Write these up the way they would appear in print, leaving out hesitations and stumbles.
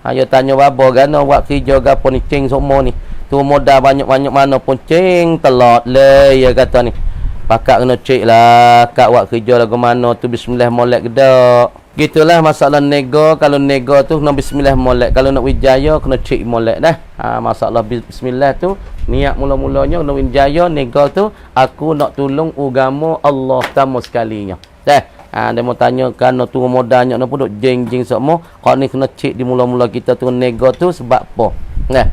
Ayo tanya babo gana buat kerja gapo ni ceng semua ni. Tu modal banyak-banyak mana pun ceng telot le ya kata ni. Pakak kena cek lah kak buat kerja lagu mana tu bismillah molek gedak. Gitulah masalah nego. Kalau nego tu kena bismillah molek. Kalau nak wijaya kena cek molek dah. Masalah bismillah tu niat mula-mulanya kena wijaya. Nego tu aku nak tolong agama Allah tamu sekalinya. Dah. Dia mau tanya kan tu modalnya nak pun duk jeng-jeng semua. Kau ni kena cek di mula-mula kita tu nego tu sebab apa? Nah.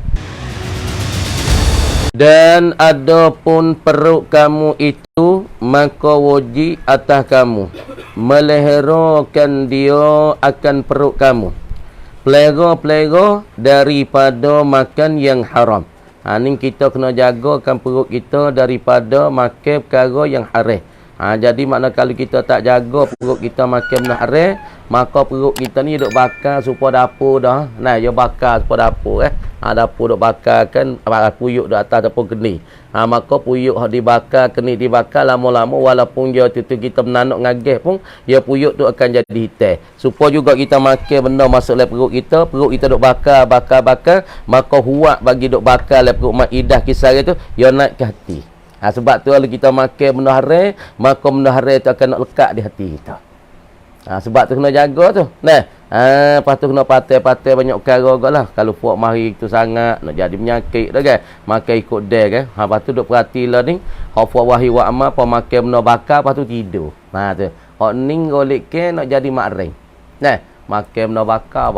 Dan adapun perut kamu itu maka wajib atas kamu meliharakan dia akan perut kamu. Pelera-pelera daripada makan yang haram. Ni kita kena jagakan perut kita daripada makan perkara yang haram. Jadi makna kalau kita tak jaga perut kita makan benda haram, maka perut kita ni duk bakar supaya dapur dah. Nah, dia bakar supaya dapur dapur duk bakar kan puyuk di atas ataupun keni. Maka puyuk dibakar, keni dibakar lama-lama walaupun dia tu kita menanuk ngagih pun, dia puyuk tu akan jadi hitam. Supaya juga kita makan benda masuk dalam perut kita duk bakar, maka huak bagi duk bakar dalam perut maidah kisah tu, dia naik ke hati. Sebab tu kalau kita makan benda haram, maka benda haram tu akan nak lekat di hati kita. Sebab tu kena jaga tu. Nah, lepas tu kena patai-patai banyak perkara lah. Kalau puak mari tu sangat nak jadi penyakit dah kan. Makan ikut dia kan. Lepas tu duk perhatilah ni. Hak puak wahi wa amal apa makan benda bakar lepas tu tidur. Tu. Hak ning golek ke nak jadi makreng. Nah, makan benda bakar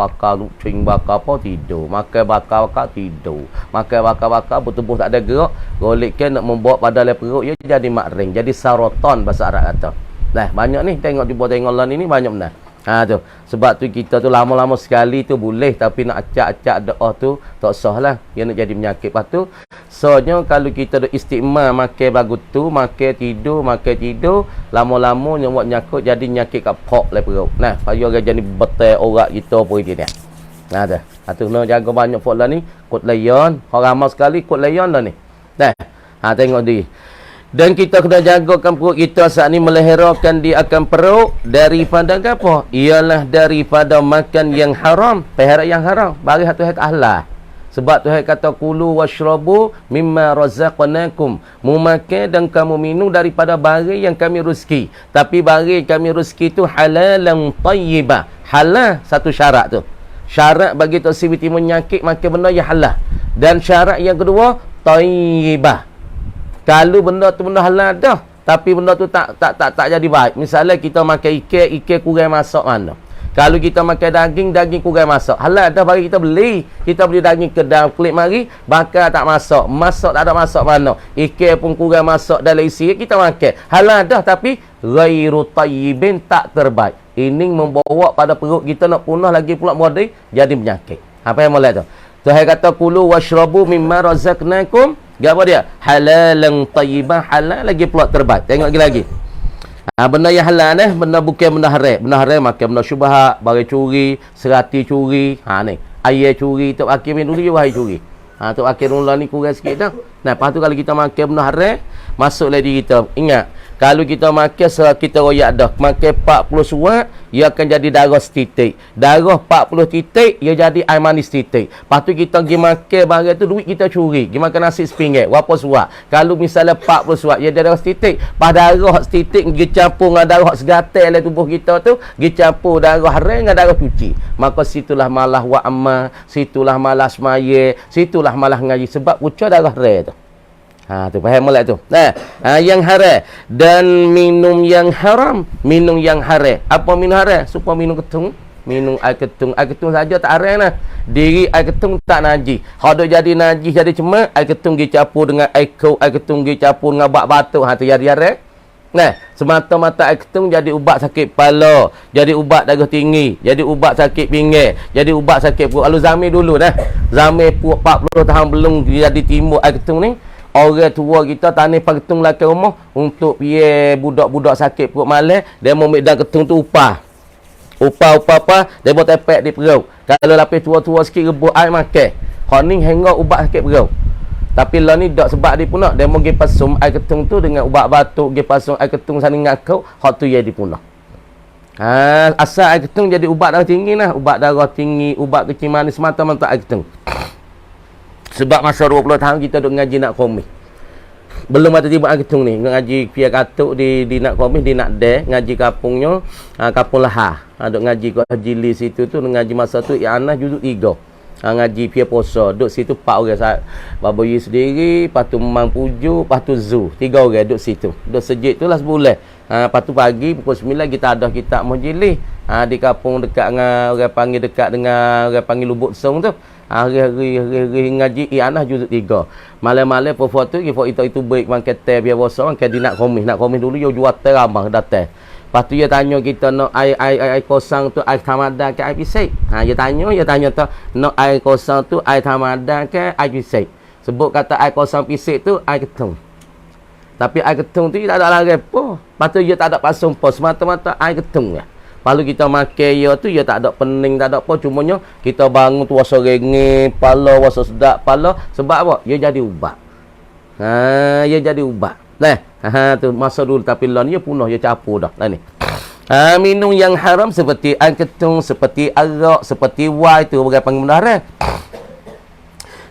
cuing bakar apa tidur. Makan bakar tidur. Makan bakar bertubuh tak ada gerak. Golek ke nak membawa pada dalam perut dia jadi makreng. Jadi saratan bahasa Arab kata. Nah, banyak ni tengok lah ni banyak benar. Tu. Sebab tu kita tu lama-lama sekali tu boleh tapi nak acak-acak doa tu tak sah lah. Dia nak jadi penyakit. Lepas tu soalnya kalau kita ada istiqmah makan bagus tu, makan tidur, lama-lama yang buat nyakut jadi nyakit kat pok le perut. Nah, payah orang jadi betul orat kita apa dia ni. Tu. Tu nak jaga banyak pok lah ni, kot layan. Orang ramai sekali kot layan dah ni. Nah, tengok dia. Dan kita kena jagakan perut kita saat ni meliharakan dia akan perut daripada apa? Ialah daripada makan yang haram, perkara yang haram. Bagi Tuhan tak halal. Sebab Tuhan kata kulu washrabu mimma razaqnakum. Mu makan dan kamu minum daripada barang yang kami rezeki. Tapi barang kami rezeki itu halalan tayyibah. Halal satu syarat tu. Syarat bagi tersebut menyakit makan benda yang halal. Dan syarat yang kedua tayyibah. Kalau benda tu benda halal dah, tapi benda tu tak jadi baik. Misalnya kita makan ikan kurang masak mana. Kalau kita makan daging kurang masak. Halal dah bagi kita beli. Kita beli daging ke dalam klik mari, bakar tak masak. Masak tak ada masak mana. Ikan pun kurang masak dalam isi kita makan. Halal dah tapi ghairu tayyibin tak terbaik. Ini membawa pada perut kita nak punah lagi pula body jadi penyakit. Apa yang mulai tu? Tuhan kata kulu washrabu mimma razaqnakum. Apa dia? Halalan tayyibah, halal lagi pula terbaik. Tengok lagi. Benda yang halal benda bukan benda haram. Benda haram makan benda syubhat, barang curi, serati curi, ni. Air curi, tok akhir dulu je wahai curi. Tok akhir mula ni kurang sikit dah. Nah, lepas tu kalau kita makan benda haram, masuklah diri kita. Ingat, kalau kita makan kita royak dah, makan 40 suat, ia akan jadi darah setitik. Darah 40 titik, ia jadi air manis titik. Lepas tu kita pergi makan barang tu, duit kita curi. Pergi makan nasi RM1, berapa suat? Kalau misalnya 40 suat, ia jadi darah setitik. Pas darah setitik, pergi campur dengan darah segatai dalam tubuh kita tu, pergi campur darah haram dengan darah suci. Maka situlah malah wa'amah, situlah malah semaya, situlah malah ngaji. Sebab ucap darah haram tu. Tu faham molek tu. Yang haram dan minum yang haram, minum yang haram. Apa minum haram? Supaya minum ketung, minum air ketung. Air ketung saja tak haram lah. Diri air ketung tak najis. Kalau jadi najis jadi cuma air ketung dicampur dengan air ketung dicampur dengan batuk, tu jadi haram. Semata-mata air ketung jadi ubat sakit kepala, jadi ubat darah tinggi, jadi ubat sakit pinggang, jadi ubat sakit perut. Kalau zaman dulu zaman 40 tahun belum jadi timbul air ketung ni, orang tua kita tanah paketung laki rumah untuk piye budak-budak sakit perut malam, dia mau ambil ketung tu upah apa dia buat tepek di perut. Kalau lapis tua-tua sikit rebus air makan. Kau ni hingga ubat sakit perut. Tapi lah ni tak sebab dia punah, dia mau pergi pasung air ketung tu dengan ubat batuk, pergi pasung air ketung sana dengan kau, hak tu dia dipunah. Asal air ketung jadi ubat darah tinggi lah. Ubat darah tinggi, ubat kecil manis, semata-mata air ketung. Sebab masa 20 tahun kita duk ngaji nak komik. Belum ada tiba air ketung ni. Ngaji pihak katuk di nak komik, di nak ngaji kapungnya, kapung Lahar. Duk ngaji kat Haji situ tu, ngaji masa tu I'anah juzuk 3. Ngaji pihak poso. Duk situ 4 orang. Babo Yi sendiri, lepas tu Mang Puju, lepas tu Zu. 3 orang duk situ. Duk sejik tu lah sebulan. Lepas tu pagi pukul 9 kita ada kitab majlis di kampung dekat dengan orang panggil dekat dengan orang panggil Lubuk Song tu. Hari-hari ngaji I'anah juzuk 3. Malam-malam foto itu baik mang kata biar bosa mang kadi nak komis dulu yo jual teramah datang. Lepas tu dia tanya kita nak air kosong tu air tamadan ke air pisik. Dia tanya tu nak air kosong tu air tamadan ke air pisik. Sebut kata air kosong pisik tu air ketung. Tapi air ketung tu tak ada lagi apa. Lepas tu dia tak ada pasung pos. Semata-mata air ketung ya. Lalu kita makan dia tu, dia tak ada pening, tak ada apa. Cumanya kita bangun tu wasa rengih, pala, wasa sedap pala. Sebab apa? Dia jadi ubat. Dia jadi ubat. Tu masa dulu. Tapi lah ni dia punah, dia capur dah. Ni. Minum yang haram seperti air ketung, seperti arak, seperti wine tu. Bagai panggil mendarah.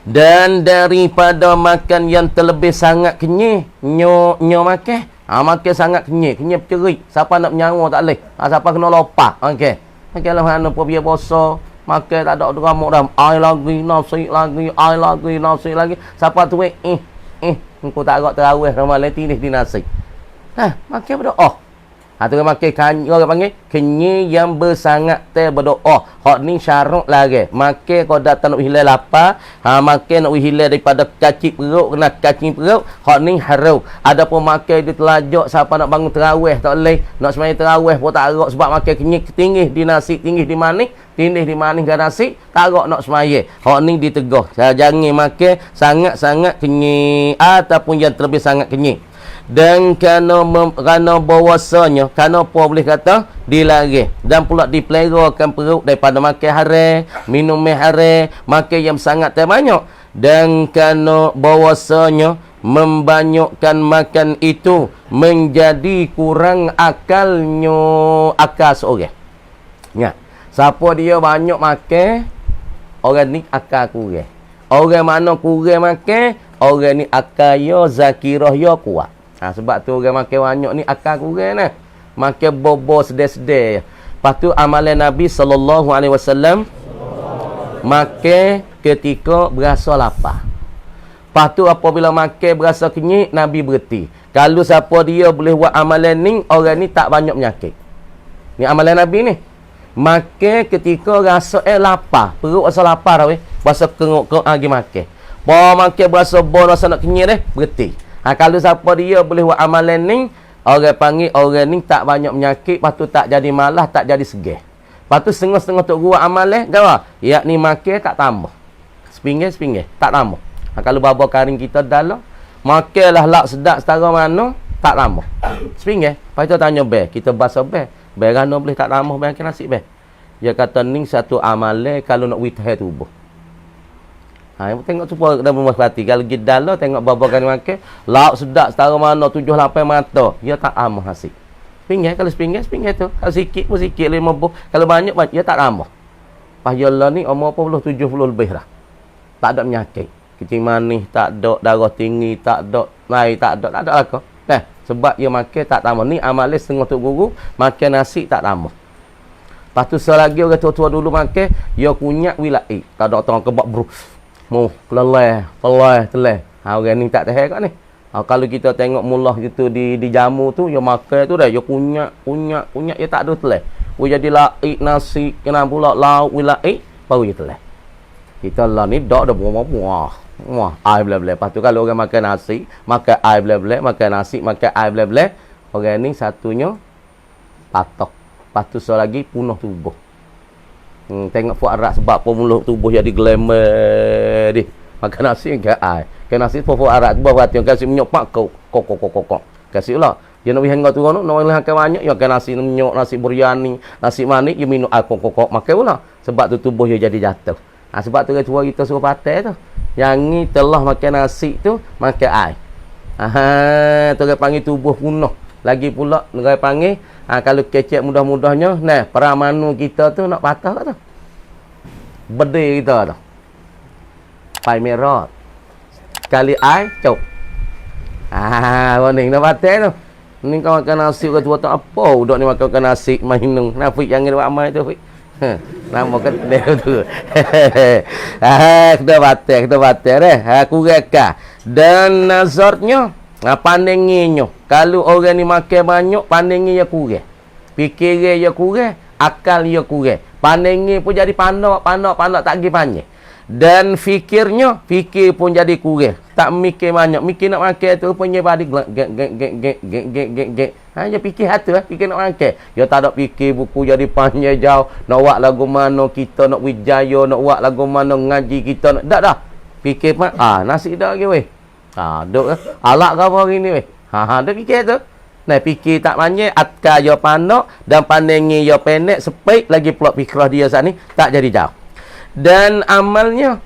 Dan daripada makan yang terlebih sangat kenyih, nyo makan. Makan sangat kenyih bercerit. Siapa nak menyawa tak boleh. Siapa kena lopak. Okey. Lah mana pun biar bosa, makan tak ada ramuk dah. Air lagi, nasi lagi, air lagi, nasi lagi. Siapa tu engkau tak agak terawih ramalan tinis di nasi. Makan berdoa. Tu orang makan orang panggil kenyih yang bersangat berdoa. Hak ni syarat lagi. Makan kau datang nak hilal lapar, makan nak hilal daripada cacing perut, kena cacing perut, hak ni haram. Adapun makan di telajak siapa nak bangun tarawih tak boleh, nak sembahyang tarawih pun tak agak sebab makan kenyih tinggi di nasi, tinggi di manis, tindih di manis ke nasi, tak agak nak sembahyang. Hak ni ditegah. Jangan makan sangat-sangat kenyih ataupun yang terlebih sangat kenyih. Dan kerana bahawasanya kerana apa boleh kata dilarang dan pula dipeliharakan perut daripada makan haram, minum haram, makan yang sangat terbanyak, dan kerana bahawasanya membanyakkan makan itu menjadi kurang akal seorang. Ya, siapa dia banyak makan, orang ni akal kurang. Orang mana kurang makan, orang ni akal yo zakirah yo kuat. Sebab tu orang makan banyak ni akal kurang nah. Makan bobo sedih-sedih. Lepas tu amalan Nabi SAW makan ketika berasa lapar. Lepas tu apabila makan berasa kenyit, Nabi berhenti. Kalau siapa dia boleh buat amalan ni, orang ni tak banyak penyakit. Ni amalan Nabi ni. Makan ketika rasa lapar. Perut rasa lapar dah weh. Rasa kengok-kengok lagi makan. Makan berasa rasa nak kenyit berhenti. Kalau siapa dia boleh buat amalan ni, orang panggil orang ni tak banyak penyakit, lepas tu tak jadi malas, tak jadi segeh. Lepas tu setengah-setengah untuk buat amalan, kata, yakni makan tak tambah. Sepinggir, tak tambah. Kalau baba karing kita dalam, makanlah lak sedap setara mana, tak tambah. Sepinggir. Lepas tu tanya bel, kita bahasa bel. Bel rana boleh tak tambah, bel makan nasi bel. Dia kata ni satu amalan kalau nak withah tubuh. Tengok supaya kena berhati. Kalau gidal lah, tengok baba kali makan, lauk sedap setara mana, 7-8 mata. Dia tak amah hasil. Sepinggir, kalau sepinggir tu. Kalau sikit pun sikit, 50. Kalau banyak, dia tak amah. Pahayalah ni, umur apa puluh, 70 lebih dah. Tak ada penyakit. Kecing manis, tak ada. Darah tinggi, tak ada. Naik, tak ada. Tak ada lah kau. Sebab dia makan tak tambah. Ni amalis setengah tu guru, makan nasi tak tambah. Lepas tu selagi orang tua-tua dulu makan, dia kunyak wilai. Tak ada orang kebak bro. Teleh. Orang ni tak tahan kat ni. Kalau kita tengok mulah gitu di jamu tu, dia makan tu dah, dia kunyak, dia tak ada teleh. Dia jadi laik nasi, kena pula lauk wilai, baru dia teleh. Kita lah ni dak ada buah. Air belah-belah. Lepas tu kalau orang makan nasi, makan air belah-belah, makan nasi, makan air belah-belah, orang ni satunya patok. Lepas tu lagi punah tubuh. Tengok fuarat sebab apa mulut tubuh jadi glamour dia. Makan nasi ke air. Makan nasi fuarat tu buat hati kasih menyopak kok. Kasih lah. Dia nak hangga tu nak makan banyak, ya makan nasi menyok, nasi biryani, nasi manis, dia minum air kok. Makan pula. Sebab tu tubuh dia jadi jatuh. Sebab tu tua kita suruh patah tu. Yang ni telah makan nasi tu, makan air. Tu orang panggil tubuh punah. Lagi pula orang panggil Kalau kecek mudah-mudahnya, nah, peramanu kita tu nak patah tak tu? Berdiri kita tu. Pai merah. Kali ai, cop. Warning nak patah tu. Ni kau makan nasi ke tua tak apa? Udak ni makan nasi, mainung. Nafik yang dia buat amal tu, Fik. Nama kedai tu. Kita batal deh. Kureka. Dan nazarnya, pandinginya. Kalau orang ni makan banyak, pandingi ya kurang. Fikir ya kurang, akal ya kurang. Pandingi pun jadi pandok tak pergi panjang. Dan fikir pun jadi kurang. Tak mikir banyak. Mikir nak makan tu punya balik gek. Hanya fikir hatu fikir nak makan. Ya tak ada fikir buku jadi panjang jauh. Nak buat lagu mana kita nak wijaya, nak buat lagu mana ngaji kita nak. Tak dah. Fikir pun nasi dah lagi weh. Duk alak ke apa hari ni weh. Dah fikir tu. Nah, fikir tak banyak, atka yo pandok dan pandangi yo pendek, sepik lagi pula fikrah dia saat ni tak jadi jauh. Dan amalannya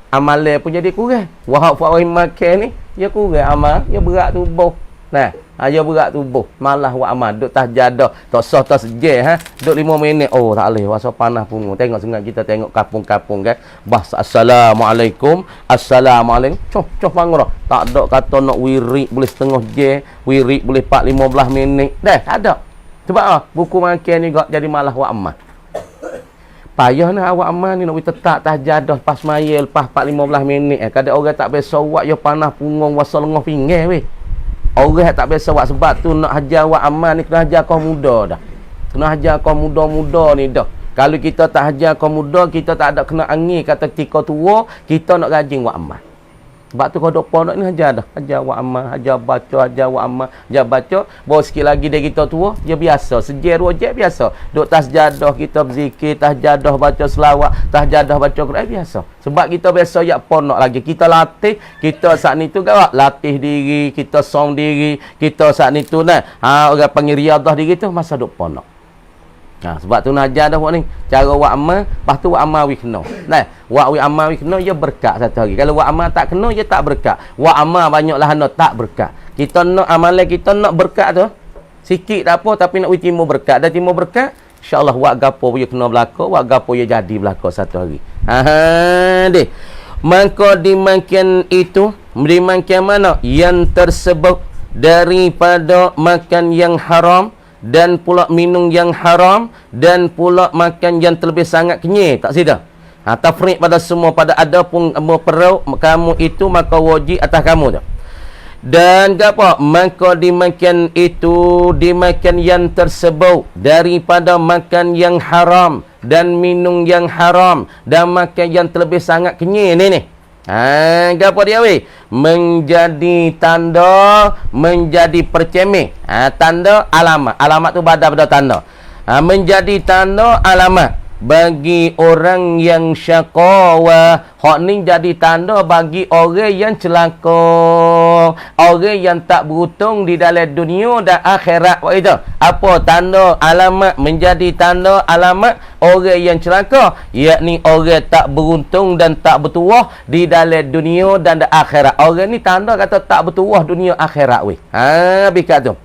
pun jadi kurang. Wahab makan ni, ya kurang amal, ya berat tubuh. Nah, ya berat tubuh. Malah buat amal, duk tak jadah, tak sah tak sejeh Duk 5 minit. Oh, tak boleh. Wasa panah pungung. Tengok sengat kita tengok kapung-kapung kan. Bahasa assalamualaikum. Coh panggurah. Tak ada kata nak wirid boleh setengah je, wirid boleh 4-15 minit. Dah, tak ada. Sebab buku makan ni jadi malah buat amal. Payah nak awak amal ni nak tetap tahjadah pas maya lepas 4-15 minit. Kadang orang tak biasa buat yo panah punggung wasa lengah pinggir weh. Orang tak biasa buat sebab tu nak hajar awak amal ni kena hajar kau muda dah. Kena hajar kau muda-muda ni dah. Kalau kita tak hajar kau muda, kita tak ada kena angin kata ketika tua, kita nak rajin buat amal. Sebab tu kau duk pondok ni hajar dah. Hajar buat amal, hajar baca, hajar buat amal, hajar baca. Bawa sikit lagi dari kita tua, dia biasa. Sejer 2 jam biasa. Duk tahjadah kita berzikir, tahjadah baca selawat, tahjadah baca Quran biasa. Sebab kita biasa yak pondok lagi. Kita latih, kita saat ni tu gawak latih diri, kita song diri, kita saat ni tu nah. Orang panggil riadah diri tu masa duk pondok. Sebab tu nak ajar dah buat ni. Cara buat amal, lepas tu buat amal kena. Nah, buat amal kena, dia berkat satu hari. Kalau buat amal tak kena, dia tak berkat. Buat amal banyaklah hana tak berkat. Kita nak amalan kita nak berkat tu. Sikit tak apa, tapi nak timbul berkat. Dah timbul berkat, insya-Allah buat gapo dia kena berlaku, buat gapo dia jadi berlaku satu hari. Deh. Maka dimakan itu, dimakan mana? Yang tersebut daripada makan yang haram, dan pula minum yang haram, dan pula makan yang terlebih sangat kenyir. Tak sida. Tafriq pada semua, pada ada pun perut kamu itu, maka wajib atas kamu tu. Dan apa? Maka dimakan itu, dimakan yang tersebut daripada makan yang haram dan minum yang haram dan makan yang terlebih sangat kenyir ni. Apa dia weh? Menjadi tanda, menjadi percemeh. Tanda alamat. Alamat tu pada tanda. Menjadi tanda alamat bagi orang yang syaqawa. Hak ni jadi tanda bagi orang yang celaka, orang yang tak beruntung di dalam dunia dan akhirat. Itu apa tanda alamat? Menjadi tanda alamat orang yang celaka, yakni orang tak beruntung dan tak bertuah di dalam dunia dan akhirat. Orang ni tanda kata tak bertuah dunia akhirat weh. Bikat tu.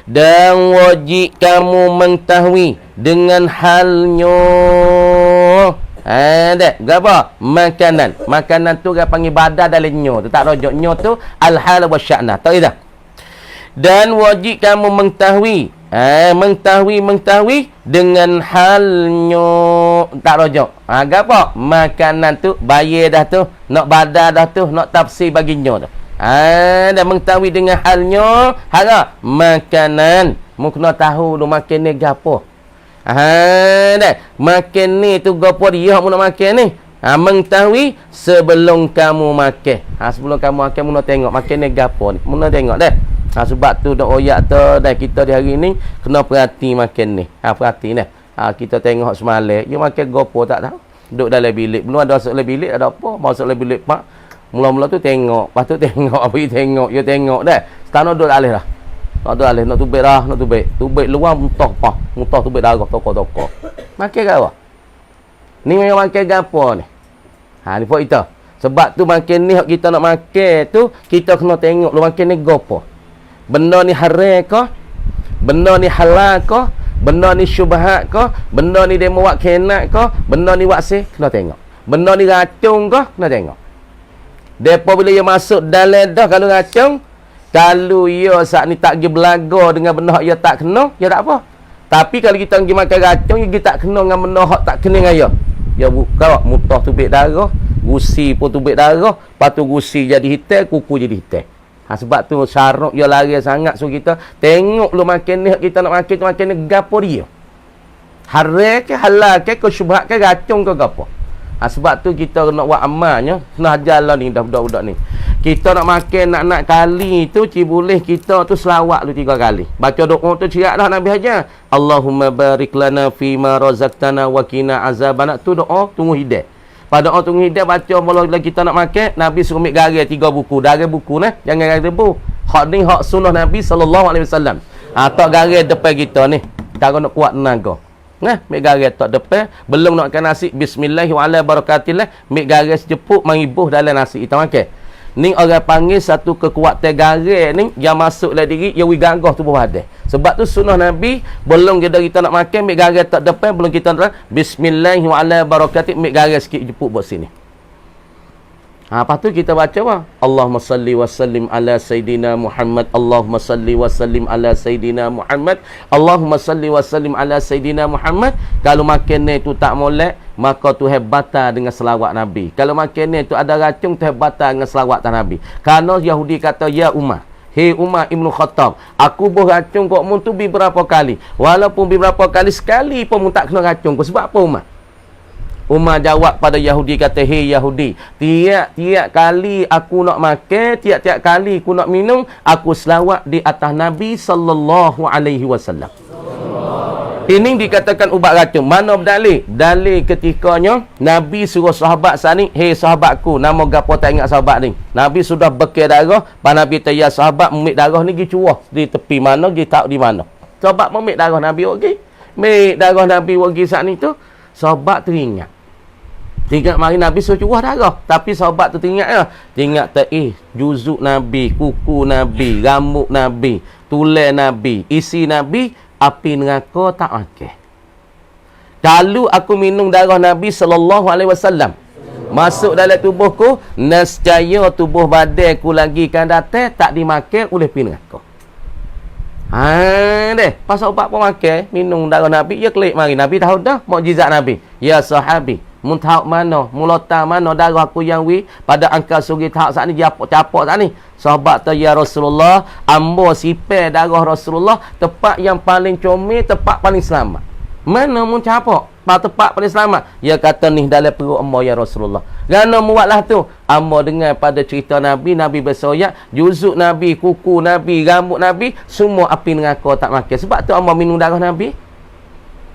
Dan wajib kamu mengetahui dengan halnya. Apa? Makanan tu orang panggil badar dalam nyo tu. Tak rojok nyo tu al-hal wa sya'nah. Tahu dah? Dan wajib kamu mengetahui. Mengetahui dengan halnya. Tak rojok. Apa? Makanan tu bayar dah tu, nak badar dah tu, nak tafsir bagi nyo tu. Dan mengetahui dengan halnya makanan. Mu kena tahu lu makan ni gapo. Makan ni tu gapo dia mu nak makan ni. Mengetahui sebelum kamu makan. Sebelum kamu makan mu nak tengok makan ni gapo ni. Mu nak tengok dah. Sebab tu dak oyak tu dan kita di hari ni kena perhati makan ni. Perhati dah. Kita tengok semalam, dia makan gapo tak tahu. Duduk dalam bilik. Belum ada masuk dalam bilik ada apa? Masuk dalam bilik pak. Mula-mula tu tengok, lepas tu tengok apa dia tengok, dia tengok dah. Sekarang duduk alih dah. Tak ada alih, nak tubik dah, nak tubik. Tubik luar muntah apa? Muntah tubik darah toko-toko. Makan ke apa? Ni memang makan ke apa ni? Ni buat kita. Sebab tu makan ni kita nak makan tu, kita kena tengok lu makan ni gapo. Benda ni haram ke? Benda ni halal ke? Benda ni syubhat ke? Benda ni demo wak kenat ke? Benda ni wak sih? Kena tengok. Benda ni racun ke? Kena tengok. Depa bila ia masuk dalam dah kalau racun, kalau ia saat ni tak pergi belaga dengan benda ia tak kena, ya tak apa. Tapi kalau kita pergi makan racun, kita tak kena dengan benda hak tak kena dengan ia. Ya buka mutah tubik darah, gusi pun tubik darah, lepas tu gusi jadi hitam, kuku jadi hitam. Sebab tu syarat dia lari sangat, so kita tengok lu makan ni, kita nak makan tu makan ni gapo dia. Haram ke halal ke syubhat ke racun ke gapo. Sebab tu kita nak buat amalnya, kena ajarlah ni dah budak-budak ni. Kita nak makan nak kali tu boleh kita tu selawat lu 3 kali. Baca doa tu cirak dah Nabi ajar. Allahumma barik lana fima razaqtana wa qina azaban. Tu doa tunggu hidayah. Pada doa tunggu hidayah baca bila kita nak makan, Nabi suruh ambil garis 3 buku. Garis buku nah, jangan garis debu. Hak ni hak sunnah Nabi sallallahu alaihi wasallam. Tak garis depan kita ni. Cara nak kuat tenaga. Nah, ambil garis tak depan, belum nak makan nasi bismillah wa ala barakatillah, ambil garis jepuk mengibuh dalam nasi kita makan. Ni orang panggil satu kekuatan garis ni yang masuk dalam diri, yang gagah tubuh badan. Sebab tu sunnah Nabi, belum kita nak makan, ambil garis tak depan, belum kita nak bismillah wa ala barakatillah, ambil garis sikit jepuk buat sini. Lepas tu kita baca apa? Allahumma salli wa sallim ala Sayyidina Muhammad. Allahumma salli wa sallim ala Sayyidina Muhammad. Allahumma salli wa sallim ala Sayyidina Muhammad. Kalau makan ni tu tak molek, maka tu hebata dengan selawat Nabi. Kalau makan ni tu ada racun, tu hebata dengan selawat Nabi. Kerana Yahudi kata, ya Umar, hei Umar Ibn Khattab, aku buh racun kau mun tu beberapa kali. Walaupun beberapa kali, sekali pun mun tak kena racun kau. Sebab apa Umar? Umar jawab pada Yahudi, kata, hei Yahudi, tiap-tiap kali aku nak makan, tiap-tiap kali aku nak minum, aku selawat di atas Nabi sallallahu alaihi wasallam. Ini dikatakan ubat racun. Mana berdalil? Dalil ketikanya Nabi suruh sahabat sani, hei sahabatku, nama gapo tak ingat sahabat ni. Nabi sudah bekal darah, pan Nabi tanya sahabat, memik darah ni pergi curah di tepi mana, pergi tak di mana. Sahabat memik darah Nabi pergi. Memik darah Nabi pergi saat ni tu, sahabat teringat. Teringat mari Nabi suruh curah darah. Tapi sahabat tu teringat ya. Teringat tak, juzuk Nabi, kuku Nabi, rambut Nabi, tulang Nabi, isi Nabi, api neraka tak makan. Kalau aku minum darah Nabi sallallahu alaihi wasallam masuk dalam tubuhku, nescaya tubuh badanku lagi kan datang tak dimakan oleh api neraka. Pasal ubat pun makan, minum darah Nabi, ya klik mari. Nabi tahu dah mukjizat Nabi. Ya sahabi, mun tahu mana, mulata mana darah aku yang pada angka suri tahu saat ni capok saat ni. Sahabat tu, ya Rasulullah, ambo sipai darah Rasulullah, tempat yang paling comel, tempat paling selamat. Mana mun capok? Tempat paling selamat. Dia kata ni dalam perut ambo ya Rasulullah. Kerana muatlah tu, ambo dengar pada cerita Nabi, Nabi bersoyak, juzuk Nabi, kuku Nabi, rambut Nabi, semua api neraka tak makan. Sebab tu ambo minum darah Nabi.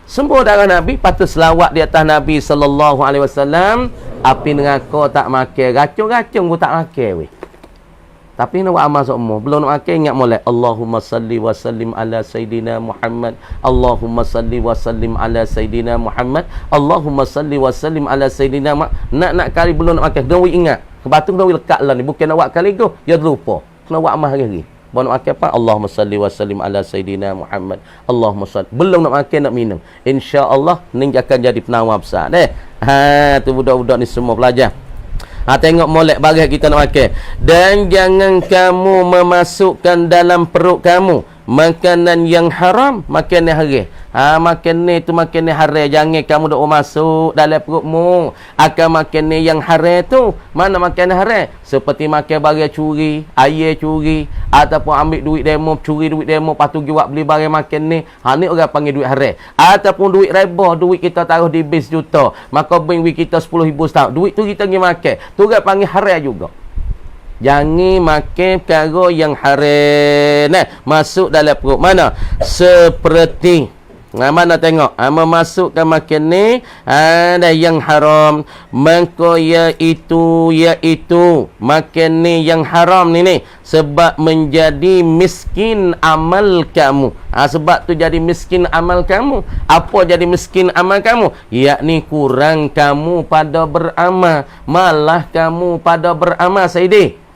Semua darah Nabi, patut selawat di atas Nabi sallallahu alaihi wasallam, api neraka tak makan. Racun-racun pun tak makan weh. Tapi nak buat amal semua. Belum nak makan, ingat molek. Allahumma salli wa sallim ala Sayyidina Muhammad. Allahumma salli wa sallim ala Sayyidina Muhammad. Allahumma salli wa sallim ala Sayyidina Muhammad. Nak kali belum nak makan, kena ingat. Batu kena lekat lah ni. Bukan nak buat kali tu, dia lupa. Kena buat amal hari-hari. Baru nak makan apa? Allahumma salli wa sallim ala Sayyidina Muhammad. Allahumma salli. Belum nak makan, nak minum. InsyaAllah, ni akan jadi penawar besar. Tu budak-budak ni semua pelajar. Tengok molek bagai kita nak makan. Dan jangan kamu memasukkan dalam perut kamu makanan yang haram, makanan haram. Makanan tu makanan haram. Jangan kamu dok masuk dalam perutmu. Akan makanan yang haram tu. Mana makanan haram? Seperti makan barang curi, air curi, ataupun ambil duit demo, curi duit demo, lepas tu buat beli barang makan ni. Ni orang panggil duit haram. Ataupun duit riba, duit kita taruh di bis juta, maka bank kita 10,000 setahun. Duit tu kita pergi makan. Tu orang panggil haram juga. Jangan makan perkara yang haram. Masuk dalam perut. Mana? Seperti mana tengok? Memasukkan makan ni ada yang haram. Maka iaitu makan ni yang haram ni. Sebab menjadi miskin amal kamu. Sebab tu jadi miskin amal kamu. Apa jadi miskin amal kamu? Yakni kurang kamu pada beramal. Malah kamu pada beramal, Sayyidi.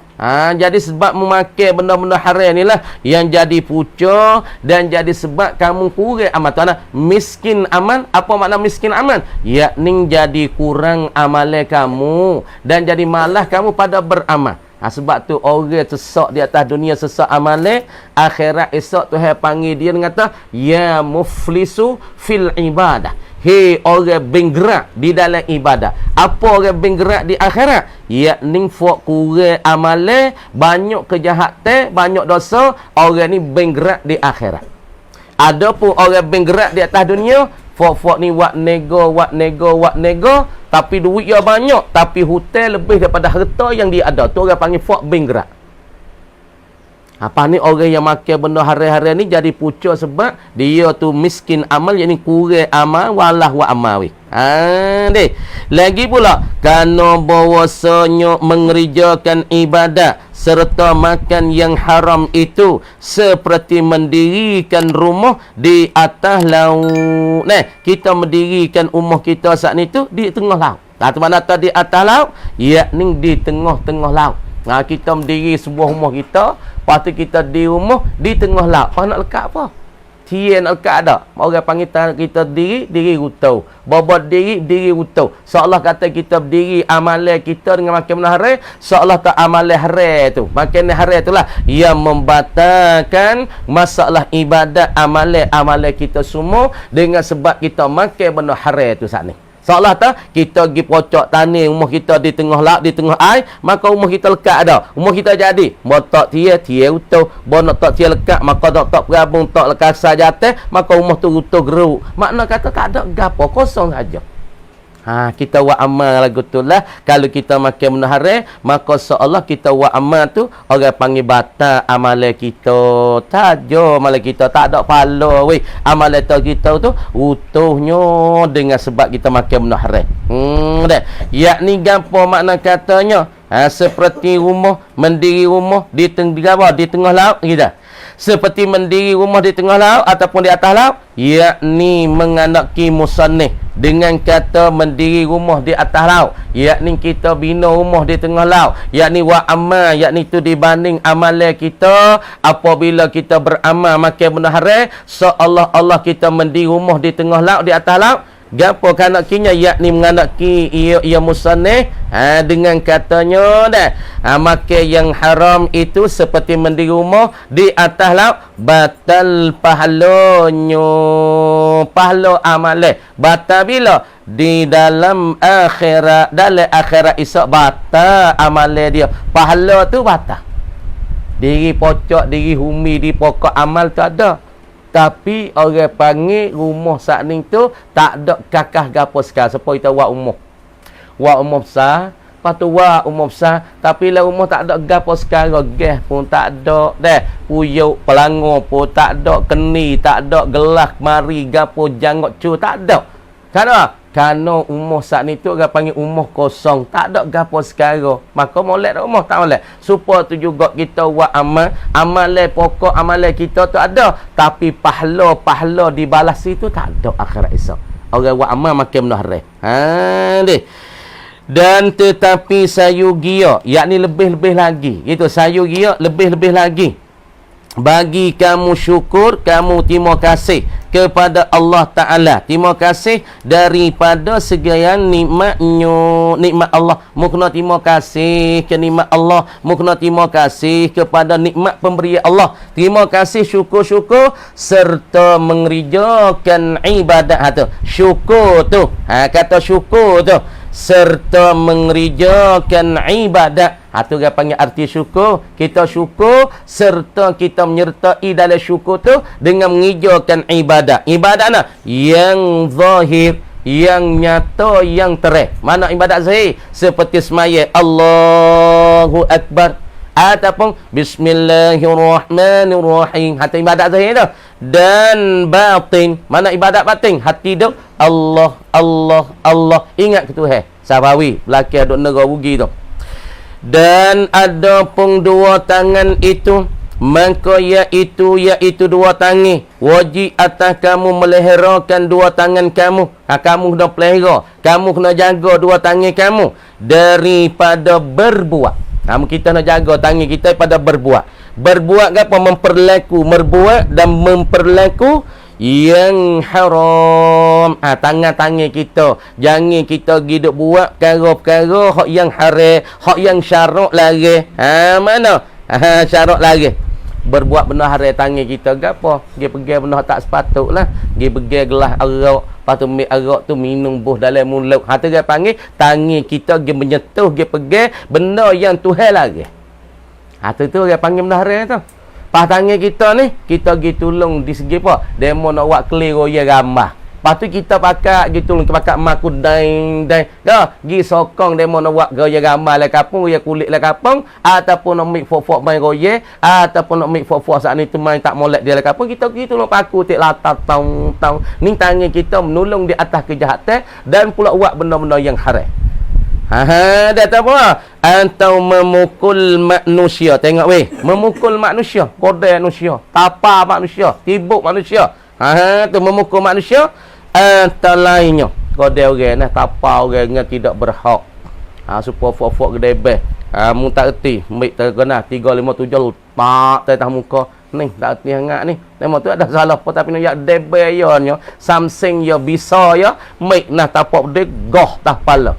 Jadi sebab memakai benda-benda haram ni lah yang jadi pucuk dan jadi sebab kamu kurang amal. Tuan, miskin amal. Apa makna miskin amal? Yakni jadi kurang amalan kamu dan jadi malas kamu pada beramal. Sebab tu orang sesak di atas dunia sesak amalan, akhirat esok Tuhan panggil dia dan kata ya muflisu fil ibadah. Hei orang bergerak di dalam ibadah. Apa orang bergerak di akhirat? Yakni fok kurang amalan, banyak kejahatan, banyak dosa, orang ni bergerak di akhirat. Adapun orang bergerak di atas dunia, fok ni wak nego, tapi duit dia banyak, tapi hutang lebih daripada harta yang dia ada. Tu orang panggil fok bergerak. Apa ni orang yang makan benda hari-hari ni jadi pucuk sebab dia tu miskin amal, yakni kurang amal, walah wa amawi. Deh. Lagi pula kerana bahwasanya mengerjakan ibadat serta makan yang haram itu seperti mendirikan rumah di atas laut. Kita mendirikan rumah kita saat ni tu di tengah laut. Tu mana tadi di atas laut, yakni di tengah-tengah laut. Kita mendiri sebuah rumah kita, lepas tu kita di rumah di tengah laut. Apa nak lekat apa? Tian nak lekat ada. Orang panggil kita diri rutau. Bobot diri rutau. Seolah kata kita berdiri amalan kita dengan makan benda haram, seolah tak amalan haram tu. Makan haram itulah yang membatalkan masalah ibadat amalan kita semua dengan sebab kita makan benda haram tu saat ni. Seolah tak kita pergi pocok tanah rumah kita di tengah laut, di tengah air, maka rumah kita lekat ada. Rumah kita jadi motok dia utuh, bonok tak dia lekat, maka tak berabung, tak lekat saja maka rumah tu utuh geruk. Makna kata tak ada gapo, kosong saja. Kita wa amal lagu tu lah. Kalau kita makan benda haram, maka seolah kita wa amal tu orang panggil batal amalan kita. Tajo amalan kita tak ada pahala weh. Amalan kita tu utuhnya dengan sebab kita makan benda haram. Yakni gapo makna katanya? Seperti rumah, mendiri rumah di tengah laut kita. Seperti mendiri rumah di tengah laut ataupun di atas laut, yakni menganaki musannif dengan kata mendiri rumah di atas laut, yakni kita bina rumah di tengah laut, yakni wa amal, yakni itu dibanding amalan kita apabila kita beramal makan benda haram, seolah-olah kita mendiri rumah di tengah laut, di atas laut. Gapo kanakinya, yakni menganaki ia musannif dengan katanya makan yang haram itu seperti mendiri rumah di atas laut, batal pahalanya, pahala amalan batal bila di dalam akhirat esok batal amalan dia, pahala tu batal. Diri pocok, diri humi, di pokok amal tak ada. Tapi orang panggil rumah saat ni tu tak ada kakah gapo sekali. Supaya kita buat rumah. Buat rumah besar. Lepas tu buat rumah besar. Tapi lah rumah tak ada gapo sekarang. Gas pun tak ada. Puyuk, pelangor pun tak ada. Keni tak ada. Gelas, mari, gapo, janggut, cu. Tak ada. Kenapa? Kerana rumah saat ni tu orang panggil rumah kosong. Tak ada gapo sekarang. Maka molek rumah tak molek. Supaya tu juga kita buat amal. Amalan pokok, amalan kita tu ada. Tapi pahala dibalas itu tak ada akhirat esok. Orang buat amal makin benda haram. Dan tetapi sayugia, yakni lebih-lebih lagi. Itu sayugia lebih-lebih lagi. Bagi kamu syukur, kamu terima kasih kepada Allah Ta'ala. Terima kasih daripada segala nikmatnya, nikmat Allah. Mukna terima kasih ke nikmat Allah. Mukna terima kasih kepada nikmat pemberian Allah. Terima kasih, syukur-syukur serta mengerjakan ibadat tu. Syukur tu. Kata syukur tu. Serta mengerjakan ibadat. Tu dia panggil arti syukur. Kita syukur serta kita menyertai dalam syukur tu dengan mengerjakan ibadat. Ibadat mana? Yang zahir, yang nyata, yang terang. Mana ibadat zahir? Seperti semaya Allahu Akbar ataupun Bismillahirrahmanirrahim. Hati ibadat zahir tu. Dan batin, mana ibadat batin? Hati tu Allah, Allah, Allah. Ingat ke Tuhan. Sabawi belakang duk negara rugi tu. Dan ada pun dua tangan itu, maka iaitu dua tangan wajib atas kamu meliharakan dua tangan kamu. Kamu kena pelihara, kamu kena jaga dua tangan kamu daripada berbuat. Namun kita nak jaga tangan kita pada berbuat. Berbuat apa? Memperlaku, merbuat dan memperlaku yang haram. Tangan-tangan kita, jangan kita hidup buat perkara-perkara hak yang haram, hak yang syarak lagi. Mana? Syarak lagi. Berbuat benda haram tangan kita gapo? Dia pergi benda tak sepatutlah. Dia pergi gelas arak, lepas tu ambil arak tu minum buh dalam mulut. Tu dia panggil tangan kita dia menyentuh, dia pergi benda yang Tuhan lagi. Tu dia panggil benda haram tu. Pas tangan kita ni, kita pergi tolong di segi apa? Demo nak buat keliru ya gambar. Lepas tu kita pakai gitu, kita pakai maku dain. Dah, pergi sokong demo nak buat gaya gambar lah kapung, gaya kulit lah kapung, ataupun nak make fok-fok main gaya, ataupun nak make fok-fok saat ni tu main tak molek dia lah kapung, kita pergi tolong paku tik latar tang. Ni tangan kita menolong di atas kejahatan dan pula buat benda-benda yang haram. Dah tahu apa? Atau memukul manusia. Tengok weh, memukul manusia, kodai manusia, tapa manusia, tibuk manusia. Tu memukul manusia. Atau lainnya, kodai orang nah, tapa orang yang tidak berhak. Supaya fok-fok gede beh. Mu tak erti, mik terkena 3 5 7 pak atas muka. Ni tak erti hangat ni. Memang tu ada salah apa tapi nak yak debe ya nya. Something ya bisa ya, mik nah tapak de goh tah pala.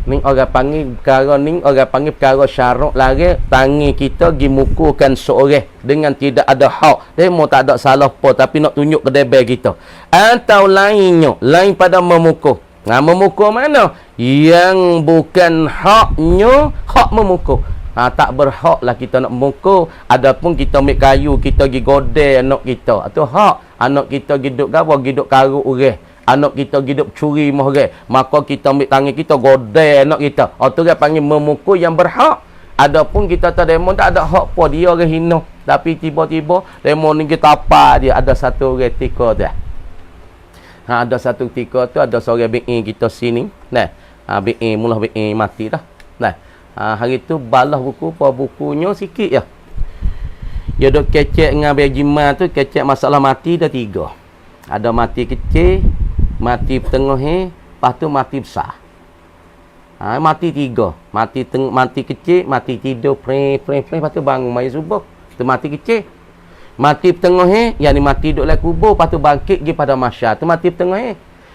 Ni orang panggil perkara ni, orang panggil perkara syarak lagi. Tangan kita pergi mukukan seorang dengan tidak ada hak. Demo tak ada salah apa tapi nak tunjuk ke debel kita. Atau lainnya, lain pada memukul. Memukul mana? Yang bukan haknya, hak memukul. Tak berhak lah kita nak memukul. Adapun kita ambil kayu, kita pergi godel anak kita. Itu hak. Anak kita hidup apa? Hidup karuk orang. Anak kita hidup curi mahal, maka kita ambil tangan kita godel anak kita. Tu dia panggil memukul yang berhak. Adapun kita tak demo tak ada hak apa, dia orang hina, tapi tiba-tiba demo ni kita apa dia ada satu orang tika tu. Ada satu tika tu ada seorang BI kita sini. Nah, BI mula BI mati dah. Nah, hari tu balas buku apa bukunya sikit ya. Dia dok kecek dengan Bejima tu, kecek masalah mati dah 3. Ada mati kecil, mati tengah, lepas tu mati besar. Mati 3. Mati kecil, mati tidur, lepas tu bangun mai subuh. Tu mati kecil. Mati tengah, yang ni mati duduk dalam kubur, lepas tu bangkit pergi pada masyarakat. Tu mati tengah.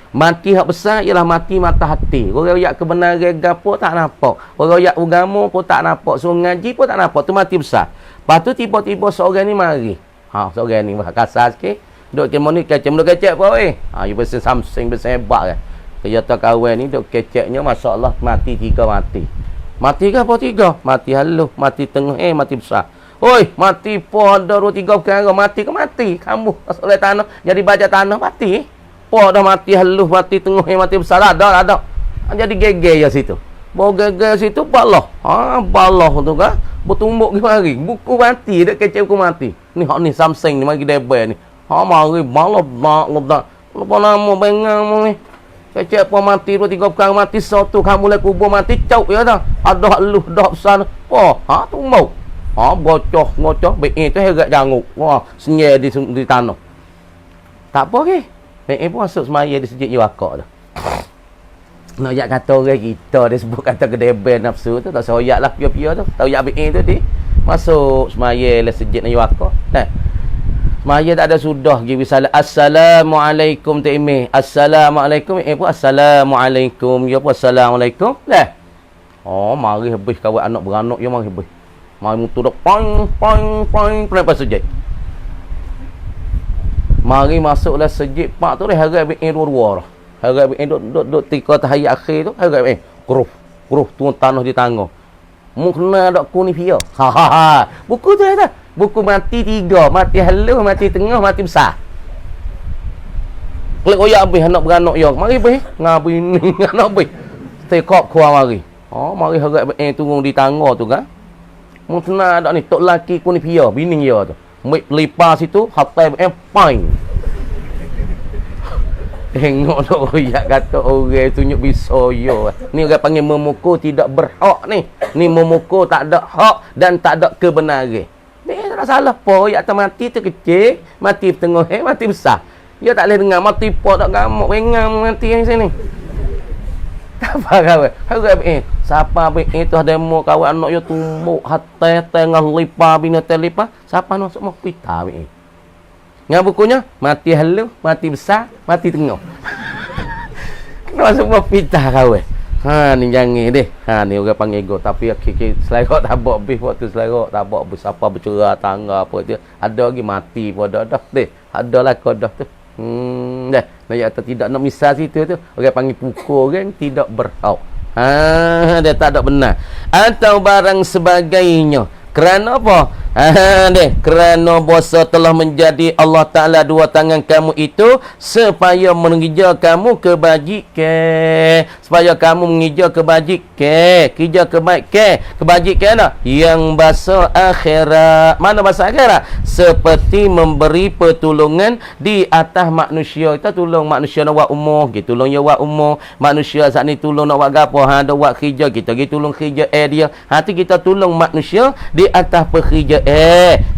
Mati hak besar ialah mati mata hati. Orang royak kebenaran gapo tak nampak. Orang royak agama pun tak nampak. Suruh ngaji pun tak nampak. Tu mati besar. Lepas tu tiba-tiba seorang ni mari. Seorang ni kasar sikit. Duk kemo ni kecek, duk kecek apa weh? You bersih something bersih hebat kan. Kejata kawan ni duk keceknya masya-Allah mati 3 mati. Mati ke apa 3? Mati halus, mati tengah, mati besar. Oi, mati po ada 2 3 perkara, mati ke mati. Kamu masuk dalam tanah, jadi baja tanah mati. Po dah mati halus, mati tengah, mati besar ada. Jadi geger ya situ. Bawa geger situ balah. Balah tu kan. Bertumbuk ke mari. Buku mati, duk kecek buku mati. Ni hak ni something ni mari debel ni. Mari malah nak lupa nama bengang ni. Kecek apa mati 2 3 perkara mati satu kamu le kubur mati cau ya dah. Ada lu dak sana. Tu mau. Ngocoh BI tu herat janguk. Senyai di tanah. Tak apa ke? BI pun masuk semaya di sejid Yuakak tu. Nak yak kata orang kita dia sebut kata kedebel nafsu tu tak soyak lah pia-pia tu. Tahu yak BI tu dia masuk semaya le sejid Yuakak. Maya tak ada sudah pergi salam. Assalamualaikum tu email. Assalamualaikum pun assalamualaikum. Ya pun assalamualaikum. Lah. Mari habis kawan anak beranak ya mari habis. Mari mutu dak poing pernah pas sujud. Mari masuklah sujud pak tu dah harap BI 2 dah. Harap BI duk tika tahiyat akhir tu harap BI. Keruh turun tanah di tangga. Mu kena dak ku ni pia. Buku tu dah. Buku mati 3, mati halus, mati tengah, mati besar. Klik oyak habis anak beranak ya. Mari habis. Ngabi ni anak habis. Tekok kuah mari. Mari harap turun di tangga tu kan. Mu kena dak ni tok laki ku ni pia, bini dia tu. Mik lipas situ, hatai point. Tengok tu oyak kata orang tunjuk bisa yo. Ni orang panggil memukul tidak berhak ni. Ni memukul tak ada hak dan tak ada kebenaran. Tak salah po, ya atas mati tu kecil, mati tengah, mati besar. Dia tak boleh dengar mati po tak gamuk, bengang mati yang sini. Tak apa kawan. Harap siapa itu demo kawan anak yo tumbuk hati tengah lipa bina telipa. Siapa nak masuk pita Ngah bukunya mati halu, mati besar, mati tengah. Kena semua pita kawan. Ha ni jangan deh. Ha ni orang panggil ego tapi kiki selera tak bawa habis waktu selera tak bawa siapa bercerah tangga apa dia. Ada lagi mati pada dah deh. Ada lah kodah tu. Dah. Nak kata tidak nak misal situ tu. Orang panggil pukul orang tidak berhak. Ha dia tak ada benar. Atau barang sebagainya. Kerana apa? Kerana bahasa telah menjadi Allah Ta'ala dua tangan kamu itu supaya mengejar kamu kebajikan. Supaya kamu mengejar kebajikan. Kerja kebajikan lah. Yang bahasa akhirat. Mana bahasa akhirat? Seperti memberi pertolongan di atas manusia. Kita tolong manusia nak buat umur. Kita tolong dia buat umur. Manusia saat ni tolong nak buat apa? Ada buat kerja. Kita tolong kerja dia. Hati kita tolong manusia di atas pekerja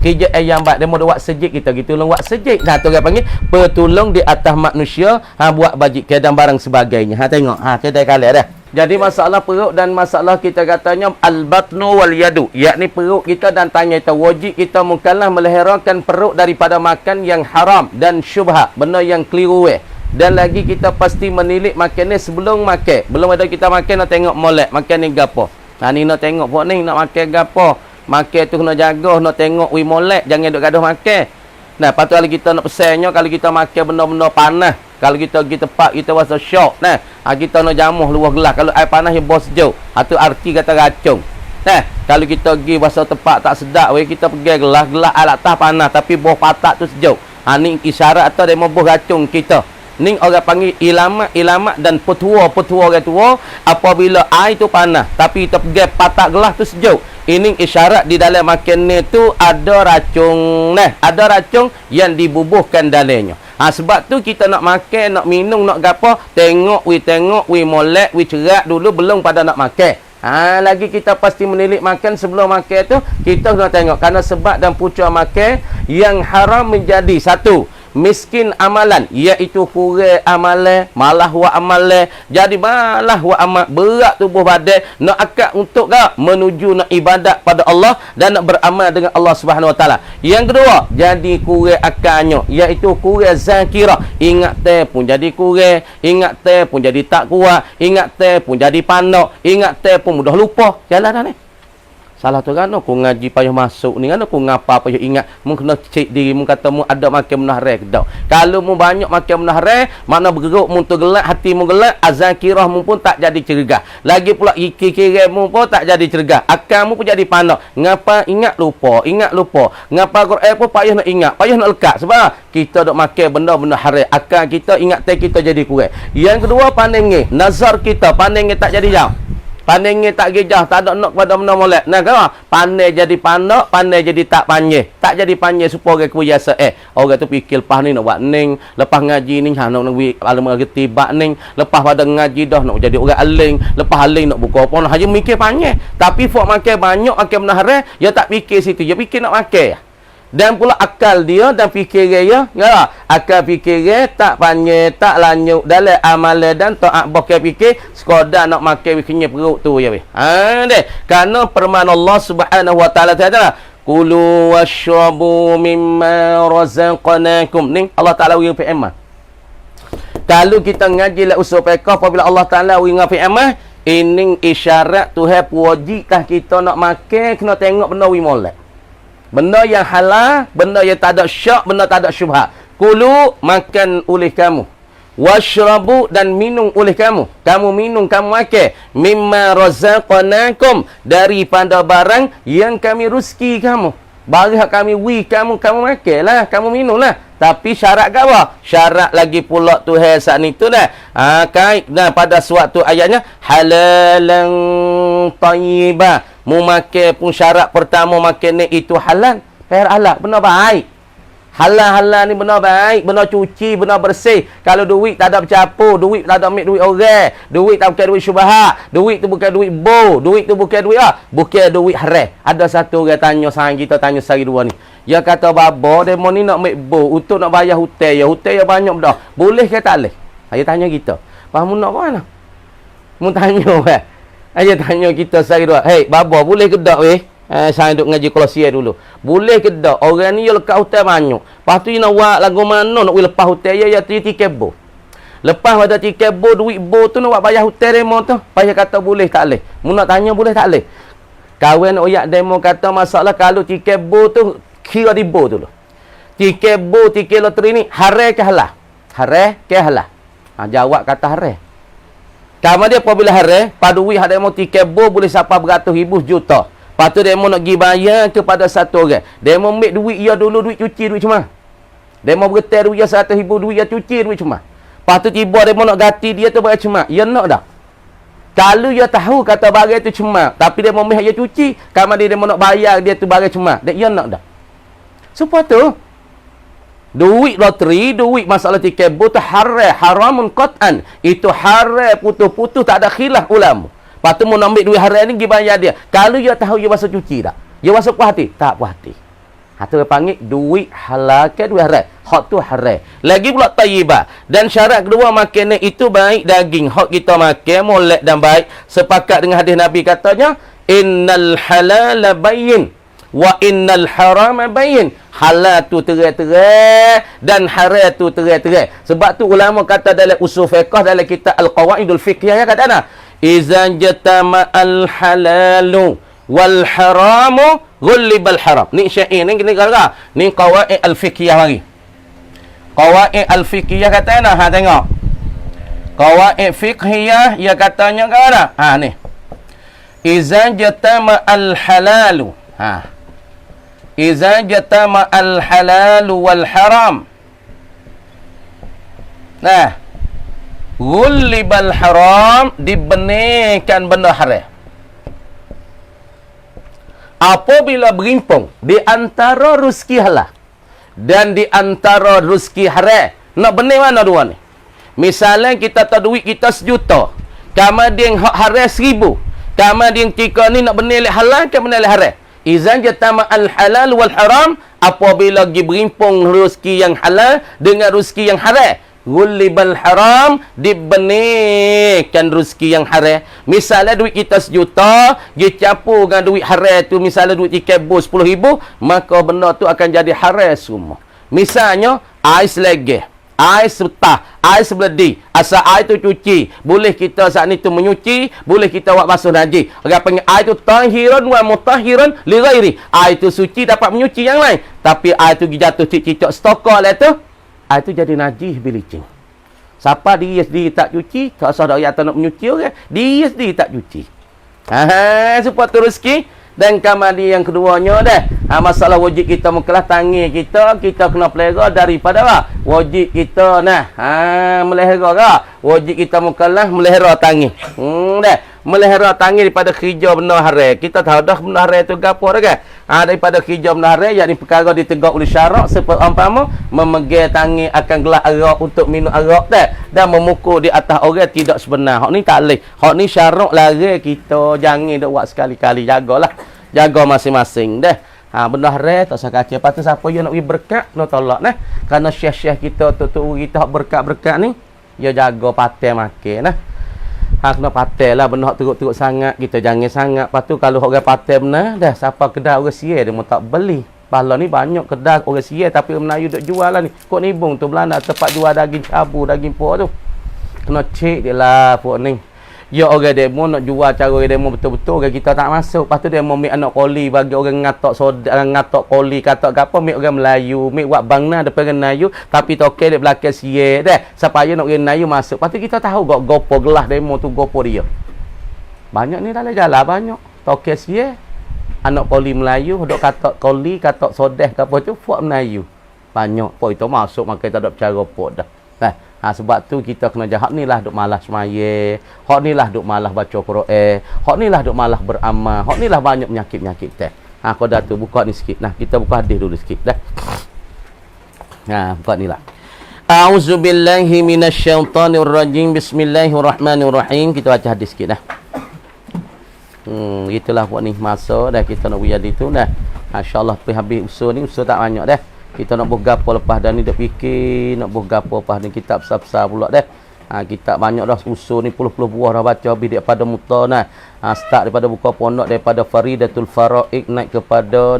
kerja yang buat demo buat sejik kita tolong buat sejik. Nah tu orang panggil petulung di atas manusia buat bajikan dan barang sebagainya. Tengok kedai kali dah. Jadi masalah perut dan masalah kita katanya al-batnu wal yadu, yakni perut kita dan tangan kita. Wajib kita mukallaf meliharakan perut daripada makan yang haram dan syubhat, benda yang keliru. Dan lagi kita pasti menilik makan ni sebelum makan. Belum ada kita makan nak tengok molek makan ni gapo. Ni nak tengok buat ni nak makan gapo. Makan tu kena jaga, nak tengok wi molek, jangan duk gaduh makan. Nah, patut kalau kita nak pesannya kalau kita makan benda-benda panas, kalau kita pergi tempat kita rasa syok, nah, kita nak jamuh luar gelas, kalau air panas yang bos jauh, itu arti kata racun. Nah, kalau kita pergi rasa tempat tak sedap, kita pergi gelas alat tah panas tapi bos patak tu sejauh. Ni isyarat atau demo bos racun kita. Ni orang panggil ilamat dan petua orang tua apabila air tu panas tapi kita pergi patak gelas tu sejauh. Ini isyarat di dalam makan ni tu ada racun. Ada racun yang dibubuhkan dalamnya. Sebab tu kita nak makan, nak minum, nak gapo, tengok wi molek, wi cerak dulu belum pada nak makan. Lagi kita pasti menilik makan sebelum makan tu kita kena tengok kerana sebab dan punca makan yang haram menjadi satu miskin amalan, iaitu kurang amalan, malah wa amalan. Jadi malah wa amal berat tubuh badan nak akad untuk menuju nak ibadat pada Allah dan nak beramal dengan Allah Subhanahu Wa Taala. Yang kedua, jadi kurang akalnya, iaitu kurang zakirah. Ingat teh pun jadi kurang, ingat teh pun jadi tak kuat, ingat teh pun jadi panak, ingat teh pun mudah lupa. Jalan dah ni. Salah tu kan aku ngaji payah masuk ni kan aku ngapa payah ingat mu kena cek diri mu kata mu ada makan menahre ke tak. Kalau mu banyak makan menahre, mana bergeruk mu tu gelak, hati mu gelak, azakirah mu pun tak jadi cergah. Lagi pula kira mu pun tak jadi cergah. Akal mu pun jadi panak. Ngapa ingat lupa. Ngapa Quran pun payah nak ingat, payah nak lekat sebab kita dok makan benda-benda haram. Akal kita ingat teh kita jadi kurang. Yang kedua pandangnya, nazar kita pandangnya tak jadi jauh. Pandangnya tak gejah, tak ada nak pada benda molek. Nah, kan? Pandai jadi panak, pandai jadi tak pandai. Tak jadi pandai supaya orang kuasa. Orang tu fikir lepas ni nak buat ning, lepas ngaji ni nak alam reti bak ning, lepas pada ngaji dah nak jadi orang aling, lepas aling nak buka apa nak haja mikir pandai. Tapi fok makan banyak makan benda haram, dia tak fikir situ, dia fikir nak makan. Dan pula akal dia dan fikir dia, akal fikir dia tak pandai, tak lanyuk dalam amalan dan taat bakal fikir sekadar nak makan kenyang perut tu ya weh. Deh. Karena firman Allah Subhanahu Wa Taala kata, "Kulu washrabu mimma razaqnakum." Ni Allah Taala wing firman. Kalau kita ngaji la usul fiqh apabila Allah Taala wing firman, ini isyarat Tuhan wajibkah kita nak makan kena tengok benda wi molek. Benda yang halal, benda yang tak ada syak, benda tak ada syubhat. Kulu, makan oleh kamu. Washrabu, dan minum oleh kamu. Kamu minum, kamu makan. Mimma razaqnakum, daripada barang yang kami rezeki kamu. Barang kami kamu makan lah, kamu minum lah. Tapi syarat ke apa? Syarat lagi pula Tuhan saat ni tu dah. Kait pada suatu ayatnya halalan tayyibah. Mu makan pun syarat pertama makan ni itu halal. Halal, benar baik. Halal ni benar baik, benar cuci, benar bersih. Kalau duit tak ada bercampur, duit tak ada ambil duit orang, duit tak bukan duit syubhat, duit tu bukan duit bo, duit tu bukan duit bukan duit haram. Ada satu orang tanya sang kita tanya sehari dua ni. Dia kata babo demo ni nak ambil bo untuk nak bayar hutang ya banyak dah. Boleh ke tak boleh? Dia tanya kita. Faham nak mana? Mu tanya weh. Aja tanya kita sehari dua. Hei, baba boleh ke tak weh? Saya duk ngaji Kolosier dulu. Boleh ke tak? Orang ni dia lekat hotel banyak. Lepas tu dia nak buat lagu mana nak lepas hotel ya tiket bo. Lepas pada tiket bo duit bo tu nak buat bayar hotel demo tu. Payah kata boleh tak boleh. Mu nak tanya boleh tak boleh. Kawan oyak demo kata masalah kalau tiket bo tu kira di bo tu. Tiket bo, tiket loteri ni haram ke halal? Haram ke halal? Jawab kata haram. Kamu dia apabila haram, pada duit ada mau tiket bo boleh sampai beratus ribu juta. Lepas tu demo nak pergi bayar kepada satu orang. Demo ambil duit ia dulu, duit cuci, duit cuma. Demo bergetar duit ia 100,000, duit ia cuci, duit cuma. Lepas tu tiba demo nak ganti dia tu bayar cuma. Ia nak dah. Kalau ia tahu kata barang tu cuma, tapi dia ambil ia cuci, kamu dia demo nak bayar dia tu barang cuma. Dia nak dah. Supaya tu, duit loteri, duit masalah tiket bo tu haram, haramun qat'an. Itu haram putus-putus tak ada khilaf ulama. Lepas tu mau ambil duit haram ni pergi bayar dia. Kalau dia tahu dia bahasa cuci tak? Dia bahasa puas hati? Tak puas hati. Itu dia panggil duit halal ke duit haram. Hak tu haram. Lagi pula tayyibah. Dan syarat kedua makanan itu baik daging. Hak kita makan molek dan baik. Sepakat dengan hadis Nabi katanya, innal halala bayyin wa innal harama bayyin. Halal tu terang-terang dan haram tu terang-terang. Sebab tu ulama kata dalam usul fiqh dalam kitab Al-Qawaidul Fiqhiyah kata ana iza jatama al-halalu wal haramu ghullibal haram. Ni syair ni kira ni qawaid al-fiqhiyah lagi. Qawaid al-fiqhiyah kata ana tengok. Qawaid fiqhiyah ia katanya ke ada? Ni. Iza jatama al-halalu. Iza jatama al-halalu wal haram. Ghullibal haram, dibenarkan benda haram. Apabila berimpung di antara rezeki halal dan di antara rezeki haram, nak benar mana dua ni? Misalnya kita tahu duit kita 1 juta, kemudian hak haram 1000, kemudian kita ni nak benar halal ke benar haram? Izan jatama al-halal wal haram, apabila berimpung rezeki yang halal dengan rezeki yang haram, ghullibal haram, dibenarkan rezeki yang haram. Misalnya duit kita 1 juta, dia campur dengan duit haram tu, misalnya duit tiket bos 10,000, maka benda tu akan jadi haram semua. Misalnya ais legeh, ais betah, ais beledi, asal air tu cuci, boleh kita saat ni tu menyuci, boleh kita buat basuh najis. Orang panggil air tu tahirun wa mutahhirun li ghairi. Air tu suci dapat menyuci yang lain, tapi air tu jatuh cicak stokol lah tu, air tu jadi najis bilicin. Siapa dia sendiri tak cuci, tak usah dak nak menyuci orang, dia sendiri tak cuci. Supaya tu rezeki. Dan kamali yang keduanya dah, masalah wajib kita mengkelah tangi kita kena pelihara daripada apa? Wajib kita melihara wajib kita mengkelah melihara tangi. Melihara tangi daripada kerja benda haram. Kita tahu dah benda haram tu gapo dah kan? Daripada kerja benda haram, yakni perkara ditegak oleh syarak seperti umpama memegang tangi akan gelas arak untuk minum arak dan memukul di atas orang tidak sebenar. Hak ni tak boleh. Hak ni syarak larang kita jangan dak buat sekali-kali, jagalah. Jaga masing-masing dah. Benda haram tak usah kacau. Lepas tu siapa yang nak pergi berkat, kena tolak nah. Kerana syekh-syekh kita tu kita berkat-berkat ni, dia jaga patai makan nah. Kena patai lah, benda teruk-teruk sangat kita jangan sangat. Lepas tu kalau orang patai benar dah, siapa kedai orang siar dia mau tak beli. Pala ni banyak kedai orang siar tapi orang Melayu duk jual lah ni. Kok nibung tu Belanda tempat jual daging cabu, daging puak tu. Kena cek dia lah puak ni. Ya orang demo nak jual cara orang demo betul-betul, orang kita tak masuk. Lepas tu dia mau ambil anak koli bagi orang ngatok soda, ngatok koli, katak gapo, ambil orang Melayu, ambil buat bangna depan orang Melayu, tapi toke dia belakang siye dah. Supaya nak orang Melayu masuk. Lepas tu kita tahu gak gopo gelah demo tu gopo dia. Banyak ni dalam jalan banyak. Toke siye, anak koli Melayu, dok katak koli, katak soda gapo tu fuak Melayu. Banyak. Po itu masuk maka tak ada cara pok dah. Sebab tu kita kena jahat ni lah duk malas semaya, hak ni lah duk malas baca Quran, hak ni lah duk malas beramal, hak ni lah banyak penyakit-penyakit teh. Kau dah tu buka ni sikit. Nah, kita buka hadis dulu sikit dah. Buka ni lah. A'udzubillahi minasyaitonirrajim. Bismillahirrahmanirrahim. Kita baca hadis sikit dah. Itulah buat ni masa dah kita nak buat itu dah. Insya-Allah habis usul ni, usul tak banyak dah. Kita nak buat gapo lepas dan ni dak fikir nak buat gapo lepas ni kitab besar-besar pula dah. Kitab banyak dah usul ni puluh-puluh buah dah baca habis daripada muta nah. Start daripada buka pondok daripada Faridatul Faraid naik kepada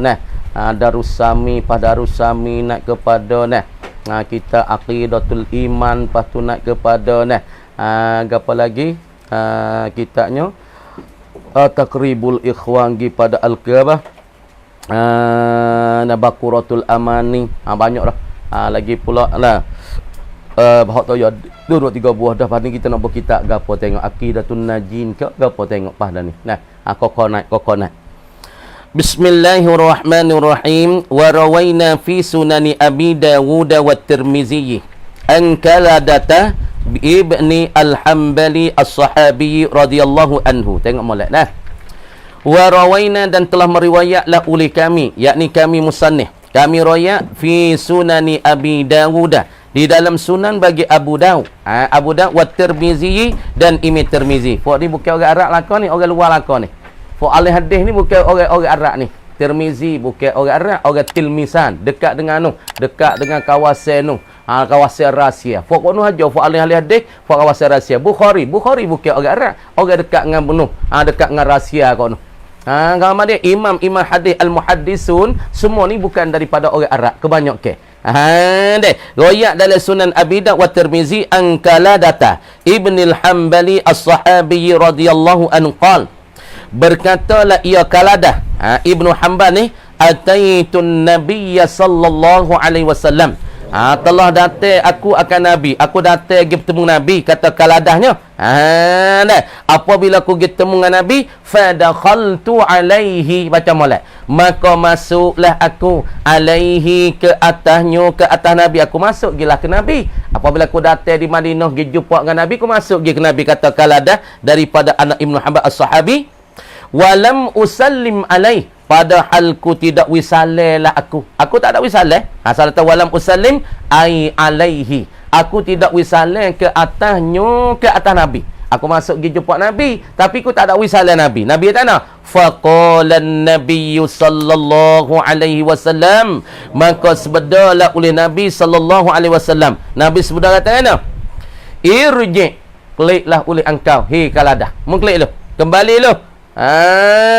Darussami, pada Darussami naik kepada kita Aqidatul Iman, lepas tu naik kepada apa lagi kitabnya Taqribul Ikhwan pada Al-Qabah, Bakuratul Amani, banyak dah. Lagi pula lah bahak tu ya 2-3 buah dah. Lepas ni kita nak buat kitab gapo tengok Aqidatun Najin ke gapo tengok pas dah ni. Kokonat. Bismillahirrahmanirrahim. Wa rawaina fi sunani Abi Dawud wa Tirmizi an Kaladata ibni Al-Hambali As-Sahabi radhiyallahu anhu. Tengok molek dah. Wa rawaina, dan telah meriwayatlah oleh kami, yakni kami musannif, kami riwayat fi sunani Abi Dawud, di dalam sunan bagi Abu Daud, Abu Daud wa Tirmizi dan Imam Tirmizi. Fok ni bukan orang Arab lakon ni, orang luar lakon ni. Fok ahli hadis ni bukan orang Arab ni. Tirmizi bukan orang Arab, orang Tilmisan, dekat dengan dekat dengan kawasan kawasan Rusia. Fok kono aja fok ahli hadis, fok kawasan Rusia. Bukhari bukan orang Arab, orang dekat dengan dekat dengan Rusia kono. Gambar dia imam hadis al-muhaddisun, semua ni bukan daripada orang Arab kebanyakan. Riwayat dalam Sunan Abi Dawud wa Tirmizi an Kaladata ibnil Hambali As-Sahabi radhiyallahu anhu qala, berkatalah ia Kaladah Ibnu Hanbal ni, ataitun nabiyya sallallahu alaihi wasallam, telah datang aku akan Nabi, aku datang pergi bertemu Nabi, kata Kaladahnya. Apabila aku pergi bertemu dengan Nabi, fadakhaltu alaihi, baca molek, maka masuklah aku alaihi, ke atasnya, ke atas Nabi, aku masuk gilah ke Nabi. Apabila aku datang di Madinah pergi jumpa dengan Nabi, aku masuk pergi ke Nabi, kata Kaladah daripada anak Ibnu Hanbal As-Sahabi. Walam usallim alaih, padahal ku tidak wisalalah aku tak ada wisalah. Asal kata walam usallim ai alaihi, aku tidak wisalah ke atasnya, ke atas Nabi. Aku masuk pergi jumpa Nabi, tapi aku tak ada wisalah Nabi. Nabi kata ana faqala an-nabiy sallallahu alaihi wasallam, maka sebedalah oleh Nabi sallallahu alaihi wasallam. Nabi sebeda kata ana, irji, kliklah oleh engkau, hei Kaladah, mengklik lu, kembali lu.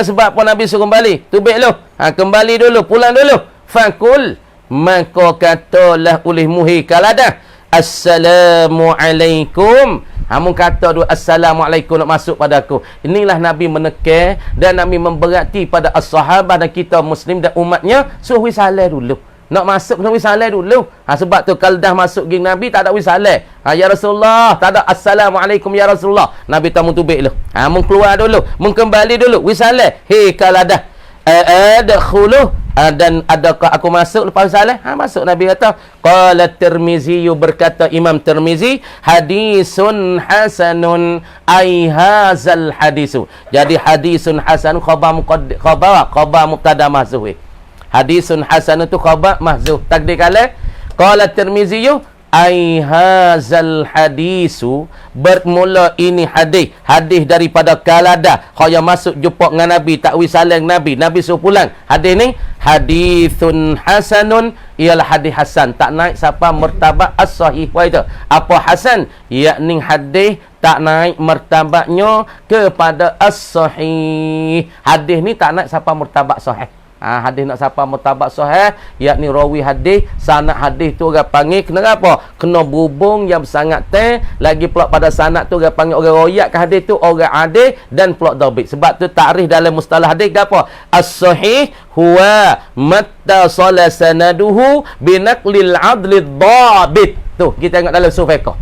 Sebab apa Nabi suruh kembali? Tubik lu. Kembali dulu, pulang dulu. Fakul, maka katalah oleh muhi Kaladah, Assalamualaikum. Hamun kata dulu Assalamualaikum nak masuk pada aku. Inilah Nabi menekan dan Nabi memberati pada as-sahabat dan kita Muslim dan umatnya, suruh wisalah dulu. Nak masuk kena wisalah dulu. Sebab tu kalau dah masuk geng Nabi tak ada wisalah. Ya Rasulullah, tak ada Assalamualaikum ya Rasulullah. Nabi tamu tubik lu. Mun keluar dulu, mun kembali dulu wisalah. Hei Kaladah, adkhulu, dan adakah aku masuk lepas wisalah? Masuk. Nabi kata, qala Tirmizi, berkata Imam Tirmizi, hadisun hasanun, ai hazal hadisu. Jadi hadisun hasan khabar mubtada mahzuf. Hadisun hasan itu khabar mahzuf takdir kala. Qala Tirmizi ai hazal hadisu, bermula ini hadis daripada Kaladah kaya masuk jumpa dengan Nabi, tak wisalah Nabi suruh pulang. Hadis ni hadisun hasanun, ialah hadis hasan, tak naik siapa martabat as-sahih. Itu apa hasan, yakni hadis tak naik martabatnya kepada as-sahih. Hadis ni tak naik siapa martabat sahih. Hadis nak siapa martabat sahih, yakni rawi hadis, sanad hadis tu orang panggil kena apa? Kena berhubung yang sangat lagi pula pada sanad tu orang panggil orang riwayat ke hadis tu orang adil dan pula dhabit. Sebab tu takrif dalam mustalah hadis apa? As-sahih huwa mattasala sanaduhu binaqlil adli dhabit. Tu kita tengok dalam usul fiqh.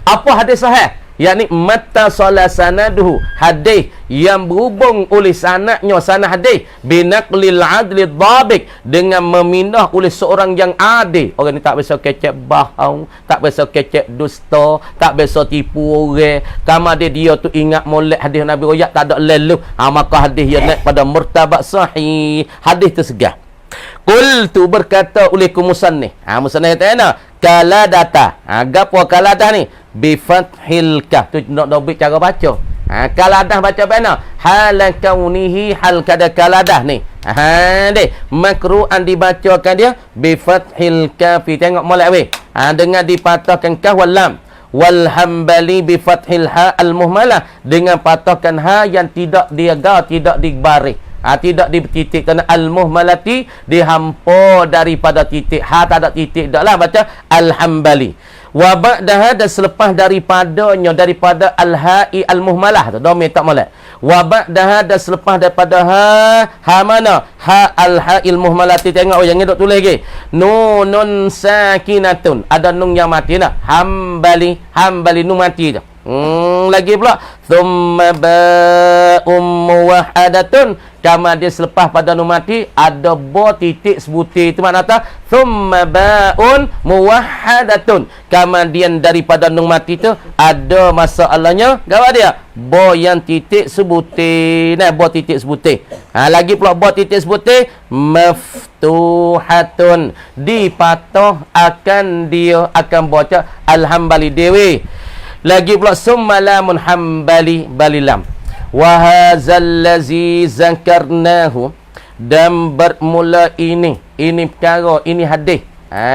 Apa hadis sahih? Yakni mattasala sanaduhu, hadis yang berhubung oleh sanadnya, sanad hadis binaqlil adli dhabit, dengan memindah oleh seorang yang adil. Orang ni tak biasa kecek bohong, tak biasa kecek dusta, tak biasa tipu orang. Kama dia tu ingat molek hadis Nabi royak, tak ada lalu. Maka hadis yang naik pada martabat sahih, hadis tersegah. Qultu, berkata oleh musannif. Musannif kata Kaladata. Gapo Kaladah ni? Bi fathil kaf. Tu nak dobit cara baca. Kaladah baca mana? Hal kaunihi, hal kada Kaladah ni. Deh makru'an dibacakan dia bi fathil kaf. Tengok molek weh. Dengan dipatahkan kaf wal lam. wal hambali bi fathil ha al muhmalah, dengan patahkan ha yang tidak diaga, tidak dibaris. Tidak dititik, kerana al-muhmalati dihampa daripada titik. Ha tak ada titik dah lah, baca al-hambali. Wa ba'daha, dan selepas daripadanya, daripada al-ha'i al-muhmalah tu, domir tak molek. Wa ba'daha, dan selepas daripada ha mana? Ha al-ha'il muhmalati. Tengok yang ni duk tulis lagi. Nunun sakinatun, ada nun yang mati dah. Hambali nun mati tu. Lagi pula thumma ba'um muwahhadatun, kama dia selepas pada nun mati ada ba titik sebutir, itu makna apa? Thumma ba'un muwahhadatun, kemudian daripada nun mati tu ada masalahnya apa dia? Ba yang titik sebutir. Nah, ba titik sebutir. Lagi pula ba titik sebutir maftuhatun, dipatah akan dia akan baca al-hambali dewi. Lagi pula summa lamun hambali balilam. Wa hadzal ladzi zakarnahu, dan bermula ini perkara, ini hadis.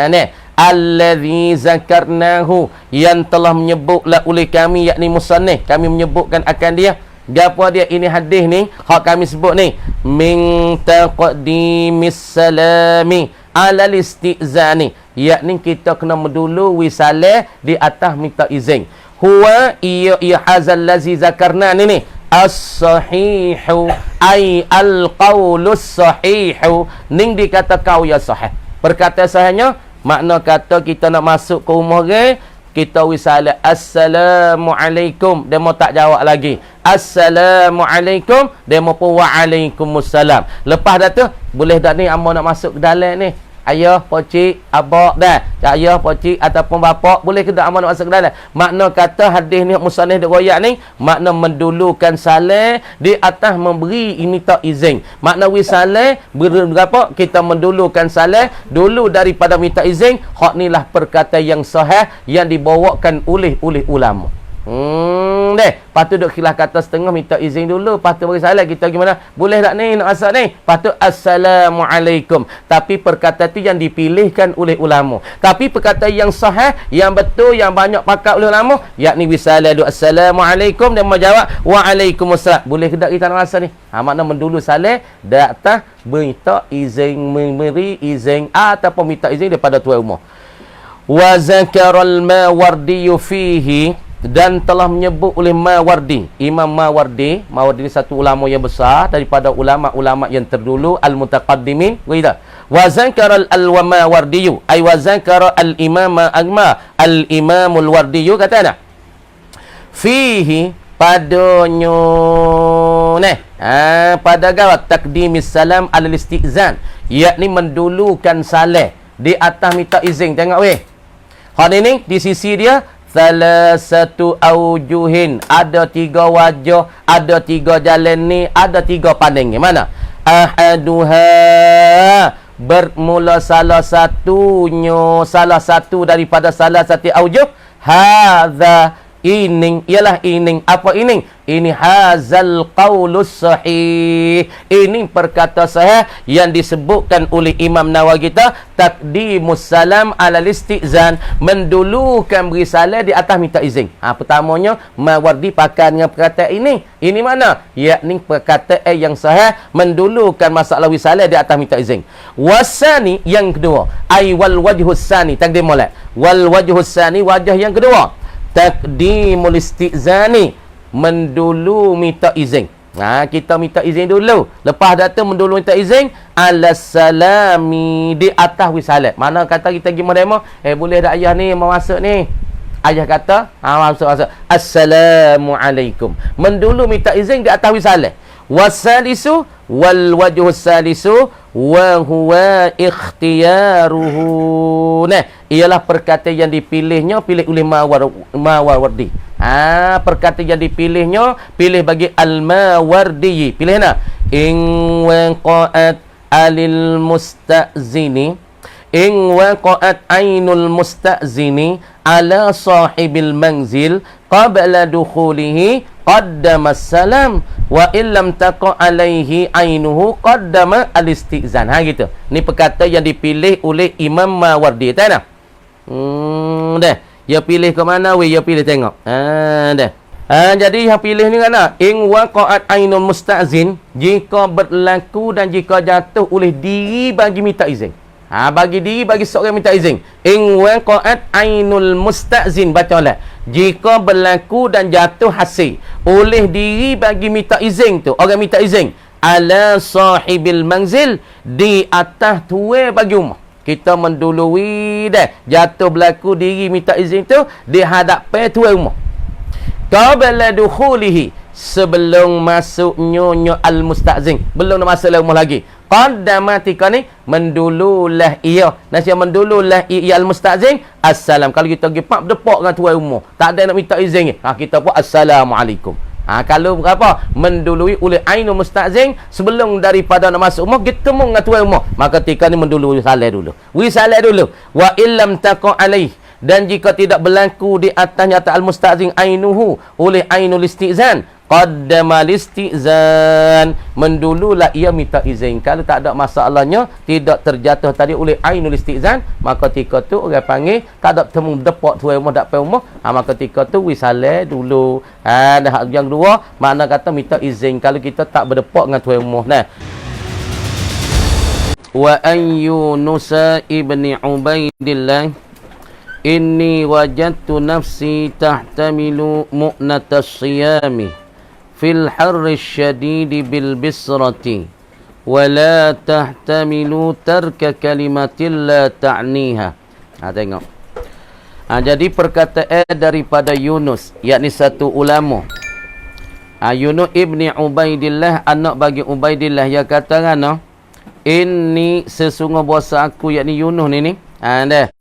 Ni allazi zakarnahu, yang telah menyebutlah oleh kami, yakni musannif, kami menyebutkan akan dia. Gapo dia ini hadis ni hak kami sebut ni, min taqdimis salami ala istizani, yakni kita kena mendulu wisalah di atas minta izin. Huwa iya hazal lazi zakarna ni as-sahihu, ay al-qawlus sahihu, ning dikata kau ya sahih. Perkataan sahihnya makna kata kita nak masuk ke rumah orang, kita wisalah assalamualaikum, dia mau tak jawab lagi assalamualaikum, dia mau pun waalaikumsalam. Lepas dah tu boleh tak ni amba nak masuk ke dalam ni, ayah, pocik, abak dah. Ayah, pocik ataupun bapak, boleh ke tak amal nak masuk ke dalam? Makna kata hadis ni musannif dak royak ni, makna mendulukan salam di atas memberi minta izin. Makna wisalah berapa? Kita mendulukan salam dulu daripada minta izin. Hak nilah perkataan yang sahih yang dibawakan oleh ulama. Patut duk khilaf kata setengah minta izin dulu, patut bagi salam kita gimana? Boleh tak ni nak asal ni? Patut assalamualaikum. Tapi perkataan tu yang dipilihkan oleh ulama. Tapi perkataan yang sahih, yang betul, yang banyak pakai oleh ulama, yakni wisalah dulu assalamualaikum, dan menjawab waalaikumsalam. Boleh ke tak kita nak asal ni? Makna mendulu salam datang minta izin, memberi izin ataupun minta izin daripada tuan rumah. Wa zakaral Mawardi fihi, dan telah menyebut oleh Mawardi, Imam Mawardi ni satu ulama yang besar daripada ulama-ulama yang terdulu, al-mutaqaddimin. Wa zakara al-Mawardi, ay wa zakara al-imam al-imamul Wardi, kata nak fihi padanya pada gawat takdimis salam al-istizan, yakni mendulukan salam di atas minta izin. Tengok weh, hal ini di sisi dia salah satu aujuhin, ada tiga wajah, ada tiga jalan ni, ada tiga pandang. Mana? Ahaduha, bermula salah satu daripada salah satu aujuh, hadza, ini ialah ini. Apa ini? Ini hazal qaulus sahih. Ini perkata sahih yang disebutkan oleh Imam Nawawi kita, taqdimus salam ala istizan, mendulukan beri salam di atas minta izin. Pertamanya Mawardi pakai dengan perkataan ini. Ini mana? Yakni perkataan yang sahih mendulukan masalah wisalah di atas minta izin. Wasani, yang kedua, ai wal wajhus sani, takdim molek. Wal wajhus sani, wajah yang kedua, taqdimul istizani, mendulu minta izin. Kita minta izin dulu, lepas datang mendulu minta izin ala salami, di atas wisalat. Mana kata kita pergi demo, boleh tak ayah ni mau masuk ni? Ayah kata masuk assalamualaikum, mendulu minta izin di atas wisalat. Wasalisu wal wajhus salisu wa huwa ikhtiyaruhu, ialah perkataan yang dipilihnya, pilih oleh Mawardi. Perkataan yang dipilihnya, pilih bagi al-Mawardi. Pilih nak in waqa'at alil musta'zini, in waqa'at ainul musta'zini ala sahibil manzil qabla dukhulihi qaddama salam, wa illam taqa alaihi ainuhu qaddama al-istizan. Gitu. Ni perkataan yang dipilih oleh Imam Mawardi. Tahu tak? Ya pilih ke mana weh? Ya pilih tengok. Dah. Jadi yang pilih ni kan in waqa'at ainul musta'zin, jika berlaku dan jika jatuh oleh diri bagi minta izin. Bagi diri bagi seorang minta izin. In waqa'at ainul musta'zin, bacalah. Jika berlaku dan jatuh hasil oleh diri bagi minta izin tu, orang minta izin ala sahibil manzil, di atas tuai bagi rumah. Kita mendului dah jatuh berlaku diri minta izin tu di hadapan tuai rumah. Qabla dukhulihi, sebelum masuknya al-musta'zin, belum nak masuk rumah lagi. Qaddamatika ni mendululah ia. Nasihat mendululah ia al-musta'zin. Assalam. Kalau kita pergi pub depak dengan tuan rumah, tak ada nak minta izin ni. Kita pun assalamualaikum. Kalau berapa mendului oleh ainul musta'zin sebelum daripada nak masuk rumah ketemu dengan tuan rumah, maka ketika ni mendului salat dulu. Salat dulu. Wa illam taqa alaih, dan jika tidak berlaku di atasnya al-musta'zin ainuhu oleh ainul istizan, qaddamal istizan, mendululah ia minta izin. Kalau tak ada masalahnya, tidak terjatuh tadi oleh ainul istizan, maka ketika tu orang panggil tak ada temu depak tuan rumah dak rumah, maka ketika tu wisalah dulu. Dah yang kedua, makna kata minta izin kalau kita tak berdepak dengan tuan rumah. Nah, wa an Yunus ibni Ubaidillah inni wajadtu nafsi tahtamilu mu'natas siyami fil harri syadidi bil bisrati wa la tahtamilu tarka kalimatin la ta'niha. Tengok. Jadi perkataan daripada Yunus, yakni satu ulama. Yunus ibni Ubaidillah, anak bagi Ubaidillah, dia kata kan, ini sesungguh bahasa aku, yakni Yunus ni. Dah.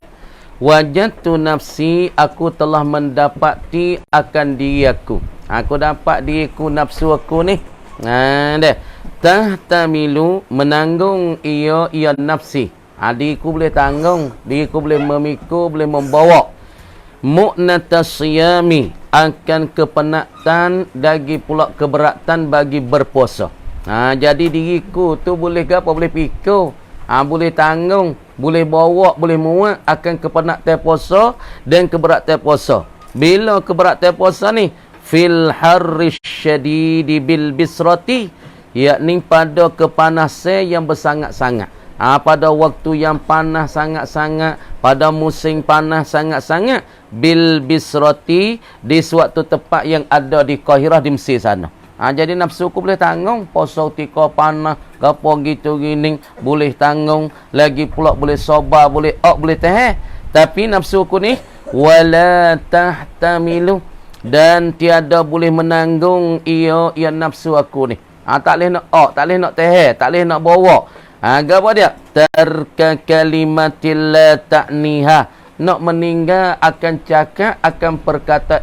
Wajadtu nafsi, aku telah mendapati akan diri aku. Aku dapat diriku, nafsu aku ni. Dah. Tahtamilu, menanggung ia nafsi. Diriku boleh tanggung, diriku boleh memikul, boleh membawa. Mu'natas siyami, akan kepenatan bagi pula keberatan bagi berpuasa. Jadi diriku tu boleh apa? Boleh pikul. Boleh tanggung, boleh bawa, boleh muat akan kepenatan puasa dan keberatan puasa. Bila keberatan puasa ni? Fil harri syadidi bil bisrati, yakni pada kepanasan yang bersangat-sangat. Pada waktu yang panas sangat-sangat, pada musim panas sangat-sangat, bil bisrati, di suatu tempat yang ada di Qahirah, di Mesir sana. Jadi nafsuku boleh tanggung puasa ketika panas, gapo gitu gini, boleh tanggung, lagi pula boleh sabar, boleh boleh tahan. Tapi nafsuku ni wala tahtamilu, dan tiada boleh menanggung ia nafsu aku ni. Tak boleh nak tak boleh nak tahan, tak boleh nak bawa. Apa dia? Tarka kalimatil la ta'niha, nak meninggal akan cakap, akan perkata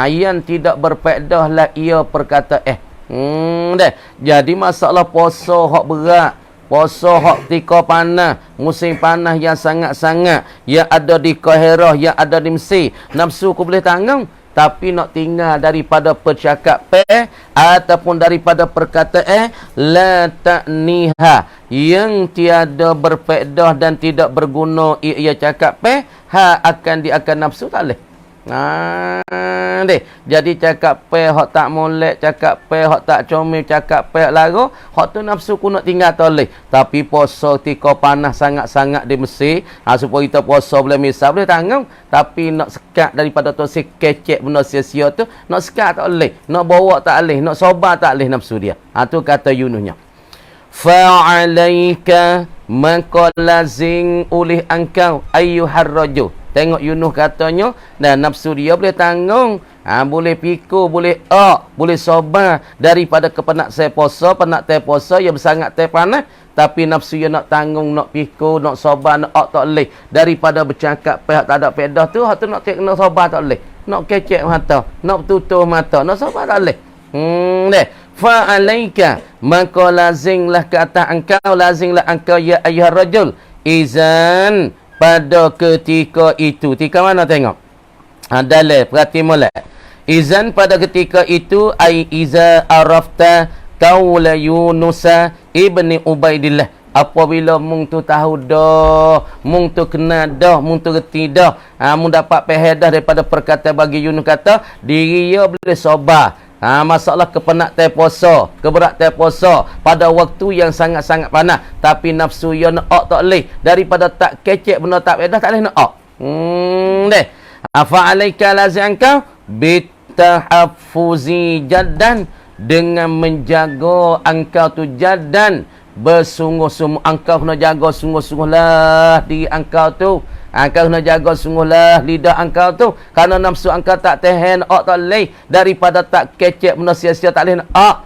yang tidak berfaedah lah ia perkata dah. Jadi masalah puasa hak berat, puasa hak ketika panas, musim panas yang sangat-sangat, yang ada di Qahirah, yang ada di Mesir, nafsu ku boleh tanggung, tapi nak tinggal daripada percakapan ataupun daripada perkataan la ta'niha, yang tiada berfaedah dan tidak berguna ia cakapan, akan nafsu tak boleh. Jadi cakap hak tak molek, cakap hak tak comel, cakap lagu, hak tu nafsu ku nak tinggal toleh. Tapi puasa ketika panas sangat-sangat di Mesir, supaya kita puasa boleh misal boleh tanggung, tapi nak sekat daripada tu si kecek benda sia-sia tu, nak sekat tak boleh, nak bawa tak boleh, nak sobar tak boleh nafsu dia. Tu kata Yunusnya. Fa'alaika, maka lazim oleh engkau ayyuhar rajul. Tengok Yunus katanya, dan nafsu dia boleh tanggung, boleh pikul, boleh boleh sobar daripada kepenat saya puasa, penat saya puasa, yang bersangat saya panas, tapi nafsu dia nak tanggung, nak pikul, nak sobar, nak tak boleh. Daripada bercakap pihak tak ada faedah tu, hak tu nak sobar tak boleh. Nak kecek mata, nak tutup mata, nak sobar tak boleh. Fa'alaika, maka lazimlah ke atas engkau, lazimlah engkau ya ayyuhar rajul, izan, pada ketika itu. Ketika mana tengok? Dalil, perhati molek. Izan pada ketika itu, ai iza arafta qaula Yunus ibni Ubaidillah. Apabila mung tu tahu dah, mung tu kena dah, mung tu reti dah, mung dapat faedah daripada perkataan bagi Yunus kata, diri dia boleh sabar. Masalah kepenat teh puasa, keberat teh puasa pada waktu yang sangat-sangat panas, tapi nafsu dia nak tak leh daripada tak kecek benda tak faedah tak leh nak. Deh. Fa alaika lazanka bitahaffuzi jaddan, dengan menjaga engkau tu jaddan bersungguh-sungguh. Engkau kena jaga sungguh-sungguhlah diri engkau tu. Engkau kena jaga sungguhlah lidah engkau tu, kerana nafsu engkau tak tahan tak leh daripada tak kecek benda sia-sia tak leh nak.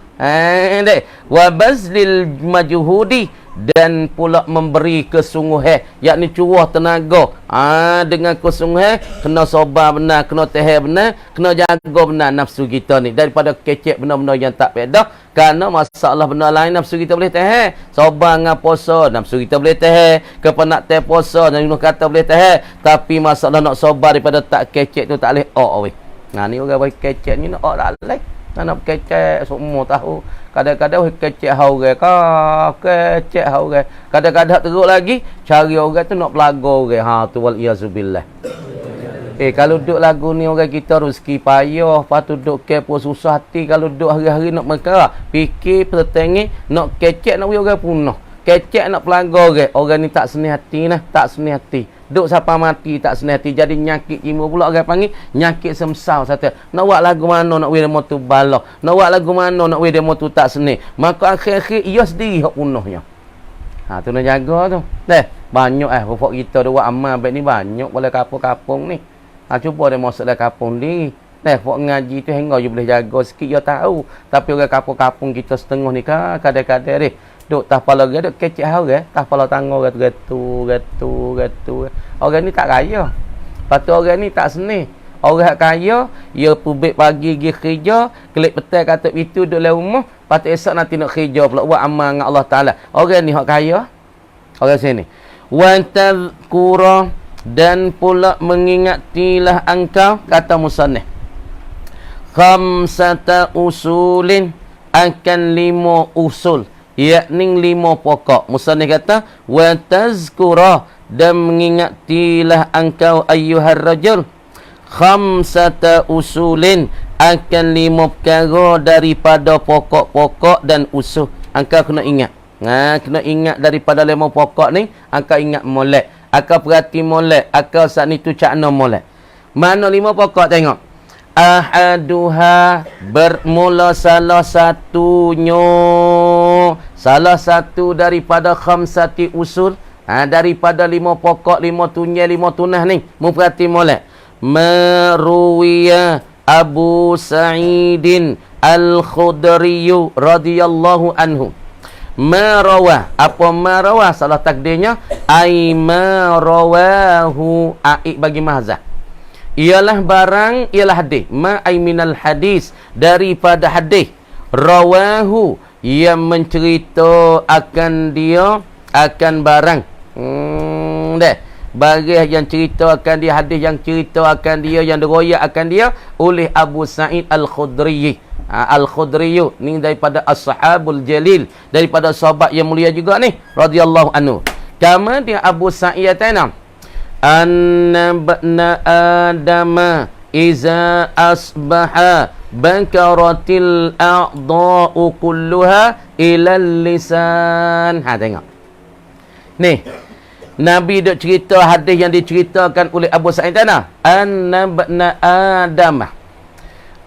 Wa bazlil majhudi, dan pula memberi kesungguhan, yakni curah tenaga. Dengan kesungguhan, kena sabar benar, kena tahan benar, kena jaga benar nafsu kita ni daripada kecek benda-benda yang tak faedah. Kerana masalah benda lain nafsu kita boleh tahan. Sabar dengan puasa, nafsu kita boleh tahan. Kepenat teh puasa, dan Yunus kata boleh tahan. Tapi masalah nak sabar daripada tak kecek tu tak boleh. Ni orang bagi kecek ni nak tak boleh. Nak kecek semua tahu. Kadang-kadang kecek orang kecek orang. Kadang-kadang teruk lagi cari orang tu nak pelaga orang. Tu wal iazubillah. Kalau duduk lagu ni orang kita rezeki payah, lepas tu duduk kepo susah hati. Kalau duduk hari-hari nak mereka fikir pertengah nak kecek nak orang punah. Kecek nak pelaga orang. Orang ni tak seni hati nah, tak seni hati. Duk siapa mati tak senang hati, jadi nyakit jiwa pula orang panggil nyakit semsau satu. Nak buat lagu mana nak we demo tu balah, nak buat lagu mana nak we demo tu tak senang, maka akhir-akhir ia sendiri hak punahnya. Tu nak jaga tu. Banyak pokok kita dah buat amal baik ni banyak boleh kapung-kapung ni. Cuba dia masuk dalam kapung ni. Pok ngaji tu hingga you boleh jaga sikit dia tahu. Tapi orang kapung-kapung kita setengah ni kadang-kadang ni duk tah pala dia duk kecek orang, tah pala tangan orang tu gatu. Orang ni tak kaya. Lepas tu orang ni tak seni. Orang kaya, dia pubik pagi pergi kerja, kelik petang kata itu duduk dalam rumah, lepas tu esok nanti nak kerja pula buat amal dengan Allah Taala. Orang ni hak kaya. Orang sini. Wa tadhkura, dan pula mengingatilah engkau, kata musannif, khamsata usulin, akan 5 usul, yakni 5 pokok. Musannif kata wa tazkura, dan mengingatilah engkau ayyuhar rajul, khamsata usulin, akan 5 perkara daripada pokok-pokok dan usul. Engkau kena ingat. Kena ingat daripada 5 pokok ni, engkau ingat molek. Engkau perhati molek. Engkau saat ni tu cakna molek. Mana 5 pokok tengok. Ahaduha, bermula salah satu daripada khamsati usul, daripada 5 pokok, 5 tunyai, 5 tunah ni, perhati molek. Meruwiya Abu Sa'idin Al-Khudri radhiyallahu anhu. Marawah, apa marawah? Salah takdirnya ai marawahu, bagi mahzah. Ialah barang, ialah hadis. Ma ai minal hadis, daripada hadis. Rawahu, yang mencerita akan dia, akan barang. Bagi yang cerita akan dia, hadis yang cerita akan dia, yang diriwayat akan dia oleh Abu Sa'id Al-Khudri. Al-Khudri ni daripada Ashabul Jalil, daripada sahabat yang mulia juga ni radhiyallahu anhu. Kama dia Abu Sa'id tanam anna ba'na adama iza asbaha bankaratil a'dha'u kulluha ila lisan. Tengok ni Nabi duk cerita hadis yang diceritakan oleh Abu Sa'id tanam anna ba'na adama,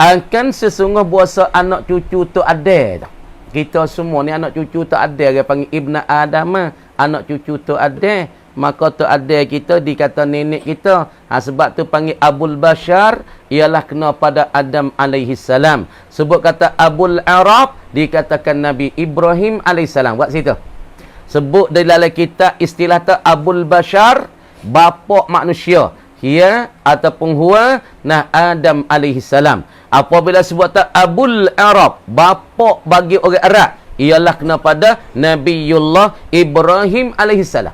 akan sesungguh buasa anak cucu tu ada. Kita semua ni anak cucu tu ada. Dia panggil Ibn Adam, anak cucu tu ada. Maka tu ada kita dikata nenek kita. Sebab tu panggil Abul Bashar, ialah kena pada Adam alaihi salam. Sebut kata Abul Arab, dikatakan Nabi Ibrahim alaihi salam. Buat situ. Sebut dalam kitab istilah tu Abul Bashar, bapa manusia. Ia ataupun huwa Adam alaihi salam. Apabila sebut tak Abul Arab, bapa bagi orang Arab, ialah kena pada Nabiullah Ibrahim alaihi salam.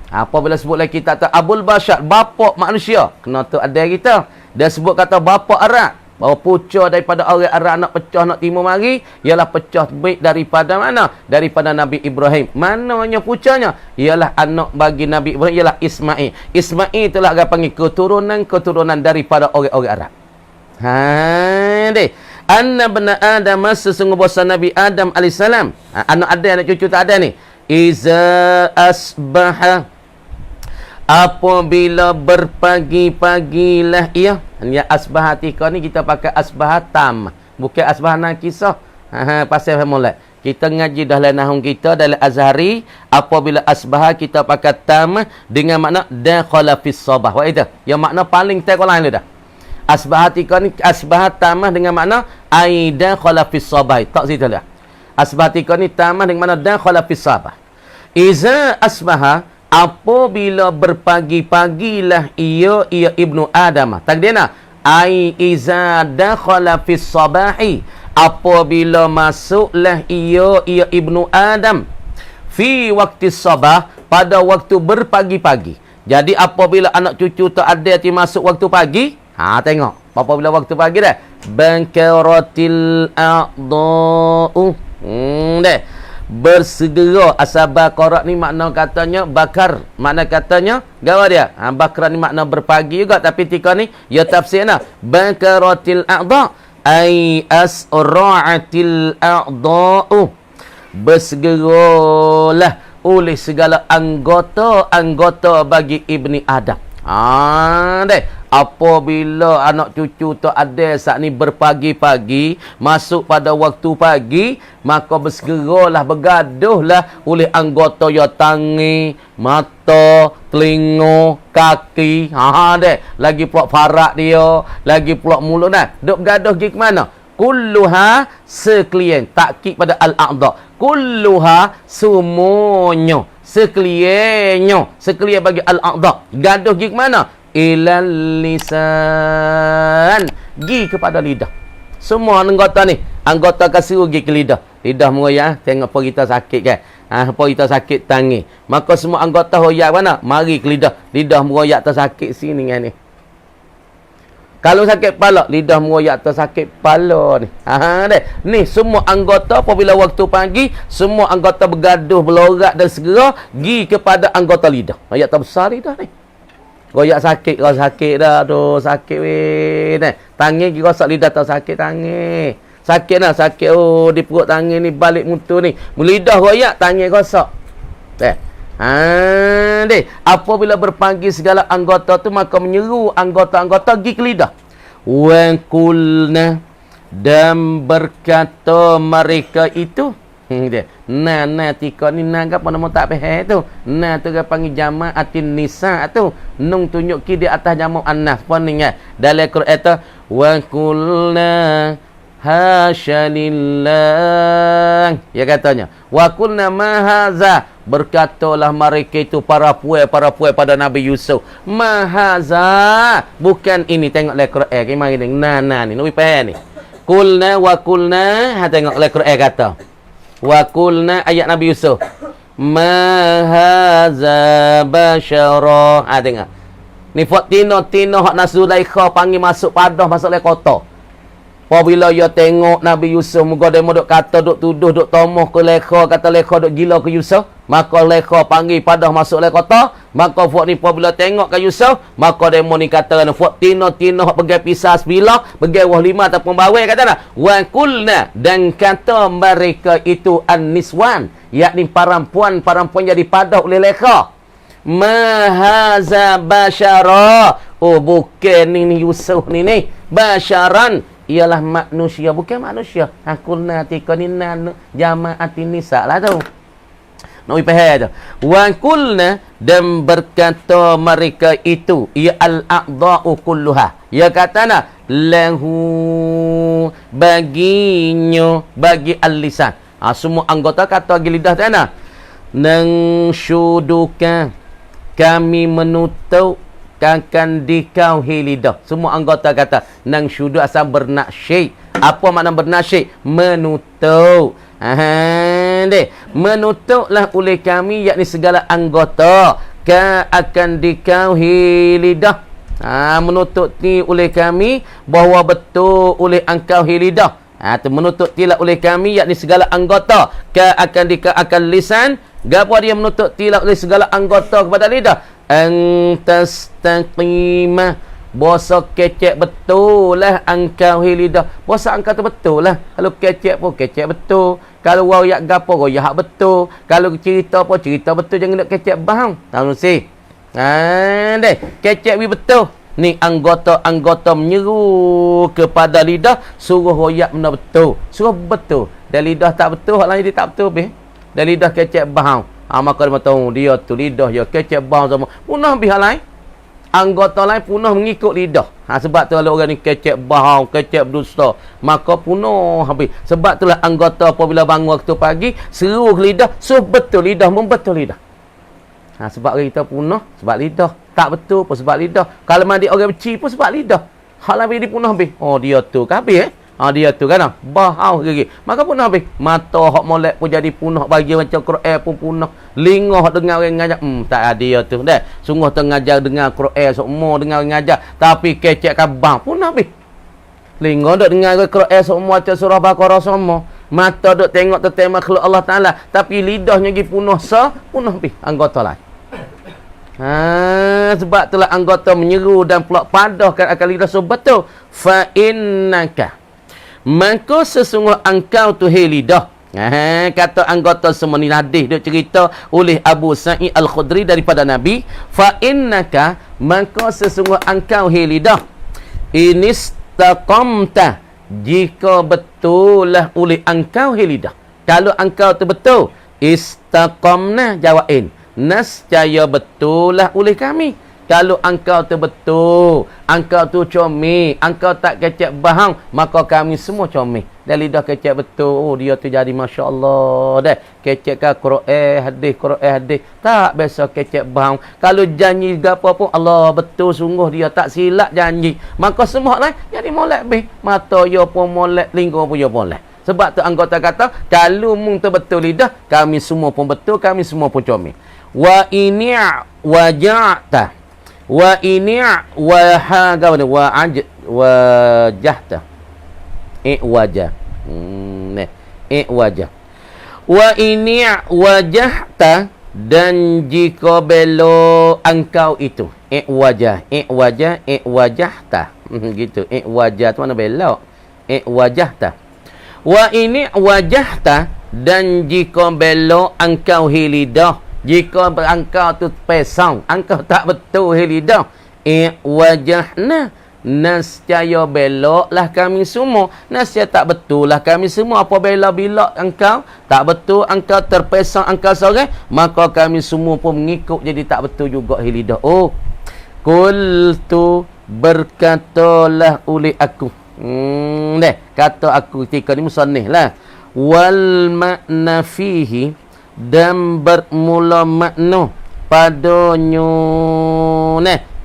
Apabila sebut lagi kita kata Abul Bashar, bapa manusia, kena tu ada kita. Dia sebut kata bapa Arab, bahawa pucuk daripada orang Arab nak pecah nak timur mari ialah pecah baik daripada mana? Daripada Nabi Ibrahim. Mananya pucuknya? Ialah anak bagi Nabi Ibrahim ialah Ismail. Ismail itulah orang panggil keturunan daripada orang-orang Arab. Deh. Anna bena Adam, sesungguh bosan Nabi Adam alaihissalam. Anak ada, anak cucu tak ada ni. Iza asbaha, apabila berpagi-pagilah ia. Ya asbah tika ni kita pakai asbah tam, bukan asbah nakisah. Pasal mulai kita ngaji dah dalam nahwu kita dalam Azhari, apabila asbah kita pakai tam dengan makna dakhala fis sabah. Wa itu yang makna paling tek lain dah. Asbah tika ni asbah tamah dengan makna aida khala fis sabah. Tak situ dah. Asbah tika ni tamah dengan makna dakhala fis sabah. Iza asbaha, apabila berpagi-pagilah ia ibnu Adam. Takdirna ai iza dakhala fis sabahi, apabila masuklah ia ibnu Adam fi waktu sabah, pada waktu berpagi-pagi. Jadi apabila anak cucu tak ada yang masuk waktu pagi, tengok apabila waktu pagi dah bankaratil a'dha'u, deh bersegera. Asal bakarat ni makna katanya bakar, makna katanya gawa dia. Bakar ni makna berpagi juga, tapi tika ni ya tafsirna bakaratil a'dha ai asra'atil a'dha'u, bersegeralah oleh segala anggota bagi ibni Adam. Deh apabila anak cucu tu ada saat ni berpagi-pagi masuk pada waktu pagi, maka bersegeralah bergaduhlah oleh anggota ya tangi, mata, telinga, kaki. Deh lagi pula farak dia, lagi pula mulut dah. Duk bergaduh pergi ke mana? Kulluha, sekalian, takkid pada al-a'dha. Kulluha, semuanya, sekaliannya, sekalian bagi al-a'dha. Gaduh pergi ke mana? Ilal lisan, gi kepada lidah. Semua anggota ni, anggota kasih pergi ke lidah. Lidah merayap, tengok apa kita sakit kan. Apa kita sakit tangi, maka semua anggota hoyak mana? Mari ke lidah. Lidah merayap tersakit sini kan ni. Kalau sakit kepala, lidah merayap tersakit kepala ni. Deh. Ni semua anggota apabila waktu pagi, semua anggota bergaduh, belorak dan segera gi kepada anggota lidah. Ayat terbesar lidah ni. Royak sakit, kau sakit dah. Aduh, sakit weh. Tangan kira rosak lidah tak sakit tangan. Sakit lah, sakit. Oh, di perut tangan ni, balik mutu ni. Lidah royak, tangan rosak. Deh. Apabila berpanggil segala anggota tu, maka menyeru anggota-anggota pergi ke lidah. Wa qulna, dan berkata mereka itu. Nah tika ni nah apa nama tak faham tu. Nah tu dia panggil jama'atin nisa tu. Nung tunjuk ki di atas jamak annas pun ni kan. Dalam Quran tu wa qulna hasyalillah. Ya katanya wa qulna ma haza, berkatalah mereka itu para puai pada Nabi Yusuf. Ma haza, bukan ini. Tengok dalam Quran ke mari ni. Nah ni nak faham ni. Qulna wa qulna, tengok dalam Quran kata. Wa qulna, ayat Nabi Yusuf. Ma haza basyara. Tengok. Ni fak tino hak Nasulaikha panggil masuk padah, masuk le kota. Apabila dia tengok Nabi Yusuf, muka dia duk kata, duk tuduh, duk tomoh ke Lekha, kata Lekha duk gila ke Yusuf, maka Lekha panggil padah masuk le kota. Maka fak ni apabila tengok ke Yusuf, maka dia ni kata fak tino hak pegai pisah sebilah, pegai wah lima ataupun bawai, kata nak. Wa qulna, dan kata mereka itu an-niswan, yakni perempuan jadi padah oleh Lekha. Ma haza basyara, oh bukan ni Yusuf ni basyaran, ialah manusia, bukan manusia. Qulna tika ni nan jama'atin nisa lah tu. Nak faham tu. Wa qulna, dan berkata mereka itu, ya al-a'dha'u kulluha. Ya katana lahu, baginya, bagi al-lisan. Semua anggota kata bagi lidah tanah. Nang syuduka, kami menutup akan dikauhi lidah. Semua anggota kata nang syudu asal bernasyid. Apa makna bernasyid? Menutup. Menutuplah oleh kami, yakni segala anggota akan dikauhi lidah. Menututi oleh kami bahawa betul oleh engkau lidah. Menututi oleh kami yakni segala anggota akan lisan. Gapo dia menututi oleh segala anggota kepada lidah? Antastaqimah. Bosa kecek betul lah engkau lidah. Bosa engkau tu betul lah. Kalau kecek pun kecek betul. Kalau wayak gapo wayak betul. Kalau cerita pun cerita betul. Jangan nak kecek bahang. Tahu si? Deh, kecek betul. Ni anggota-anggota menyeru kepada lidah suruh royak benda betul. Suruh betul. Dan lidah tak betul, hak lain dia tak betul be. Dan lidah kecek bahang. Maka dia tahu dia tu lidah dia kecek bahang sama. Punah habis hak lain. Anggota lain punah mengikut lidah. Sebab tu kalau orang ni kecek bahang, kecek berdusta, maka punah habis. Sebab itulah anggota apabila bangun waktu pagi, seru lidah, suruh betul lidah, membetul lidah. Sebab kita punah, sebab lidah. Tak betul pun sebab lidah. Kalau mandi orang beci pun sebab lidah. Hal lain dia punah habis. Oh dia tu kan habis dia tu kan bahau lagi. Maka punah habis. Mata hak molek pun jadi punah. Bagi macam Quran pun punah. Lingah dengar orang ngajar. Tak ada dia tu dah. Sungguh tengajar dengar Quran semua dengar orang ngajar. Tapi kecek kabang punah habis. Lingah duk dengar Quran semua macam surah Baqarah semua. Mata duk tengok tentang makhluk Allah Taala. Tapi lidahnya pergi punah punah habis anggota lain. Sebab itulah anggota menyeru dan pula padahkan akan lidah betul. Fa innaka, maka sesungguh engkau tu lidah. Kata anggota semua ni hadis duk cerita oleh Abu Sa'id Al-Khudri daripada Nabi. Fa innaka, maka sesungguh engkau lidah. Inistaqamta, jika betul lah oleh engkau lidah. Kalau engkau tu betul, istaqamna jawain. Nascaya betul lah oleh kami. Kalau engkau tu betul, engkau tu comel, engkau tak kecek bahang, maka kami semua comel. Dan lidah kecek betul, oh dia tu jadi Masya Allah dah. Kecek kan Quran hadis. Tak biasa kecek bahang. Kalau janji apa pun, Allah betul sungguh dia tak silap janji. Maka semua lain jadi molek bih. Mata dia pun molek, lingkar pun dia molek. Sebab tu anggota kata, kalau mung tu betul lidah, kami semua pun betul, kami semua pun comel. Wa ini waja'ta wa ini wajahta wajah wajah wa ini wajahta, dan jika belo engkau itu wajahta gitu wajah tu mana belok wajahta wa ini wajahta, dan jika belo engkau lidah. Jika engkau tu pesang, engkau tak betul lidah. Wajahna, nascaya beloklah kami semua. Nascaya tak betul lah kami semua. Apabila bila engkau tak betul, engkau terpesang, engkau seorang, maka kami semua pun mengikut jadi tak betul juga lidah. Oh, qultu, berkatalah oleh aku. Kata aku ketika ni musannif lah. Wal makna fihi, dan bermula makna padanya.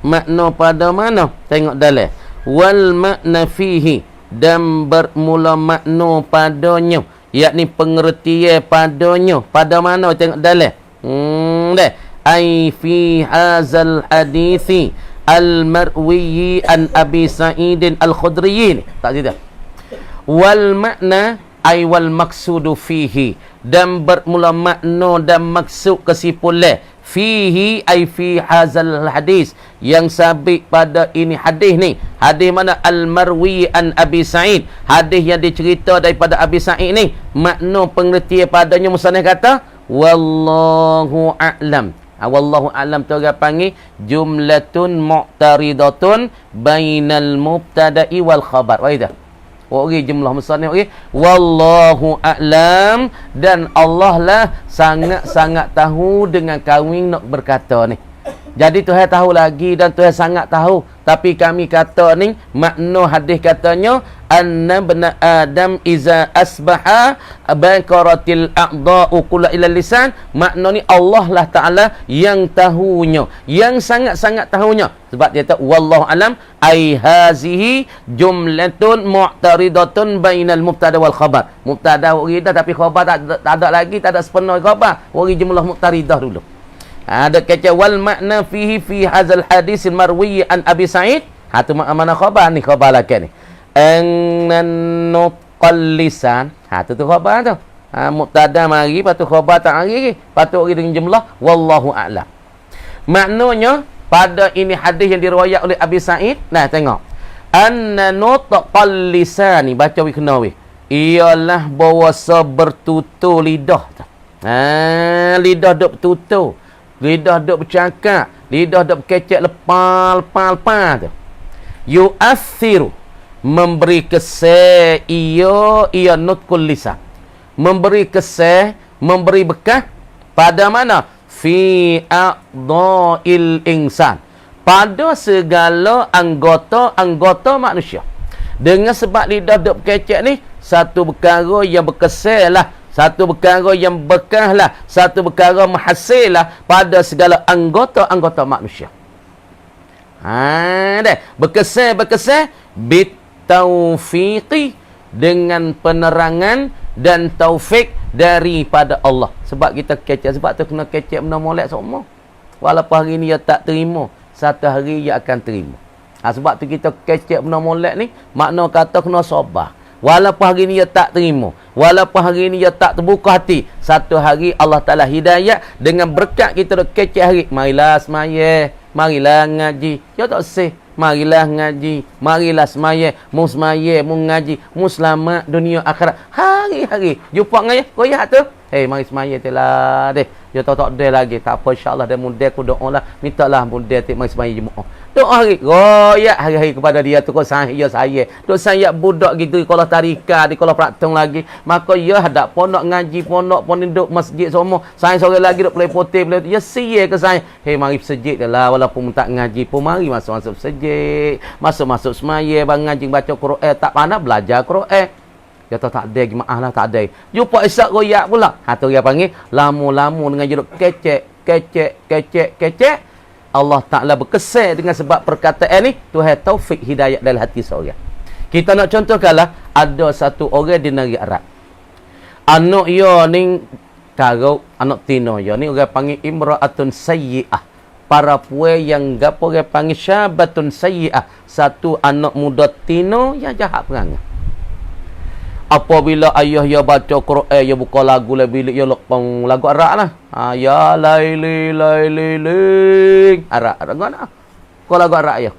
Makna pada mana? Tengok dalam. Wal makna fihi, dan bermula makna padanya, yakni pengertian padanya. Pada mana? Tengok dalam. Ai fi hazal hadithi al-marwi an Abi Sa'id Al-Khudri. Tak cerita. Wal makna ai wal maksudu fihi, dan bermula makna dan maksud kesimpulan fihi ai fi hazal hadis, yang sabit pada ini hadis ni. Hadis mana? Al-marwi an Abi Sa'id, hadis yang dicerita daripada Abi Sa'id ni. Makna pengertian padanya musannif kata wallahu a'lam. Wallahu a'lam tu orang panggil jumlatun mu'taridatun bainal mubtada'i wal khabar. Waidah. Jumlah musannif wallahu a'lam, dan Allah lah sangat-sangat tahu dengan kami nak berkata ni. Jadi Tuhan tahu lagi dan Tuhan sangat tahu. Tapi kami kata ni makna hadis katanya anna bani Adam iza asbaha bakaratil a'dha'u kullu ila lisan. Makna ni Allah lah Ta'ala yang tahunya, yang sangat-sangat tahunya. Sebab dia kata wallahu alam ai hazihi jumlatun mu'taridatun bainal mubtada wal khabar. Mubtada uridah tapi khabar tak ada lagi, tak ada sepenuh khabar. Uri jumlah mu'taridah dulu. Ada kecek wal makna fihi fi hadzal hadis marwi an Abi Sa'id. Tu mana khabar ni, khabar lakan ni. An-nutqal lisan. Tu khabar tu. Mubtada mari, lepas tu khabar tak mari. Patut dengan jumlah wallahu a'lam. Maknanya pada ini hadis yang diriwayat oleh Abi Sa'id. Nah, tengok. An-nutqal lisan ni baca we kena we. Ialah bahasa bertutur lidah. Lidah duk bertutur. Lidah duk bercakap. Lidah duk berkecek lepal tu. Yu'athiru. Memberi kesan. Ia nutqul lisan. Memberi kesan. Memberi bekas. Pada mana? Fi a'dha'il insan. Pada segala anggota manusia. Dengan sebab lidah duk berkecek ni, satu perkara yang berkesan lah, satu perkara yang bekas lah, satu perkara menghasil lah pada segala anggota manusia. Berkesan bitaufiqi, dengan penerangan dan taufik daripada Allah. Sebab kita kecek, sebab tu kena kecek benda molek semua. Walaupun hari ni dia tak terima, satu hari dia akan terima. Sebab tu kita kecek benda molek ni, makna kata kena sabar. Walaupun hari ni dia tak terima, walaupun hari ni dia tak terbuka hati, satu hari Allah Ta'ala hidayah dengan berkat kita duk kecek hari. Marilah semaya, marilah ngaji. Ya tak sih. Marilah ngaji, marilah semaya, mu semaya, mu ngaji, mu selamat dunia akhirat. Hari-hari jumpa dengan koyak tu. Mari semaya telah deh. Dia tak ada lagi. Tak apa, insya-Allah dia mudah aku doa lah. Mintalah mudah tik mari semaya Jumaat. Doa hari koyak hari-hari kepada dia tu kau saya. Duk saya budak gitu kalau tarika, di kalau praktung lagi. Maka ya hadap pondok ngaji, pondok duk masjid semua. Saya sore lagi duk play putih, ya sia ke saya. Mari masjid lah, walaupun tak ngaji pun mari masuk masjid. Masuk semaya, bang ngaji baca Quran, tak pandai belajar Quran. Dia tak ada jemaah lah, tak ada. Jumpa isak royak pula. Tu dia panggil lamu-lamu dengan jeruk kecek. Allah Ta'ala berkesan dengan sebab perkataan ni, Tuhan taufik hidayah dalam hati seorang. Kita nak contohkanlah, ada satu orang di negeri Arab. Anak dia ni karau, anak tino dia ni orang panggil imra'atun sayyi'ah. Para puai yang gapo orang panggil syabatun sayyi'ah. Satu anak muda tino yang jahat perangai. Apabila ayah dia baca Quran, dia buka lagu lah, bilik dia lepang lagu Arab lah. Ya laili Arab mana? Buka lagu Arab ya.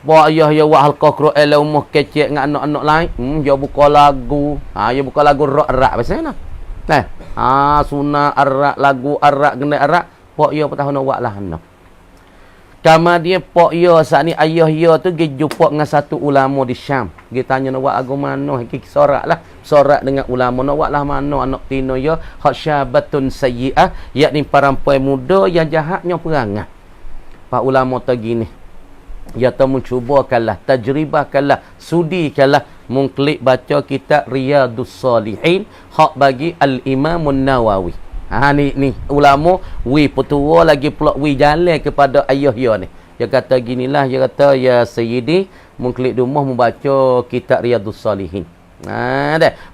Bawa ayah dia buat halqah Quran lah, umur kecek dengan anak-anak lain. Dia buka lagu. Dia buka lagu rock Arab biasanya nah. Sunnah Arab, lagu Arab, kena Arab. Pok dia apa tahu nak buat lah. Kemudian pok dia saat ni ayah dia tu pergi jumpa dengan satu ulama di Syam. Dia tanya nak buat agama mana, sorak lah. Sorak dengan ulama nak buat lah mana anak tino dia hak syabatun sayyi'ah, yakni perempuan muda yang jahatnya perangai. Pak ulama tu gini. Ya tu mencubakanlah, tajribahkanlah, sudikanlah mengklik baca kitab Riyadus Salihin hak bagi Al-Imam Nawawi. Ni ulama petua lagi pula jalan kepada ayah dia ni. Dia kata ginilah, dia kata ya sayyidi, mengklik rumah membaca kitab Riyadus Salihin.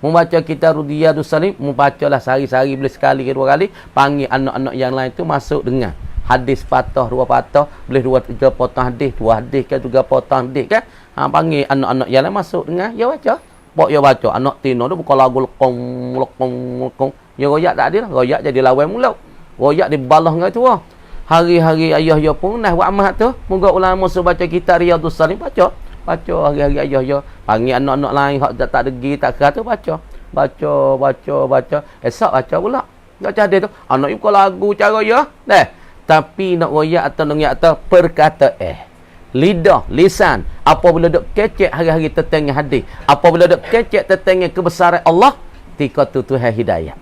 Membaca kitab Riyadus Salihin, membacalah sehari-hari boleh sekali ke dua kali, panggil anak-anak yang lain tu masuk dengar. Hadis patah, dua patah, boleh dua tiga potong hadis, dua hadis ke tiga potong hadis kan. Panggil anak-anak yang lain masuk dengar, dia baca. Pok dia baca, anak tino tu buka lagu lekong. Ya royak tak ada lah. Royak jadi lawan mulut. Royak dibalah dengan tu. Hari-hari ayah dia pun nah buat amat tu. Moga ulama suruh baca kitab Riyadus Salihin, baca hari-hari ayah dia. Panggil anak-anak lain hak tak degi tak kira tu baca. Esok baca pula. Tak ada tu. Anak buka lagu cara ya. Tapi nak royak atau nak atau perkataan. Lidah, lisan. Apabila duk kecek hari-hari tentang hadis. Apabila duk kecek tentang kebesaran Allah, tika tu Tuhan hidayah.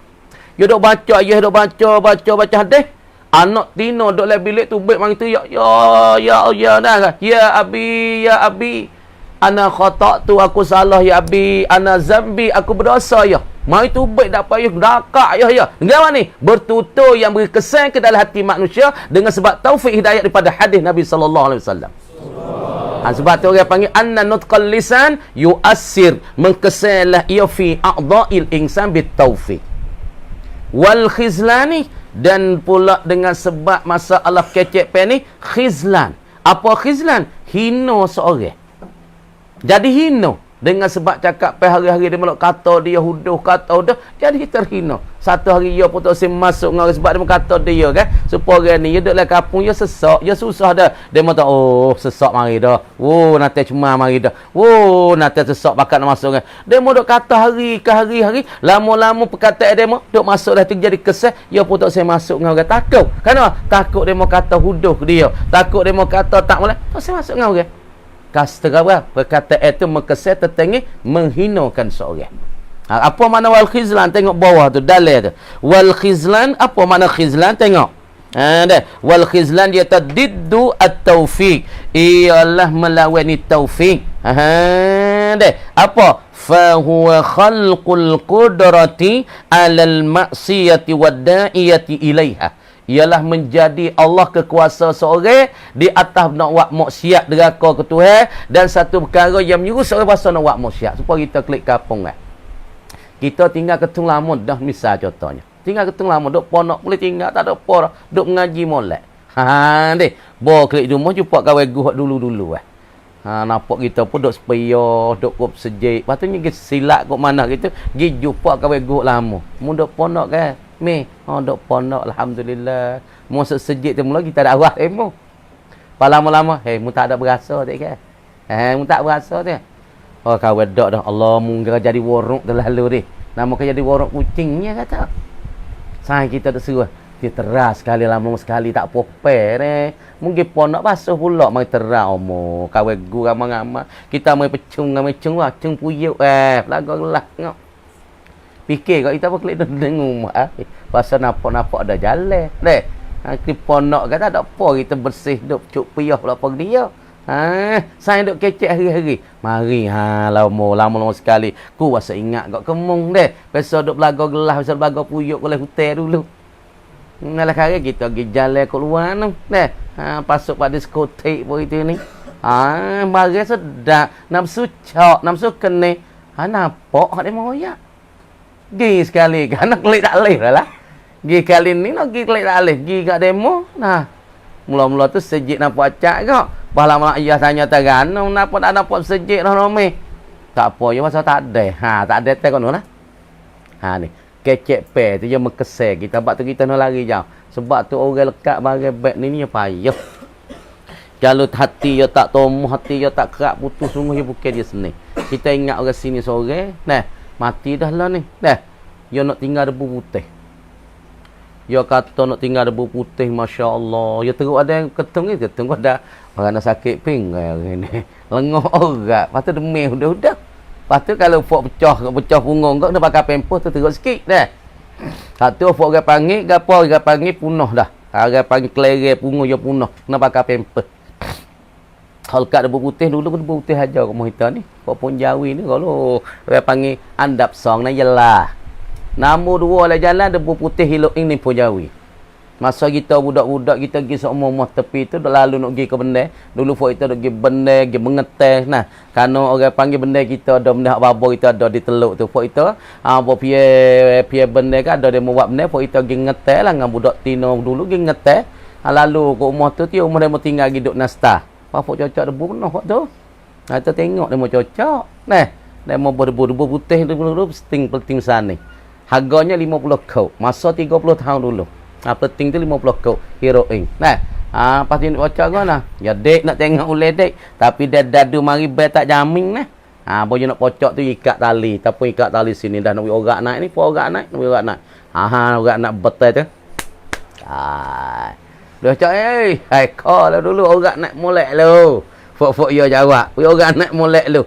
Dia duk baca, ayah duk baca hadis. Anak tino duk dalam bilik tu baik mari tu ya dah. Ya abi. Ana khata'tu, aku salah ya abi. Ana zambi, aku berdosa ya. Mari tu baik tak payah dakak ya. Dengar ni, bertutur yang beri kesan ke dalam hati manusia dengan sebab taufik hidayah daripada hadis Nabi sallallahu alaihi wasallam. Sebab tu orang panggil anna nutqal lisan yu'assir, mengkesanlah ia fi a'dha'il insan bit taufik. Wal khizlani, dan pula dengan sebab masalah kecek pen ni khizlan. Apa khizlan? Hina seorang. Jadi hina dengan sebab cakap pe hari-hari dia melok kata dia huduh kata huduh, jadi terhina. Satu hari dia pun tak sem masuk dengan sebab dia kata dia kan. Supaya ni dia duduk kampung dia sesak, dia susah dah. Dia mau tahu oh sesak mari dah. Oh nanti cuma mari dah. Oh nanti sesak bakat nak masuk kan. Dia mau duk kata hari ke hari-hari, lama-lama perkataan dia mau duk masuk dah terjadi kesah, dia pun tak sem masuk dengan orang takut. Kenapa? Takut dia mau kata huduh dia. Takut dia mau kata tak boleh. Tak sem masuk dengan orang. Kastera perkataan itu mengeset tertengi menghinakan seorang. Apa makna wal khizlan? Tengok bawah tu dalil tu. Wal khizlan, apa makna khizlan? Tengok. Dah. Wal khizlan dia tadiddu at-taufiq. Ialah melawan taufik. Dah. Apa? Fa huwa khalqul qudrati 'alal ma'siyati wad da'iyati ilaiha. Ialah menjadi Allah kekuasa seorang di atas nak buat maksiat deraka ke Tuhan, dan satu perkara yang menyuruh seorang pasal nak buat maksiat. Supaya kita klik kapung kan. Kita tinggal ketung lama dah, misal contohnya. Tinggal ketung lama duk ponok boleh tinggal tak ada apa, duk mengaji molek. Deh. Bo klik rumah jumpa kawan guru dulu-dulu nampak kita pun duk sepaya, duk kop sejik. Patutnya kita silap kok mana gitu, gi jumpa kawan guru lama. Mu duk ponok kan. Duk pondok alhamdulillah. Masa sejik tu mula kita ada awak mu. Lama-lama, mu tak ada berasa tak ke? Mu tak berasa tu. Oh kawan dok dah. Allah mungkin jadi warung terlalu ni. Nama kau jadi warung kucingnya kata. Sai kita tak suruh. Dia teras sekali lama sekali tak popel ni. Mungkin pondok basuh pula mai teras omo. Kawan guru ramai-ramai. Kita mai pecung lah, cung puyuk pelagolah ngok. Fikir kau kita apa klik dengung pasal nampak ada jalan deh. Di pondok kata tak apa kita bersih duk cuk piyah pula apa dia. Saya duk kecek hari-hari. Mari lama sekali. Ku rasa ingat kau kemung deh. Besok duk belaga gelah, besok belaga puyuk oleh hotel dulu. Ngalah kare kita pergi jalan keluar tu deh. Pasuk pada diskotek pun itu ni. Mari sedap, nafsu cok, nafsu kene. Nampak hak dia moyak. Gi sekali kan nak klik tak leh lah. Gi kali ni nak gi klik tak leh. Gi kat demo. Nah. Mula-mula tu sejik nampak acak kau. Lama-lama ia tanya tergantung napa tak nampak sejik dah nomi. Tak apa je pasal tak ada. Tak ada teh kono lah. Ni. Kecek pe tu je mekesel kita bab tu kita nak lari jauh. Sebab tu orang lekat bagai beg ni payah. Kalau hati dia tak tomuh, hati dia tak kerak putus sungguh dia bukan dia seni. Kita ingat orang sini sore. Nah. Mati dah lah ni. Dah. Dia nak tinggal debu putih. Dia kata nak tinggal debu putih. Masya Allah. Dia teruk ada yang ketung ni. Ketung ada orang nak sakit pinggang ni. Lengah orang. Lepas tu demih. Udah. Lepas tu kalau fok pecah punggung kau, dia pakai pempos tu teruk sikit dah. Lepas tu fok orang panggil. Orang panggil punah dah. Orang panggil kelereng punggung dia punah. Kena pakai pempos. Kalau kat debu putih dulu pun debu putih aja kat kita ni. Pun Jawi ni kalau orang panggil andap song ni jelah. Namu dua lah jalan debu putih hilok ini pun Jawi. Masa kita budak-budak kita pergi seumur-umur tepi tu dah lalu nak pergi ke benda. Dulu fok kita nak pergi benda, pergi mengeteh. Nah, kerana orang panggil benda kita ada benda hak babo kita ada di teluk tu. Fok kita buat pie benda kan ada dia mau buat benda, fok kita pergi ngeteh lah dengan budak Tino dulu pergi ngeteh. Lalu ke rumah tu dia rumah dia mau tinggal hidup nasta. Apa cocok debu penuh waktu tu. Kita tengok dia mau cocok. Dia mau berdebu-debu putih dulu penting sana. Harganya 50 kau. Masa 30 tahun dulu. Penting tu 50 kau heroin. Pasti nak cocok kau nah. Ya dek nak tengok oleh dek, tapi dia dadu mari ber tak jamin nah. Boleh nak pocok tu ikat tali, tapi ikat tali sini dah nak orang naik ni, orang naik, orang naik. Orang nak betul tu. Dah cak kau lah dulu orang nak molek lu. Fok yo jawab. Orang nak molek lu.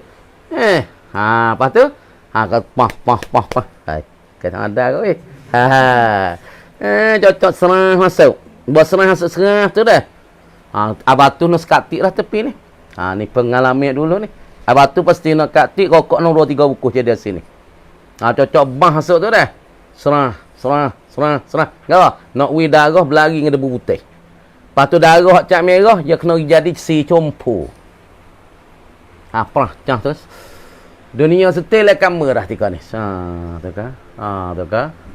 Lepas tu pah. Kata ada kau cocok serah masuk. Buat serah tu dah. Abatu nak skatik lah tepi ni. Ni pengalaman dulu ni. Abatu pasti nak katik rokok nak 2-3 buku je dia sini. Cocok bah masuk tu dah. Serah. Ngapa? Nak darah berlari dengan debu putih. Lepas tu darah cap merah, dia kena jadi si compu. Apa cah terus. Dunia setel kamera tika ni. Tu kan?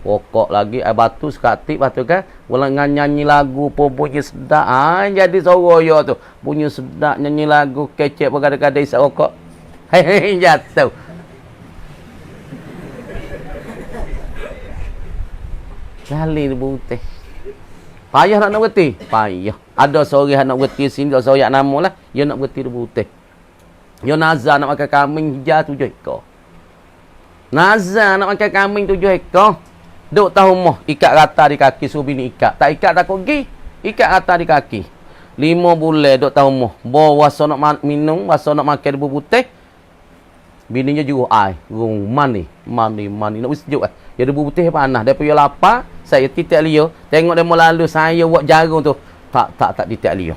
Pokok lagi air batu sekatik batu kan. Ulang nyanyi lagu pun bunyi sedap. Jadi soroyo tu. Bunyi sedap nyanyi lagu kecek bergada-gada isap rokok. Hei jatuh. Kali ni putih. Payah nak berhenti? Payah. Ada seorang nak berhenti sini, ada seorang nama lah. Dia nak berhenti dia putih. Dia nazar nak makan kambing hijau 7 ekor. Nazar nak makan kambing 7 ekor. Duk tahu moh, ikat rata di kaki, suruh bini ikat. Tak ikat takut pergi. Ikat rata di kaki. 5 bulan duk tahu moh. Bawa wasa nak minum, wasa nak makan debu putih. Bininya juga ai. Mani. Nak sejuk eh. Dia debu putih panas. Dia pergi lapar. Saya titik dia. Tengok dia mau lalu. Saya buat jarum tu. Tak titik dia.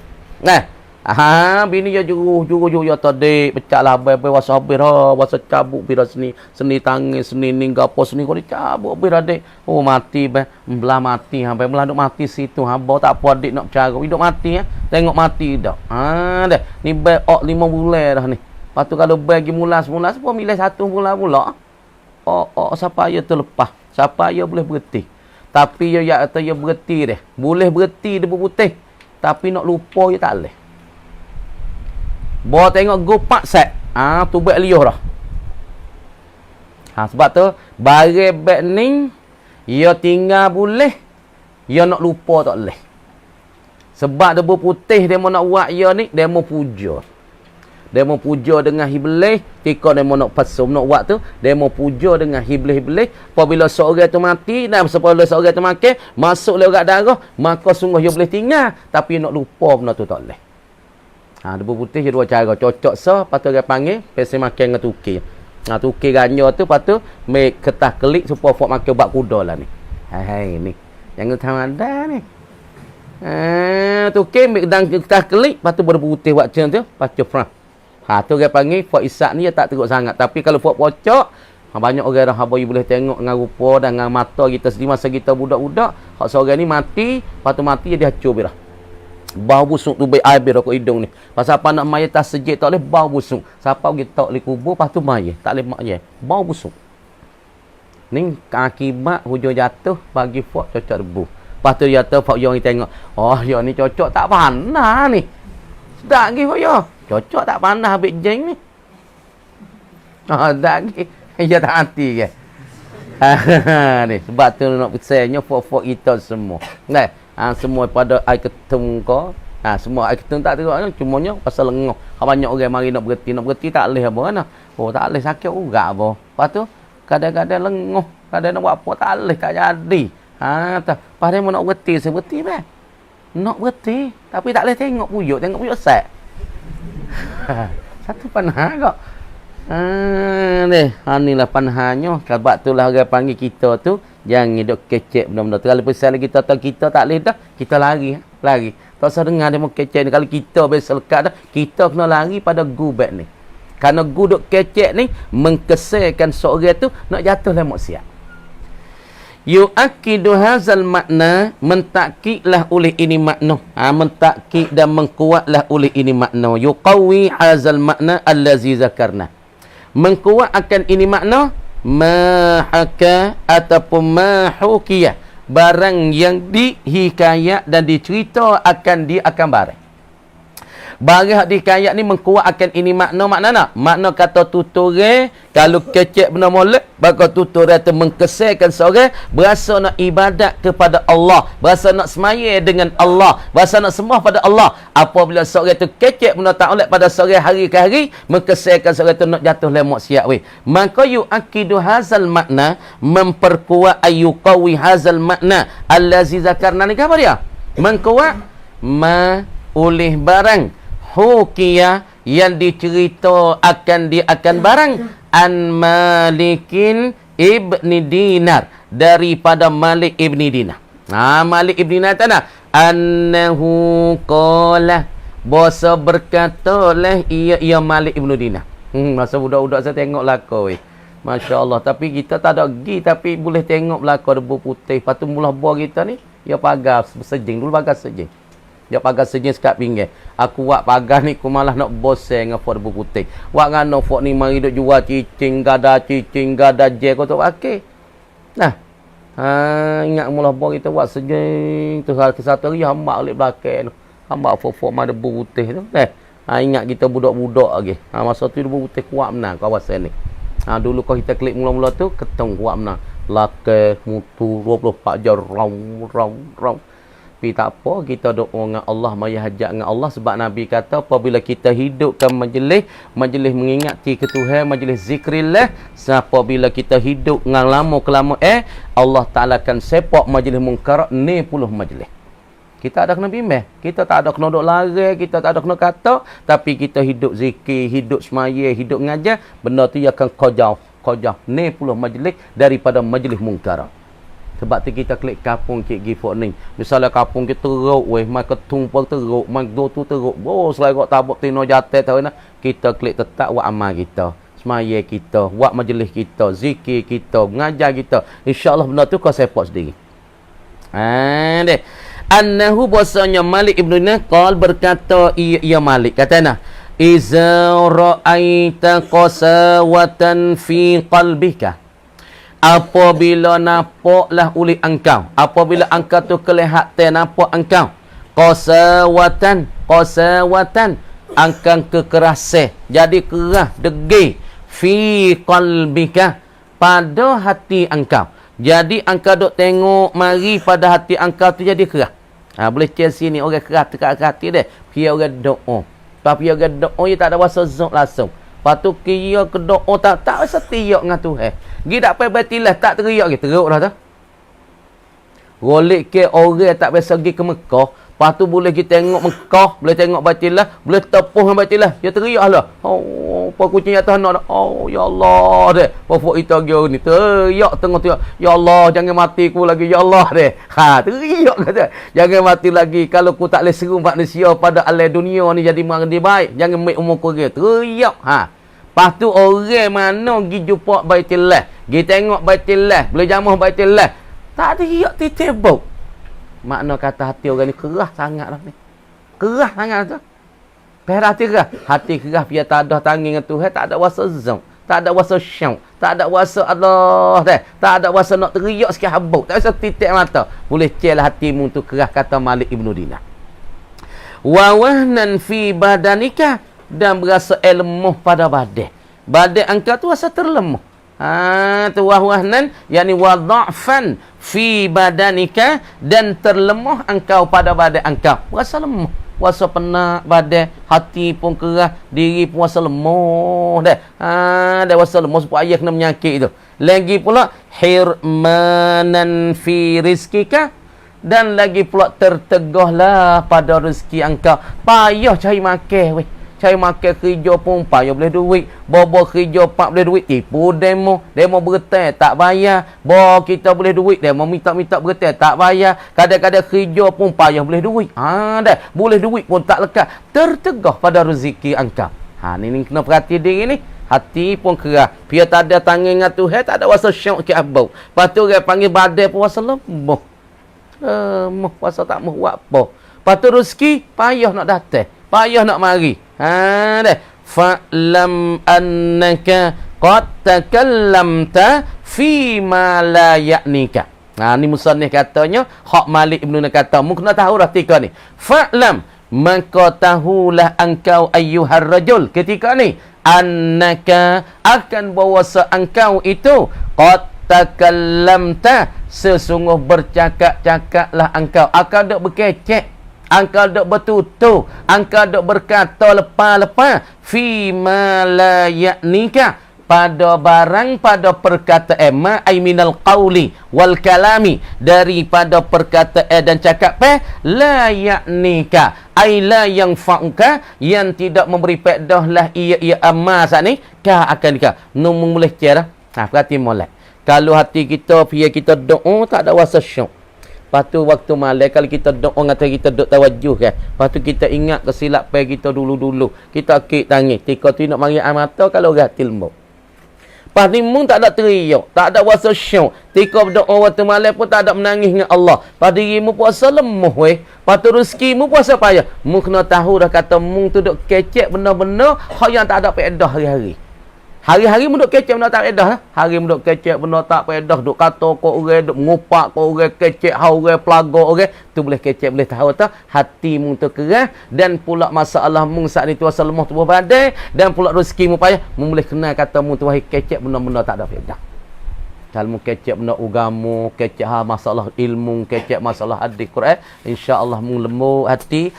Bini dia juru ya tadi. Pecah lah. Habis wasa habis lah. Wasa cabut bira seni. Seni tangis. Seni ninggapo. Seni kau dicabut bira dek. Oh mati. Belah mati. Habis belah duk mati situ. Habis tak apa adik nak bercara. Hidup mati. Tengok mati dah. Dah. Ni baik 5 bulan dah ni. Lepas tu kalau bagi mulas-mulas pun milih 1 bulan pula. Siapa ia terlepas. Siapa ia boleh berhenti. Tapi ia kata ia berhenti dia. Boleh berhenti dia berputih. Tapi nak lupa ia tak boleh. Bawa tengok gopak set. Tu baik liuh dah. Sebab tu barang beg ni ia tinggal boleh. Ia nak lupa tak boleh. Sebab dia berputih dia mau nak buat ia ni, dia mau puja. Dia mau puja dengan iblis, ketika dia mau nak pasum nak buat tu, dia mau puja dengan iblis-iblis. Apabila seorang tu mati dan apabila seorang tu makan, masuk lewat darah, maka sungguh dia boleh tinggal, tapi nak lupa benda tu tak boleh. Debu putih dia dua cara, cocok sah, patut dia panggil, pesi makan dengan tukir. Tukir ganyo tu patut make ketah kelik supaya fok makan ubat kuda lah ni. Hai ni. Jangan tahu ada ni. Tukir make dan ketah kelik, patut berdebu putih buat macam tu, patut frah. Tu dia panggil fok isak ni dia tak teruk sangat. Tapi kalau fok pocok, banyak orang dah habis boleh tengok dengan rupa dan dengan mata kita sendiri masa kita budak-budak. Hak seorang ni mati, lepas tu mati dia hacur birah. Bau busuk tu baik air birah kat hidung ni. Pasal apa nak mayat tak sejik tak boleh bau busuk. Siapa pergi tak boleh kubur, lepas tu mayat. Tak boleh mayat. Bau busuk. Ni akibat hujung jatuh bagi fok cocok debu. Lepas tu jatuh fok yang tengok. Yang ni cocok tak panah ni. Sedap lagi fok yang. Cocok tak pandai habis jeng ni. Tak lagi. Dia tak hati ke. Ni. Sebab tu nak pesannya fok-fok kita semua. Semua pada air ketum ko. Semua air ketum tak teruk. Cumanya pasal lengoh. Banyak orang mari nak berhenti tak boleh apa kan. Tak boleh sakit urat apa. Lepas tu kadang-kadang lengoh. Kadang nak buat apa tak boleh. Tak jadi. Padahal nak berhenti. Saya berhenti kan. Nak berhenti. Tapi tak boleh tengok puyuk. Tengok puyuk set. Satu panah kok. Inilah panahnya. Sebab itulah orang panggil kita tu jangan hidup kecek benda-benda tu. Kalau pasal kita tahu kita tak boleh dah, kita lari. Tak usah dengar dia mau kecek ni. Kalau kita biasa lekat dah, kita kena lari pada gubek ni. Kerana guduk kecek ni mengkeselkan seorang tu nak jatuh dalam maksiat. Yu'akidu hazal makna, mentakkidlah oleh ini makna. Mentakkid dan mengkuatlah oleh ini makna. Yuqawi hazal makna allazi zakarna. Mengkuat akan ini makna mahaka ataupun mahukiyah. Barang yang dihikayat dan dicerita akan dia akan barang. Barang dihikayat ni mengkuat akan ini makna nak? Makna kata tuture kalau kecek benda molek, maka tuture tu mengkeselkan seorang berasa nak ibadat kepada Allah, berasa nak semaya dengan Allah, berasa nak sembah pada Allah. Apabila seorang tu kecek benda tak molek pada seorang hari ke hari, mengkeselkan seorang tu nak jatuh dalam maksiat weh. Maka yu'akidu hazal makna, memperkuat ayyuqawi hazal makna allazi zakarna ni apa dia? Mengkuat oleh barang hukia yang dicerita akan barang an Malikin ibni Dinar, daripada Malik ibni Dinar. Malik ibni Dinar tanah annahu qala, bosa berkatalah ia Malik ibni Dinar. Masa budak-budak saya tengok lakon Masya Allah. Tapi kita tak ada pergi, tapi boleh tengok lakon debu putih. Lepas tu mula buah kita ni dia pagar sejing dulu, pagar sejing. Dia pagar sejing sekat pinggir. Aku buat pagar ni, aku malah nak bosan dengan fok debu putih. Buat ngano fok ni mari duk jual cicing gada je kau tak pakai. Ingat mula apa kita buat sejeng tu hari satu hari hamba alik belakang tu. Hamba fofok mana debu putih tu. Ingat kita budak-budak lagi. Masa tu debu putih kuat benar kawasan ni. Dulu kalau kita klik mula-mula tu ketong kuat benar. Belakang mutu 24 jam raum. Tapi tak apa, kita doa dengan Allah, maya hajat dengan Allah. Sebab Nabi kata, apabila kita hidupkan majlis mengingati ke Tuhan, majlis zikrillah, apabila kita hidup dengan lama-kelama, Allah Ta'ala akan sepak majlis mungkar, ni puluh majlis. Kita ada kena bimbang. Kita tak ada kena duk lari, kita tak ada kena kata, tapi kita hidup zikir, hidup semaya, hidup ngajar, benda tu akan kojau. Ni puluh majlis daripada majlis mungkar. Sebab tu kita klik kapung kik gifok ni. Misalnya kapung kita teruk mai ketung pun teruk, mai do tu teruk. Selain tabuk tino jatuh tahu nah. Kita klik tetap buat amal kita, semaya kita, buat majlis kita, zikir kita, mengajar kita. Insya-Allah benda tu kau sepak sendiri. Deh. Annahu bahasanya Malik Ibn Dinar qal berkata ia Malik katana iza ra'aita qasawatan fi qalbika, apabila nampaklah oleh engkau, apabila engkau tu kelihatan nampak engkau qasawatan akan kekerasan, jadi keras degil fi qalbika, pada hati engkau. Jadi engkau duk tengok mari pada hati engkau tu jadi keras. Boleh cek sini orang keras dekat hati dia, dia orang doa. Tapi orang doa dia tak ada rasa zuk langsung. Lepas tu kira ke doa tak rasa tiak dengan Tuhan. Gi tak payah batilah, tak teriak ke teruk dah tu. Golek ke orang tak biasa pergi ke Mekah, lepas tu boleh kita tengok Mekah, boleh tengok batilah, boleh tepuh dengan batilah. Dia teriak lah. Apa kucing atas anak dah. Ya Allah deh. Pokok kita dia ni teriak tengok teriak. Ya Allah jangan mati ku lagi. Ya Allah deh. Teriak kata. Jangan mati lagi. Kalau ku tak boleh seru manusia pada alam dunia ni jadi mandi baik. Jangan make umur ku dia. Teriak. Lepas tu orang mana pergi jumpa Baitullah, pergi tengok Baitullah, boleh jamah Baitullah, tak ada riak titibuk. Makna kata hati orang ni keras sangat dah ni. Keras sangat tu. Hati keras. Hati keras dia tak ada tangan dengan Tuhan, tak ada rasa zong, tak ada rasa syau, tak ada rasa Allah dah. Tak ada rasa nak teriak sikit habuk, tak rasa titik mata. Boleh celah hatimu tu keras, kata Malik Ibn Dinar. Wa wahnan fi badanika, dan berasa lemah pada badan. Badan engkau tu rasa terlemah. Tu wahnan, yakni wadha'fan fi badanika, dan terlemah engkau pada badan engkau. Rasa lemah, rasa penat badan, hati pun keras, diri pun rasa lemah dah. Dah rasa lemah sebab ayah kena menyakit tu. Lagi pula hirmanan fi rizkika, dan lagi pula tertegahlah pada rezeki engkau. Payah cari makan weh. Cari makan kerja pun payah boleh duit. Bawa kerja pak boleh duit. Tipu demo bergetar tak bayar. Bawa kita boleh duit. Demo minta bergetar tak bayar. Kadang-kadang kerja pun payah boleh duit. Dah boleh duit pun tak lekat. Tertegah pada rezeki engkau. Ni kena perhati diri ni. Hati pun keras. Dia tak ada tangan dengan Tuhan, tak ada rasa syok ke abau. Lepas tu orang panggil badai pun rasa lemah. Rasa tak mahu buat apa. Lepas tu rezeki payah nak datang. Payah nak mari. Dah. Fa'lam annaka qad takallamta fi ma la ya'nika. Ni musannif katanya, hak Malik Ibn Dinar kata, mu kena tahu dah tika ni. Fa'lam, maka tahulah engkau ayyuhar rajul ketika ni, annaka akan bawa engkau itu qad takallamta, sesungguh bercakap-cakaplah engkau, akan dok berkecek, engkau dok bertutur, engkau dok berkata lepas-lepas fi ma la ya'nika, pada barang, pada perkataan, ma ay minal qawli wal kalami, daripada perkataan dan cakap la ya'nika ay la yanfa'uka, yang tidak memberi faedah lah ia amal saat ni ka akan ka numung boleh cara. Perhati molek. Kalau hati kita kita doa tak ada rasa syok. Lepas tu waktu malam kalau kita doa ngata kita duk tawajuh kan. Lepas tu kita ingat kesilapan kita dulu-dulu. Kita kik tangis. Tika tu nak mari mata kalau gatil lembut. Lepas ni mung tak ada teriak, tak ada rasa syok. Tika berdoa waktu malam pun tak ada menangis dengan Allah. Lepas dirimu puasa lemah weh. Lepas tu rezekimu puasa payah. Mung kena tahu dah kata mung tu duk kecek benda-benda hak yang tak ada faedah hari-hari. Hari-hari menduk kecek benda tak faedah lah. Hari menduk kecek benda tak faedah, duk kata kau orang, duk mengupak kau orang, kecek hau orang, pelaga orang, tu boleh kecek boleh tahu tak hati mung tu keras dan pula masalah mung saat ni tuasa lemah tubuh badan dan pula rezeki mung payah, mung boleh kenal kata mung tu wahai kecek benda-benda tak ada faedah. Kalau kecek benda agama, kecek masalah ilmu, kecek masalah hadis Quran, insya-Allah mung lembut hati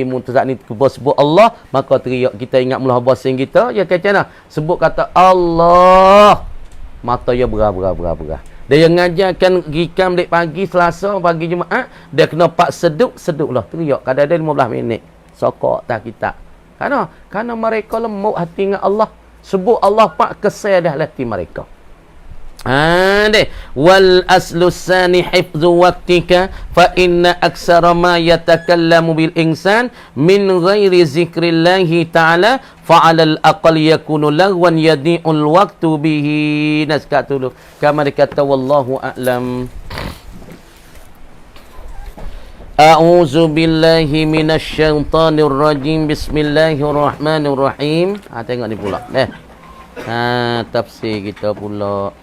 mung tu saat ni sebut Allah, maka teriak kita ingat mula bosan kita, ya kecek nah. Sebut kata Allah, mata ya berah. Dia yang ngajarkan gikam dek pagi Selasa, pagi Jumaat, dia kena pak seduk lah teriak kadang-kadang 15 minit. Sokok tak kita. Karena mereka lembut hati dengan Allah. Sebut Allah pak kesal dah hati mereka. Deh wal aslu sani hifdzu waqtika fa inna aksara ma yatakallamu bil insan min ghairi zikrillahi ta'ala fa 'alal aqal yakunu lagwan yadi'ul waqtu bihi. Naskat dulu kama dikata wallahu a'lam. A'udzu billahi minasy syaithanir rajim. Bismillahirrahmanirrahim. Tengok ni pula tafsir kita pula.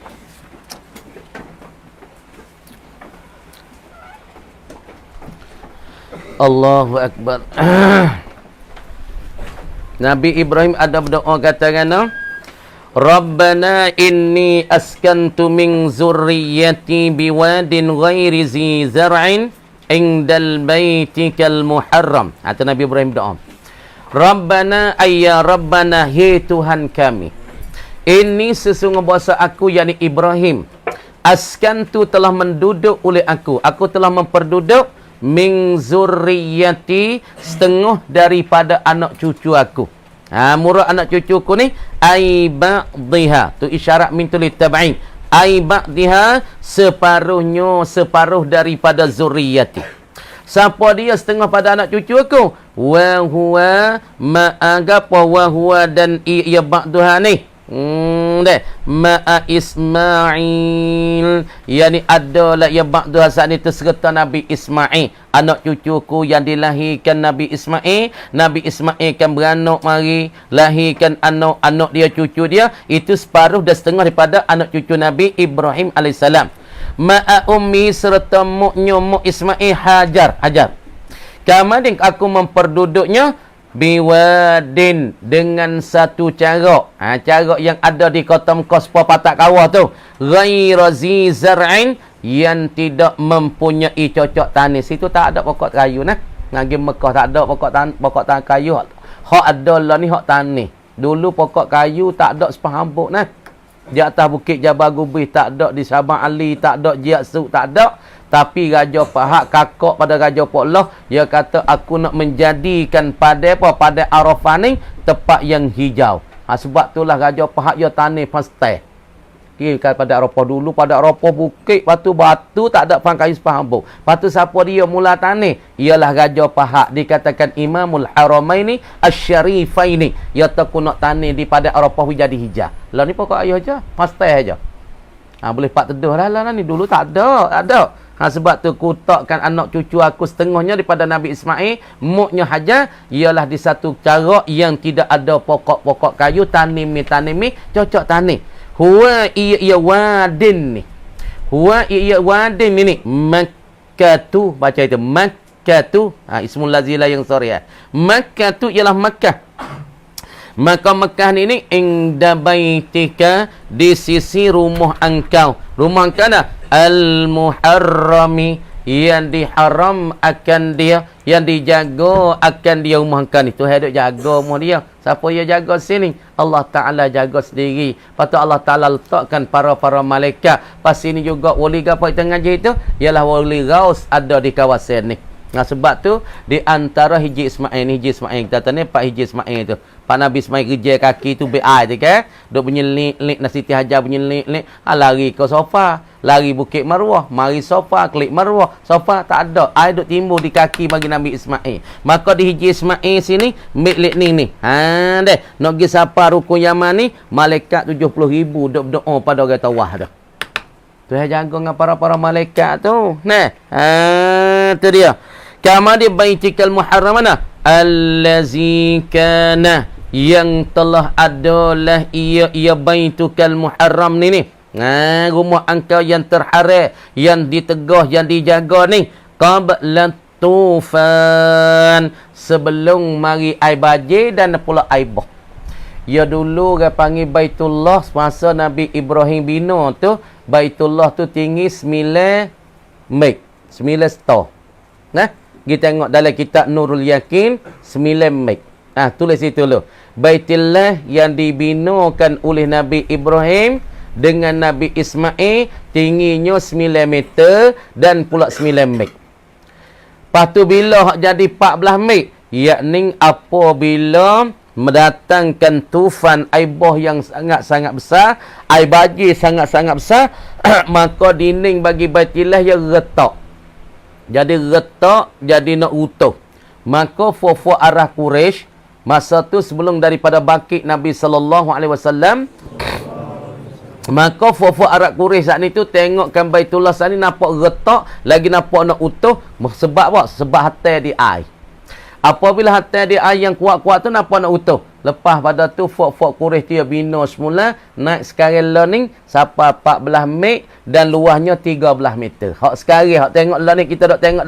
Allahu Akbar. Nabi Ibrahim ada berdoa katakan, Rabbana inni askantu min zurriyyati biwadin ghairi zi zar'in indal baitikal muharram. Itu Nabi Ibrahim doa. Rabbana ayya Rabbana, hi Tuhan kami. Ini sesungguhnya bahasa aku yakni Ibrahim. Askantu telah menduduk oleh aku. Aku telah memperduduk min zurriyati, setengah daripada anak cucu aku. Murad anak cucuku ni ai ba'dhiha, tu isyarat min tulit tab'in. Ai ba'dhiha, separuh daripada zurriyati. Siapa dia setengah pada anak cucu aku? Wa huwa ma'agapa wa huwa dan ia ba'dhuha ni. Ma'a Ismail, yani adalah ya ba'du hasan itu serta Nabi Ismail, anak cucuku yang dilahirkan Nabi Ismail. Nabi Ismail kan beranak mari lahirkan anak dia, cucu dia, itu separuh dan setengah daripada anak cucu Nabi Ibrahim alaihissalam. Ma'a ummi, serta muknya muk Ismail Hajar. Kemudian aku memperduduknya biwadin, dengan satu cara, cara yang ada di kota Mekah sepa patak kawah tu, ghaira zi zar'in, yang tidak mempunyai cocok tanah. Situ tak ada pokok kayu nah. Ngagi Mekah tak ada pokok kayu. Hak ada lah ni hak tanah. Dulu pokok kayu tak ada sepahambuk nah. Di atas bukit Jabal Gubih tak ada, di Sabang Ali tak ada, Jiak Suk tak ada. Tapi Raja Pahak kakak pada Raja Poklah, dia kata aku nak menjadikan pada Arafah ni tempat yang hijau. Sebab itulah Raja Pahak dia tanah pastel. Kan pada Arafah dulu, pada Arafah bukit, batu tak ada pangkai sepahambuk. Lepas tu siapa dia mula tanah? Ialah Raja Pahak, dikatakan Imamul Haramaini Asy-Syarifaini. Dia tak nak tanah di pada Arafah jadi hijau. Lah ni pokok ayo aja, pastel aja. Boleh pak teduh lah ni, dulu tak ada. Sebab tu kutakkan anak cucu aku setengahnya daripada Nabi Ismail, muknya Hajar, ialah di satu cara yang tidak ada pokok-pokok kayu, tanimi cocok tanah. Huwa iya wadin ni. Huwa iya wadin ni. Makkatu, baca itu Makkatu. Ismul lazila yang sorry Makkatu ialah Makkah. Maka Mekah ni inda baitika, di sisi rumah engkau. Rumah engkau dah al-muharrami, yang diharam akan dia, yang dijaga akan dia rumah engkau ni. Tuhan duk jaga rumah dia. Siapa yang jaga sini? Allah Ta'ala jaga sendiri. Lepas tu Allah Ta'ala letakkan para malaikat. Pas ini juga wali gapa kita ngaji itu, ialah wali Ghaus ada di kawasan ni. Sebab tu di antara Hiji Ismail kita tanya Pak Hiji Ismail tu, Pak Nabi Ismail kerja kaki tu BI tu kan, duk bunyi-lik nak Siti Hajar bunyi-lik, lari ke sofa, lari Bukit Marwah, mari sofa, klik Marwah, sofa tak ada, air duk timbul di kaki bagi Nabi Ismail. Maka di Hiji Ismail sini milik ni. Deh, nak pergi sapa rukun Yaman ni, malaikat 70,000 duk berdoa pada orang tawah dah. Tu jaga dengan para malaikat tu. Nah, tu dia. Kama di baitikal muharramana allazi kana yang telah adalah ia Baitukal Muharram ni. Rumah engkau yang terharam, yang ditegah, yang dijaga ni. Qabla tufan, sebelum mari air banjir dan pula air bah. Ya dulu dia panggil Baitullah semasa Nabi Ibrahim bina tu. Baitullah tu tinggi 9 meter, 9 star. Nah, kita tengok dalam kitab Nurul Yakin 9 meter. Tulis itu dulu. Baitullah yang dibinakan oleh Nabi Ibrahim dengan Nabi Ismail tingginya 9 meter dan pula 9 meter. Lepas tu bila jadi 14 meter, yakni apabila mendatangkan tufan air bah yang sangat-sangat besar, air banjir sangat-sangat besar, maka dinding bagi Baitullah yang retak. Jadi retak, jadi nak utuh. Maka fufu arah Quraisy masa tu sebelum daripada bangkit Nabi SAW, maka fufu arah Quraisy saat ni tu tengokkan Baitullah saat ni nampak retak, lagi nampak nak utuh. Sebab apa? Sebab hati di air. Apabila hati dia air yang kuat-kuat tu nampak nak utuh. Lepas pada tu fok-fok Quraisy dia bina semula, naik sekarang learning sampai 14 meter dan luasnya 13 meter. Hak sekarang hak tengok learning kita dok tengok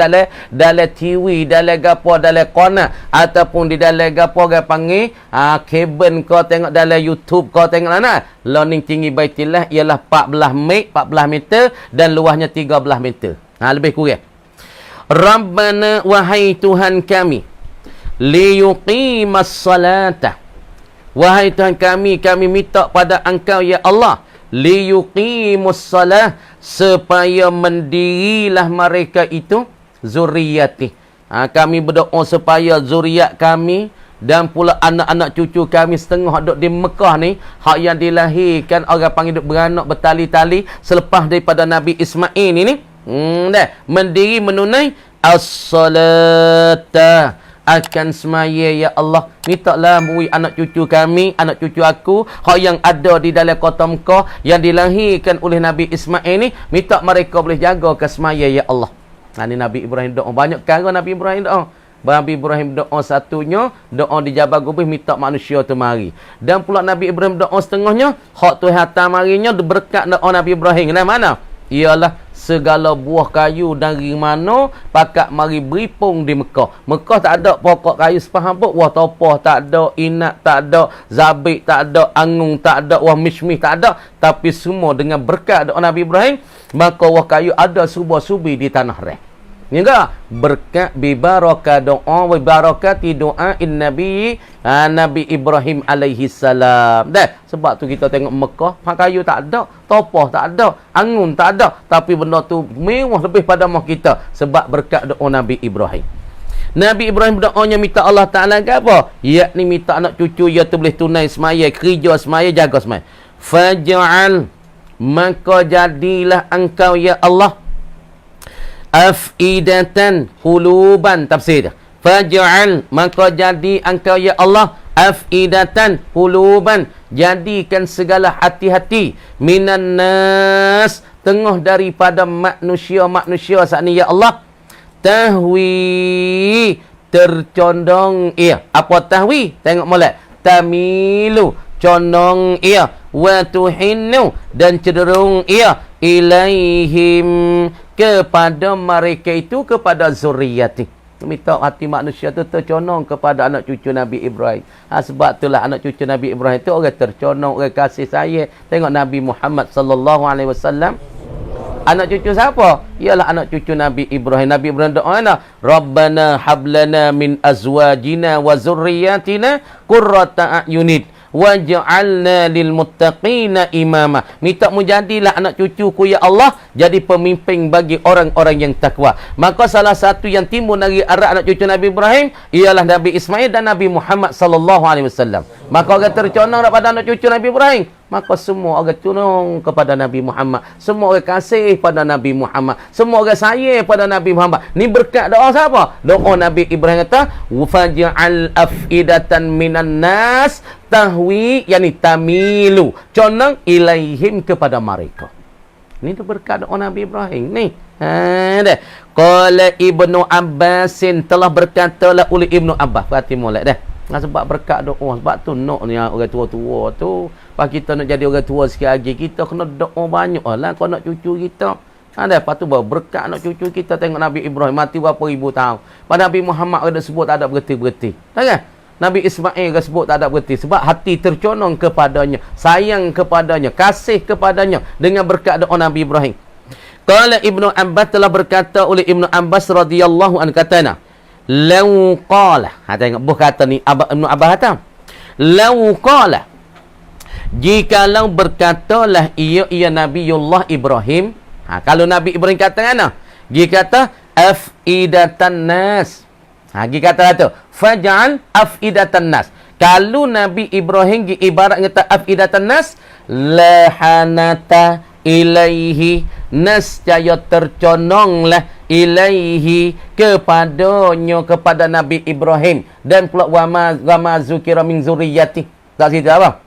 dalam TV, dalam gapo, dalam kona ataupun di dalam gapo dia panggil kabel kau tengok dalam YouTube kau tengok mana. Learning tinggi Baitullah ialah 14 meter dan luasnya 13 meter. Lebih kurang. Rabbana wahai Tuhan kami, liyuqimas salata. Wahai Tuhan kami minta pada Engkau ya Allah, liyuqimus salah, supaya mendirilah mereka itu zuriati. Kami berdoa supaya zuriat kami dan pula anak-anak cucu kami setengah duduk di Mekah ni, hak yang dilahirkan orang panggil duduk beranak bertali-tali selepas daripada Nabi Ismail ni mendiri menunai as-salata, akan semaya ya Allah. Mintalah bui anak cucu kami, anak cucu aku hak yang ada di dalam kota Mekah yang dilahirkan oleh Nabi Ismail ni, minta mereka boleh jaga ke semaya ya Allah. Ni Nabi Ibrahim doa. Banyak kali Nabi Ibrahim doa. Nabi Ibrahim doa satunya, doa di Jabal Gubih minta manusia tu mari. Dan pula Nabi Ibrahim doa setengahnya, hak tu hantar marinya berkat doa Nabi Ibrahim. Dari mana? Ialah segala buah kayu dari mana pakat mari beripung di Mekah. Mekah tak ada pokok kayu sepaham pun. Wah topoh tak ada, inak tak ada, zabik tak ada, angung tak ada, wah mishmih tak ada. Tapi semua dengan berkat doa Nabi Ibrahim, maka wah kayu ada subah-subi di tanah reh. Ni enggak? Berkat bibarakah doa wa barakati doa Nabi Nabi Ibrahim alaihi salam. Sebab tu kita tengok Mekah, kayu tak ada, topoh tak ada, angun tak ada, tapi benda tu mewah lebih pada mak kita sebab berkat doa Nabi Ibrahim. Nabi Ibrahim doanya minta Allah Taala ke apa? Yakni minta anak cucu ia tu boleh tunai semaya, kerja semaya, jaga semaya. Faj'al, maka jadilah engkau ya Allah afidatan quluban, tafsir. Faj'al, maka jadi engkau ya Allah afidatan quluban, jadikan segala hati-hati minan nas, tengah daripada manusia saat ni ya Allah, tahwi, tercondong ia. Apa tahwi? Tengok molek. Tamilu, condong ia, wa tuhinnu, dan cenderung ia, ilaihim, kepada mereka itu, kepada zuriati. Minta hati manusia tu terconong kepada anak cucu Nabi Ibrahim. Sebab itulah anak cucu Nabi Ibrahim itu orang terconong, orang kasih sayang. Tengok Nabi Muhammad sallallahu alaihi wasallam. Anak cucu siapa? Ialah anak cucu Nabi Ibrahim. Nabi Ibrahim doa ana, Rabbana hablana min azwajina wa zurriyatina qurrata a'yunin waj'alna lil muttaqina imama. Minta mujadilah anak cucuku ya Allah jadi pemimpin bagi orang-orang yang takwa. Maka salah satu yang timbul dari arah anak cucu Nabi Ibrahim ialah Nabi Ismail dan Nabi Muhammad sallallahu alaihi wasallam. Maka orang terconong daripada anak cucu Nabi Ibrahim, maka semua orang tunung kepada Nabi Muhammad, semua orang kasih pada Nabi Muhammad, semua orang sayang pada Nabi Muhammad. Ni berkat doa siapa? Doa Nabi Ibrahim kata, "Faj'al afidatan minan nas tahwi," yani tamilu, condong ilaihim, kepada mereka. Ni tu berkat doa Nabi Ibrahim ni. Qala Ibnu Abbasin, telah berkatalah oleh Ibnu Abbas. Berarti molek dah. Sebab berkat doa. Sebab tu nak ni orang tua-tua tu. Pas kita nak jadi orang tua sikit lagi, kita kena doa banyak lah. Kau nak cucu kita. Lepas tu baru berkat nak cucu kita. Tengok Nabi Ibrahim mati berapa ribu tahun. Pada Nabi Muhammad ada sebut tak ada berhenti-berhenti. Tak kan? Nabi Ismail ada sebut tak ada berhenti. Sebab hati terconong kepadanya. Sayang kepadanya. Kasih kepadanya. Dengan berkat doa Nabi Ibrahim. Qala Ibnu Abbas telah berkata oleh Ibnu Abbas radhiyallahu anhu katana. Lau qala. Tengok buh kata ni Ibnu Abbas kata. Lau qala. Jikalau berkatalah ia Nabiullah Ibrahim. Kalau Nabi Ibrahim kata mana? Dia kata afidatan nas. Dia kata faj'al afidatan nas. Kalau Nabi Ibrahim ibarat kata afidatan nas, lahanata ilaihi, nescaya tercononglah ilaihi kepadanya, kepada Nabi Ibrahim, dan pula wama zukira min zuriyati. Tak cerita apa?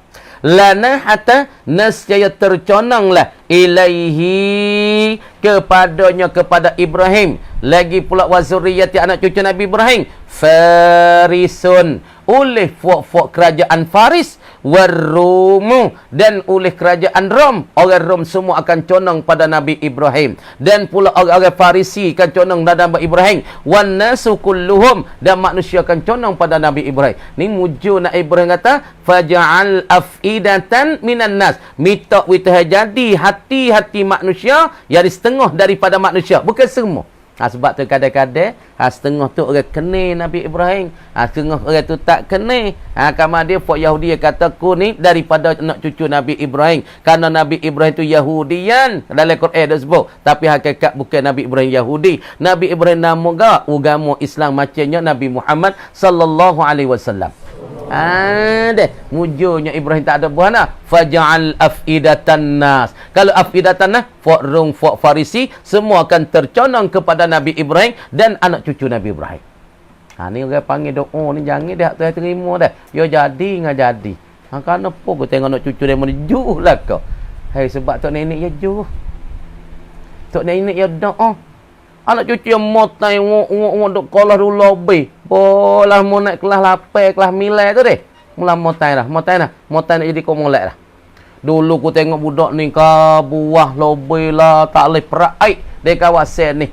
Lana hatta nescaya tercononglah ilaihi kepadanya, kepada Ibrahim, lagi pula wazuriyati anak cucu Nabi Ibrahim, farisun, oleh fuak-fuak kerajaan Faris, warumu, dan oleh kerajaan Rom. Orang Rom semua akan condong pada Nabi Ibrahim, dan pula orang-orang Farisi akan condong pada Nabi Ibrahim, wan nasu kulluhum, dan manusia akan condong pada Nabi Ibrahim. Ni mujur nak Ibrahim kata faj'al afidatan minan nas, minta witah jadi hati-hati manusia, jadi setengah daripada manusia, bukan semua. Sebab tu kadang-kadang setengah tu orang kena Nabi Ibrahim, setengah orang tu tak kena. Kamar dia Fok Yahudi kata ku ni daripada anak cucu Nabi Ibrahim, kerana Nabi Ibrahim tu Yahudian dalam Quran dia sebut, tapi hakikat bukan Nabi Ibrahim Yahudi. Nabi Ibrahim nama agama Islam macamnya Nabi Muhammad sallallahu alaihi wasallam. Deh mujurnya Ibrahim tak ada buah nak faj'al afidatan nas. Kalau afidatan nas, Fok Rum, Fok Farisi semua akan terconong kepada Nabi Ibrahim dan anak cucu Nabi Ibrahim. Ni orang panggil doa ni jangan dah terima dah. Yo jadi ngah jadi. Kerana apa aku tengok anak cucu dia menuju lah kau. Hei, sebab tok nenek ya juh. Tok nenek ya doa. Anak cucu yang motai duk kolah dulu lebih. Bolah mau naik kelas 8, kelas 9 tu deh. Mula motai dah. Motai nak jadi kau molek dah. Dulu aku tengok budak ni buah lebih lah, tak boleh perai di kawasan ni.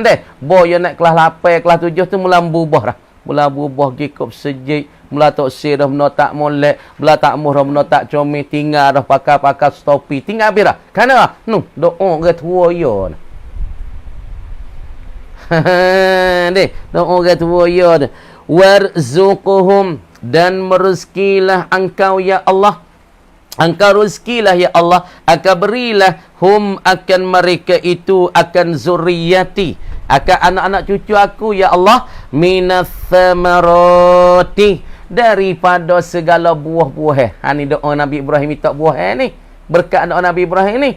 Deh. Boy yang naik kelas 8, kelas 7 tu mula berubah dah. Mula berubah gikop sejik. Mula tok sir dah benda tak molek. Mula tak muh dah benda tak comel. Tinggal dah pakai stopi. Tinggal habis dah. Kenapa? Doa orang tua ya. Deh, doa orang tua ya. Warzuquhum, dan merezekilah engkau ya Allah. Engkau rezekilah ya Allah, akan berilah hum akan mereka itu, akan zuriyati, akan anak-anak cucu aku ya Allah, minas samarati, daripada segala buah-buah. Ni doa Nabi Ibrahim minta buah ni. Berkat doa Nabi Ibrahim ni.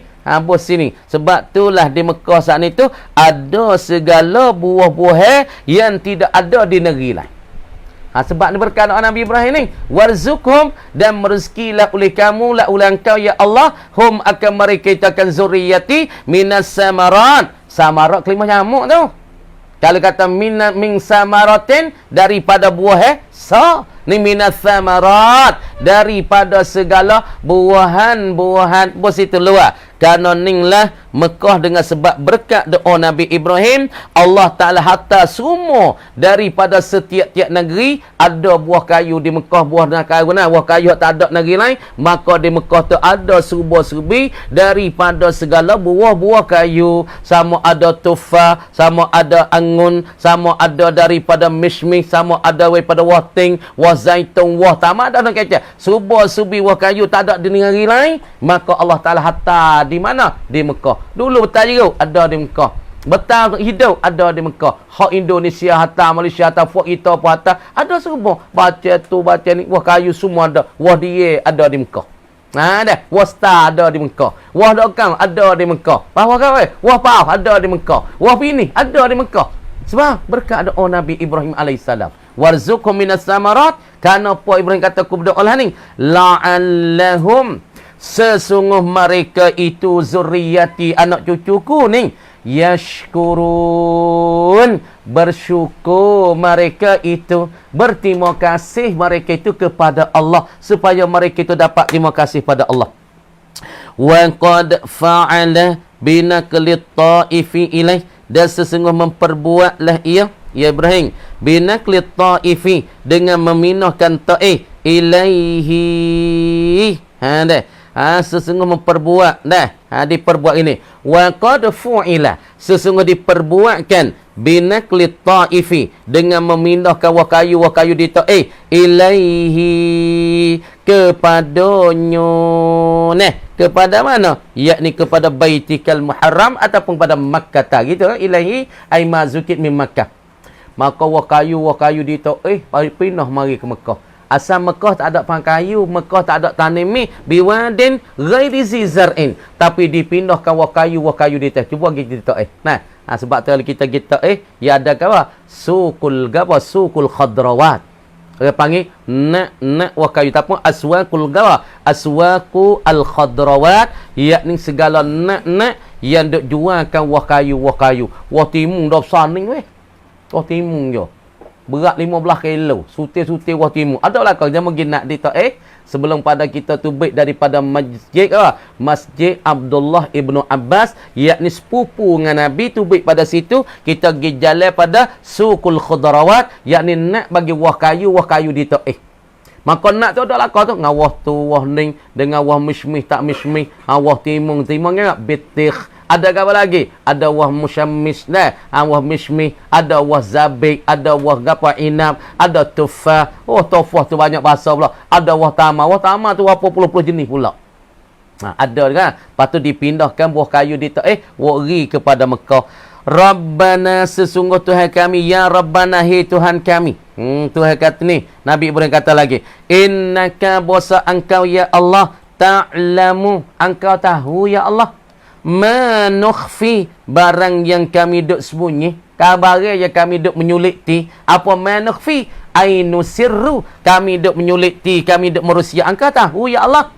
Bos sini. Sebab itulah di Mekah saat itu ada segala buah-buah yang tidak ada di negeri lain. Sebab ni berkat doa Nabi Ibrahim ni. Warzuqhum, dan merezekilah oleh kamu lah oleh engkau ya Allah, hum akan mereka akan zuriyati minas samarat. Samarat kelimah nyamuk tu. Kalau kata min samaratin, daripada buah ni minas samarat, daripada segala buahan-buahan. Bos itu luar. Kerana ninglah Mekah dengan sebab berkat doa Nabi Ibrahim, Allah Ta'ala hatta semua daripada setiap-tiap negeri ada buah kayu di Mekah, buah kayu tak ada negeri lain, maka di Mekah tu ada serba-serbi daripada segala buah-buah kayu, sama ada tufah, sama ada angun, sama ada daripada mishmih, sama ada daripada wah ting, wah zaitun, wah tamat, ada kecil serba-serbi buah kayu tak ada di negeri lain, maka Allah Ta'ala hatta di mana? Di Mekah. Dulu betal jeruk ada di Mekah. Betal hidup ada di Mekah. Hak Indonesia hatta Malaysia hatta fok kita apa hatta ada semua. Baca tu baca ni wah kayu semua ada. Wah dia ada di Mekah. Dah. Wah star ada di Mekah. Wah dokang ada di Mekah. Wah kau wah pau ada di Mekah. Wah bini ada di Mekah. Sebab berkat doa Nabi Ibrahim alaihissalam. Warzuqhum minas samarat. Kenapa Ibrahim kata ku berdoa lah ni? La'allahum, sesungguh mereka itu zuriyati anak cucuku ni, yashkurun, bersyukur mereka itu, berterima kasih mereka itu kepada Allah, supaya mereka itu dapat terima kasih pada Allah. Wa qad fa'ala binaqlit ta'ifi ilaih, dan sesungguh memperbuatlah ia, ya Ibrahim, binaqlit ta'ifi, dengan meminahkan ta'if ilaihi. Sesungguh memperbuat dah. Diperbuat ini. Wa qad fu'ila, sesungguh diperbuatkan binaqlit ta'ifi, dengan memindahkan wakayu di ta'if ilaihi, kepadanya. Kepada mana? Yakni kepada Baitikal Muharram ataupun pada Makkah. Gitu kan? Ilaihi ay mazukit min Makkah. Maka wakayu di ta'if pindah mari ke Mekah. Asal Mekah tak ada pangkayu, Mekah tak ada tanimi, biwadin ghairi zizar'in, tapi dipindahkan wakayu di atas. Cuba kita sebab tu kita ya ada kawa sukul khadrawat. Orang panggil nak wakayu, tapi aswaqul gawa, aswaqu al khadrawat, yakni segala nak yang dok jualkan wakayu. Wah timung dah besar ni weh. Wah timung je. Berat 15 kilo. Sutir wah timur. Ada lah kau jangan pergi nak di Taif. Sebelum pada kita tu baik daripada Masjid Abdullah ibnu Abbas, yakni sepupu dengan Nabi tu baik pada situ. Kita pergi jalan pada Sukul Khudrawat, yakni nak bagi wah kayu di Taif. Maka nak tu ada lah kau tu. Ngawah tu, wah ning, dengan wah mishmih tak mishmih. Wah timung ingat betikh. Ada apa lagi? Ada wah musyammis dah, wah mishmi, ada wah zabik, ada wah apa inab, ada tufah. Oh, tufah tu banyak bahasa pula. Ada wah tamar tu apa puluh jenis pula. Ada kan? Lepas tu dipindahkan buah kayu di wari kepada Mekah. Rabbana, sesungguh Tuhan kami, ya Rabbana, hi Tuhan kami. Tuhan kata ni, Nabi Ibrahim kata lagi, innaka bosa engkau ya Allah, ta'lamu, engkau tahu ya Allah, ma nukhfi, barang yang kami duk sembunyi, kabar yang kami duk menyuliti. Apa ma nukhfi? Ainu sirru, kami duk menyuliti, kami duk merusia. Engkau tahu ya Allah.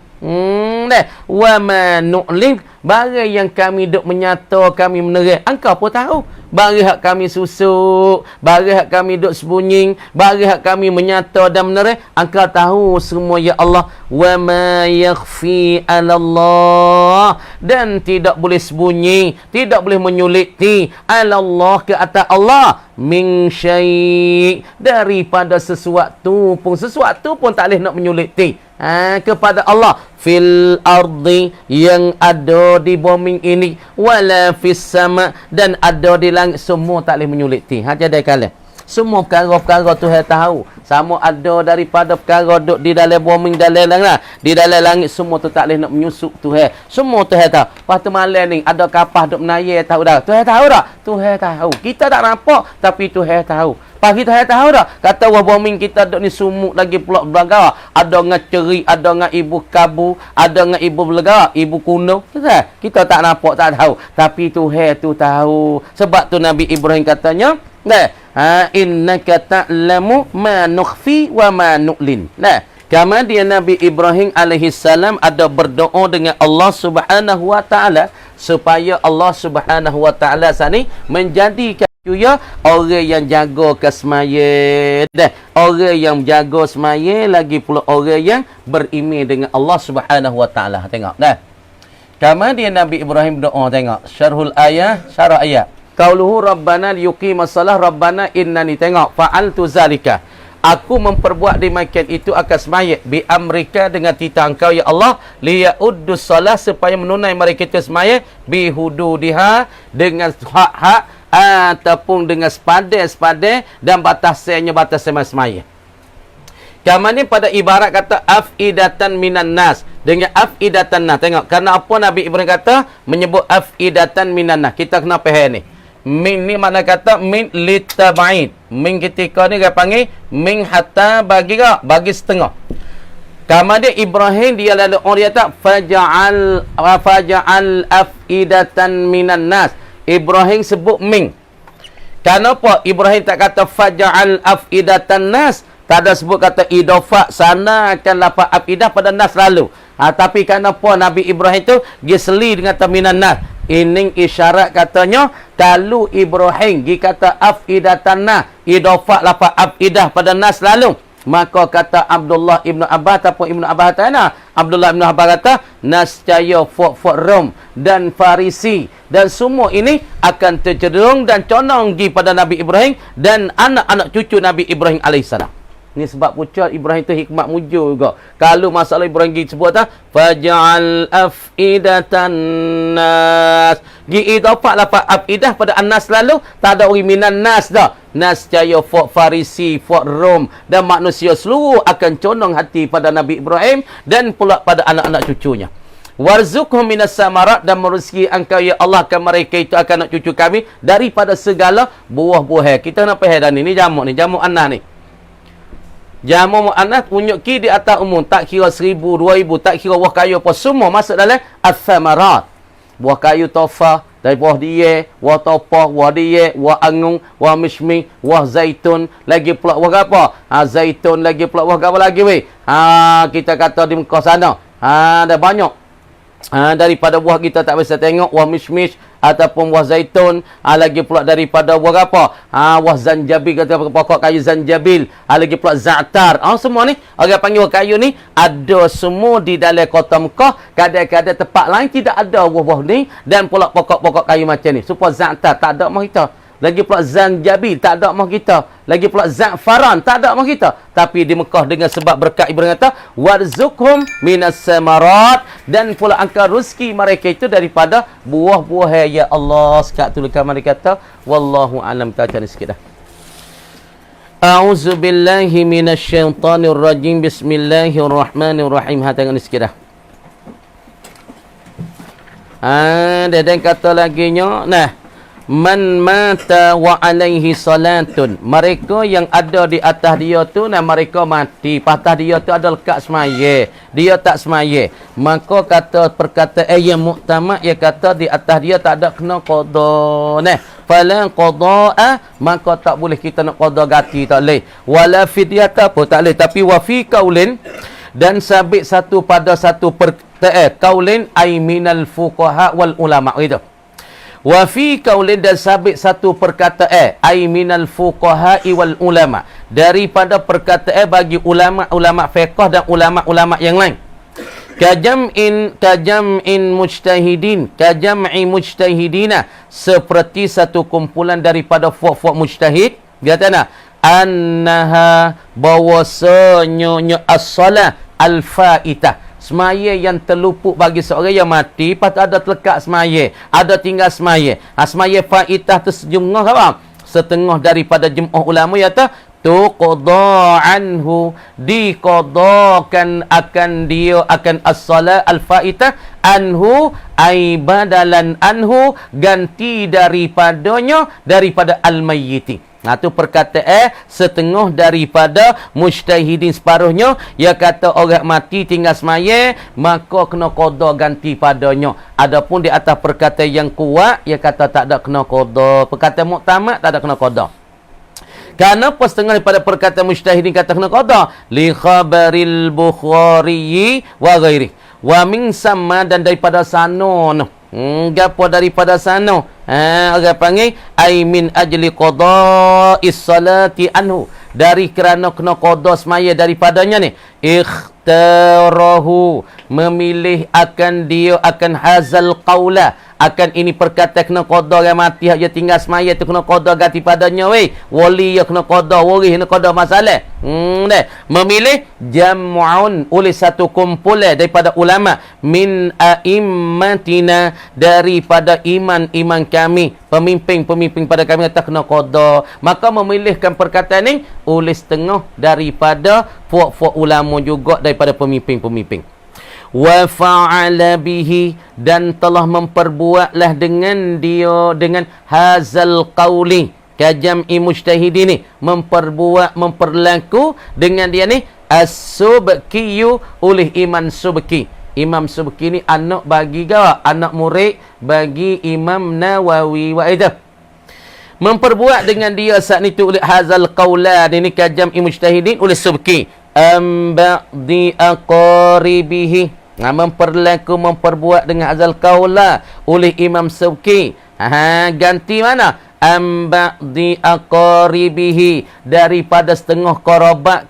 Wa ma nu'lin, barang yang kami duk menyata, kami menerang, engkau pun tahu. Barang hak kami susuk, barang hak kami duk sembunyi, barang hak kami menyata dan menerang, engkau tahu semua ya Allah. Wa ma yakhfi 'ala Allah, dan tidak boleh sembunyi, tidak boleh menyuliti 'ala Allah, ke atas Allah, min syai', daripada sesuatu pun tak boleh nak menyuliti kepada Allah, fil ardi, yang ada di bumi ini, wala fis sama, dan ada di langit, semua tak boleh menyuliti. Jadi kalian semua perkara-perkara Tuhan tahu. Sama ada daripada perkara duk di dalam bumi, di dalam langit, semua tu tak boleh nak menyusup Tuhan. Semua Tuhan tahu. Lepas tu malam ni ada kapal duk menayar, tahu dah. Tuhan tahu tak? Tuhan tahu. Kita tak nampak, tapi Tuhan tahu. Pagi Tuhan tahu tak? Kata wah bumi kita duk ni sumuk lagi pula belagara. Ada dengan ceri, ada dengan ibu kabu, ada dengan ibu belagara, ibu kuno. Kita tak nampak, tak tahu. Tapi Tuhan tu tahu. Sebab tu Nabi Ibrahim katanya, innaka ta'lamu ma nukhfi wa ma nu'lin. Kemudian Nabi Ibrahim alaihi salam ada berdoa dengan Allah Subhanahu wa taala, supaya Allah Subhanahu wa taala sani menjadikan dia orang yang jaga kesemaya, orang yang jaga semaya, lagi pula orang yang beriman dengan Allah Subhanahu wa taala. Tengok dah. Kemudian Nabi Ibrahim doa, tengok syarhul ayat, syarah ayat. Qauluhu rabbana liyuqimas salah, rabbana innani, tengok, fa'altu zalika, aku memperbuat demikian itu akan semaya, bi amrika, dengan titah engkau ya Allah, liya'uddus salah, supaya menunai mereka itu semaya, bi hududiha, dengan hak-hak ataupun dengan sepadan dan batasannya semaya. Kamane pada ibarat kata afidatan minan nas, dengan afidatan nas. Tengok, kerana apa Nabi Ibrahim kata menyebut afidatan minan nas, kita kena faham ni. Min ni makna kata min litaba'id. Min ketika ni dia panggil min hatta bagi setengah. Kemudian Ibrahim dia lalu orang kata faja'al afidatan minan nas. Ibrahim sebut min. Kenapa Ibrahim tak kata faja'al afidatan nas? Tak ada sebut kata idafah, sana akan lapan afidah pada nas lalu. Tapi kenapa Nabi Ibrahim tu dia seli dengan minan nas? Ini isyarat katanya kalau Ibrahim gi kata afidatanna idafah lafaz afidah pada nas lalu, maka kata Abdullah Ibn Abbas ataupun Ibn Abbas kata Abdullah Ibn Abbas kata nascaya fok Rom dan Farisi dan semua ini akan tercenderung dan condong gi pada Nabi Ibrahim dan anak-anak cucu Nabi Ibrahim alaihissalam. Ni sebab pucat Ibrahim tu hikmat mujur juga. Kalau masalah Ibrahim gitu sebut tak faj'al afidatan nas. Gi idafah lafaz afidah pada annas lalu tak ada orang minan nas dah. Nas caya fok Farisi, fok Rom dan manusia seluruh akan condong hati pada Nabi Ibrahim dan pula pada anak-anak cucunya. Warzuqhum minas samarat dan merezeki engkau ya Allah akan mereka itu akan anak cucu kami daripada segala buah-buah. Kita nak faham dah ni jamak anak ni. Jamu mu'annas tunjuk ki di atas umum. Tak kira 1,000, 2,000. Tak kira buah kayu apa. Semua masuk dalam as-samarat. Buah kayu tofa. Dari buah dia. Buah topa. Buah dia. Buah angung. Buah mishmi. Buah zaitun. Lagi pula buah apa? Zaitun. Lagi pula buah apa lagi weh? Kita kata di Mekah sana. Ada banyak. Daripada buah kita tak bisa tengok. Buah mishmish. Ataupun buah zaitun, lagi pula daripada buah apa? Buah zanjabil, kata pokok kayu zanjabil, lagi pula za'atar. Semua ni, orang panggil buah kayu ni, ada semua di dalam kota Mekah. Kadang-kadang tempat lain tidak ada buah-buah ni, dan pula pokok-pokok kayu macam ni. Supaya za'atar, tak ada mah kita. Lagi pula zanjabil, tak ada mah kita. Lagi pula za'faran, tak ada mah kita. Tapi di Mekah dengan sebab berkat Ibrahim kata, warzuqhum minas samarat, dan pula angka rezeki mereka itu daripada buah-buah ya Allah. Sekat tu kamar kata, wallahu alam. Kita baca sikit dah. A'udzu billahi minasyaitonir rajim. Bismillahirrahmanirrahim. Tengok ni sikit dah. Dan kata lagi nya, nah, man mata wa alaihi salatun. Mereka yang ada di atas dia tu, nah mereka mati. Patah dia tu ada lekat semaya. Dia tak semaya. Maka kata perkataan yang muktamad, ia kata di atas dia tak ada kena qada. Nah, fala qada'a, maka tak boleh kita nak qada ganti, tak boleh. Wala fidyata pun tak boleh. Tapi wa fi qaulin, dan sabit satu pada satu perkataan qaulin ay minal fuqaha wal ulama gitu. Wa fi qaulin, dan sabit satu perkataan ai minal fuqaha wal ulama, daripada perkataan bagi ulama-ulama fiqh dan ulama-ulama yang lain. Kajam'in mujtahidina, seperti satu kumpulan daripada fuq-fuq mujtahid. Dia kata annaha bahwasanya as-salah al-faitah, semaya yang terluput bagi seorang yang mati, patut ada terlekat semaya, ada tinggal semaya. Semaya faitah tu sejumlah apa? Setengah daripada jemaah ulama kata tuqda anhu, diqadakan akan dia akan as-salat al-faitah anhu ay badalan anhu, ganti daripadanya daripada al-mayyiti. Itu perkataan setengah daripada mujtahidin, separuhnya ia kata orang mati tinggal semaya maka kena qada ganti padanya. Adapun di atas perkataan yang kuat ia kata tak ada kena qada. Perkataan muktamad tak ada kena qada. Kenapa setengah daripada perkataan mujtahidin kata kena qada? Li khabaril Bukhari wa ghairi. Wa min sama, dan daripada sana. Gapo daripada sana? Orang panggil ai min ajli qada'is salati anhu, dari kerana kena qada semaya daripadanya ni. Ikhtarahu, memilih akan dia akan hazal qaula, akan ini perkataan kena qada orang mati dia tinggal semaya tu kena qada ganti padanya weh. Wali ya kena qada, wali kena qada masalah. Memilih jam'un, oleh satu kumpulan daripada ulama min a'immatina, daripada iman kami, pemimpin-pemimpin pada kami kata kena qada. Maka memilihkan perkataan ni oleh setengah daripada fuq-fuq ulama juga daripada pemimpin-pemimpin. Wa fa'ala bihi, dan telah memperbuatlah dengan dia dengan hazal qauli, kajam'i mujtahidin ni, memperlaku dengan dia ni as-Subki, oleh Imam Subki. Imam Subki ni anak bagi anak murid bagi Imam Nawawi wa itu. Memperbuat dengan dia saat ni tu oleh hazal qaulan ini kajam'i mujtahidin oleh Subki. Ba'di aqaribihi, memperbuat dengan azal kaula oleh Imam Subki. Ganti mana? Amba'di aqaribihi, daripada setengah korobat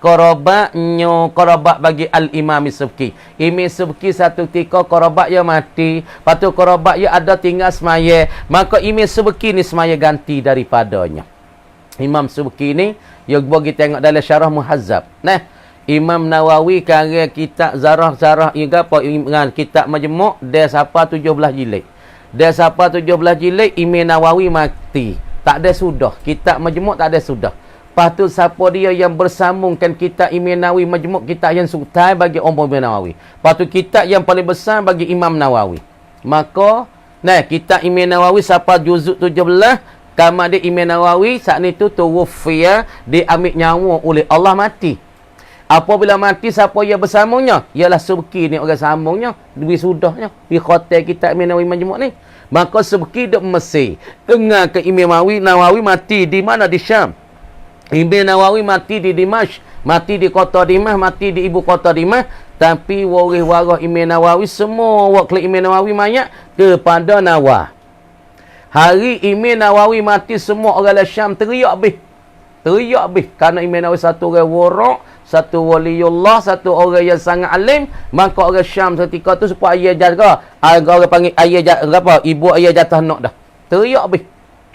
bagi al-Imam Subki. Imam Subki satu ketika korobat ya mati, patu korobat ya ada tinggal semaya, maka Imam Subki ni semaya ganti daripadanya. Imam Subki ni ya bagi tengok dalam syarah Muhazzab. Nah, Imam Nawawi karya kitab Zarah juga apa dengan kitab Majmu' dia siapa 17 jilid. Dia siapa 17 jilid, Imam Nawawi mati. Tak ada sudah. Kitab Majmu' tak ada sudah. Lepas tu siapa dia yang bersambungkan kitab Imam Nawawi Majmu', kitab yang sultan bagi Imam Nawawi. Lepas tu kitab yang paling besar bagi Imam Nawawi. Maka, nah, kitab Imam Nawawi siapa juzuk 17, kamar dia Imam Nawawi saat ni tu tuwfiya, diambil nyawa oleh Allah, mati. Apabila mati, siapa yang bersambungnya? Ialah Subki ni orang sambungnya. Lebih sudahnya. Di khotel kitab Imam Nawawi Majmu' ni. Maka Subki duk Mesir. Dengar ke Imam Nawawi mati di mana? Di Syam. Imam Nawawi mati di Dimash. Mati di kota Dimash. Mati di ibu kota Dimash. Tapi waris-waris Imam Nawawi semua wakil Imam Nawawi mayat kepada Nawah. Hari Imam Nawawi mati, semua orang Syam teriak habis. Teriak habis. Kerana Imam Nawawi satu orang warak, satu waliullah, satu orang yang sangat alim. Maka orang Syam ketika tu supaya ayah jaga. Orang panggil ayah jaga apa? Ibu ayah jatah nak dah. Teriak habis.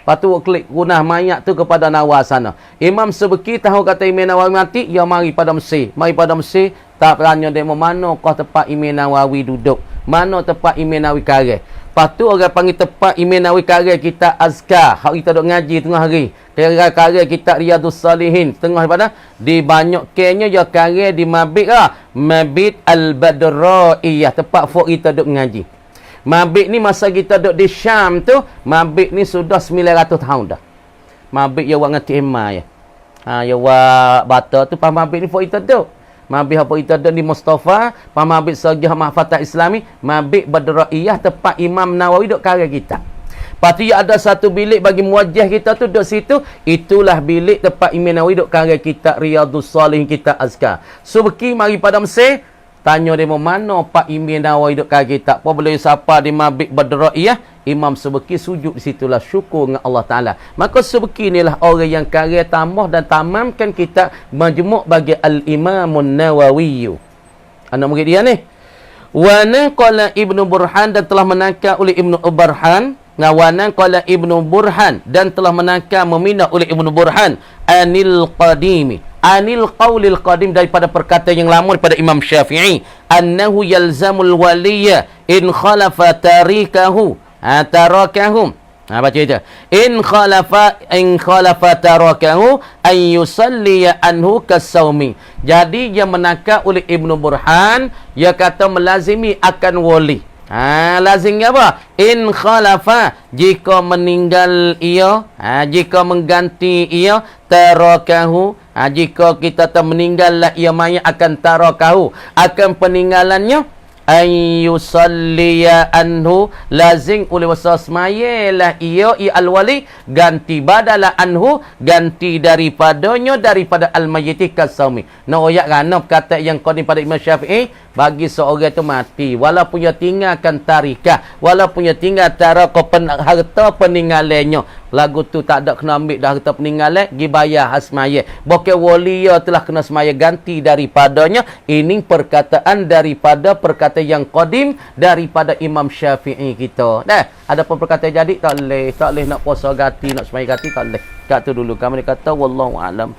Lepas tu klik gunah mayat tu kepada Nawah sana. Imam Subki tahu kata Imam Nawawi mati, dia mari pada Mesir. Mari pada Mesir, tak tanya dia mana kau tempat Imam Nawawi duduk. Mana tempat Imam Nawawi kareh. Lepas tu orang panggil tempat Imam Nawawi kareh kitab Azkar. Hak kita duk ngaji tengah hari. Kareh kitab Riyadhus Salihin. Tengah pada di banyak kenya dia kareh di Mabit lah. Mabit Al-Badra'iyah. Tempat fuk kita duk ngaji. Mabit ni masa kita duk di Syam tu, Mabit ni sudah 900 tahun dah. Mabit ya wak ngati emma ya. Ya wak bata tu pas Mabit ni fuk kita duk. Mabit apa kita duk di Mustafa, pas Mabit Sagih Mahfatat Islami, Mabit Badra'iyah tempat Imam Nawawi duk karya kita. Lepas tu ada satu bilik bagi muwajjah kita tu duduk situ. Itulah bilik tempat Imam Nawawi duk karya kitab Riyadhus Salihin, kitab Azkar. Subki mari pada Mesir. Tanya dia mana Pak Imam Nawawi duk karya kitab. Apa boleh siapa di Mabit Badra'iyah? Imam Subki sujud di situlah syukur dengan Allah Ta'ala. Maka Subki inilah orang yang karya tambah dan tamamkan kitab Majmu' bagi Al-Imamun Nawawi. Anak murid dia ni. Wa naqala Ibnu Burhan, dan telah menangkap oleh Ibnu Burhan. Ngawanan qala Ibnu Burhan, dan telah menangkap memindah oleh Ibnu Burhan anil qadimi, anil qaulil qadim, daripada perkataan yang lama daripada Imam Syafi'i, annahu yalzamul waliya in khalafa tarikahu tarakahum. Baca itu. In khalafa tarakahu an yusalliya anhu kasawmi. Jadi dia menangkap oleh Ibnu Burhan, dia kata melazimi akan wali. Lazimnya apa? In khalafa, jika meninggal ia, jika mengganti ia, tarakahu, jika kita tak meninggallah ia mayat, akan tarakahu, akan peninggalannya, ayyusalliya anhu, lazim oleh wasa semayalah ia al-wali, ganti badala anhu, ganti daripadanya, daripada al-mayyiti kasawmi. Oyak ranap kata yang qadim pada Imam Syafi'i, bagi seorang itu mati, walaupun dia tinggalkan tarikah, walaupun dia tinggal harta peninggalannya, lagu tu tak ada kena ambil dah harta peninggalan, pergi bayar hasmaya. Bukan wali dia telah kena semaya ganti daripadanya. Ini perkataan daripada perkataan yang qadim daripada Imam Syafi'i kita. Dah, ada pun perkataan jadi tak boleh nak puasa ganti, nak semaya ganti tak boleh. Kat tu dulu kami kata wallahu alam.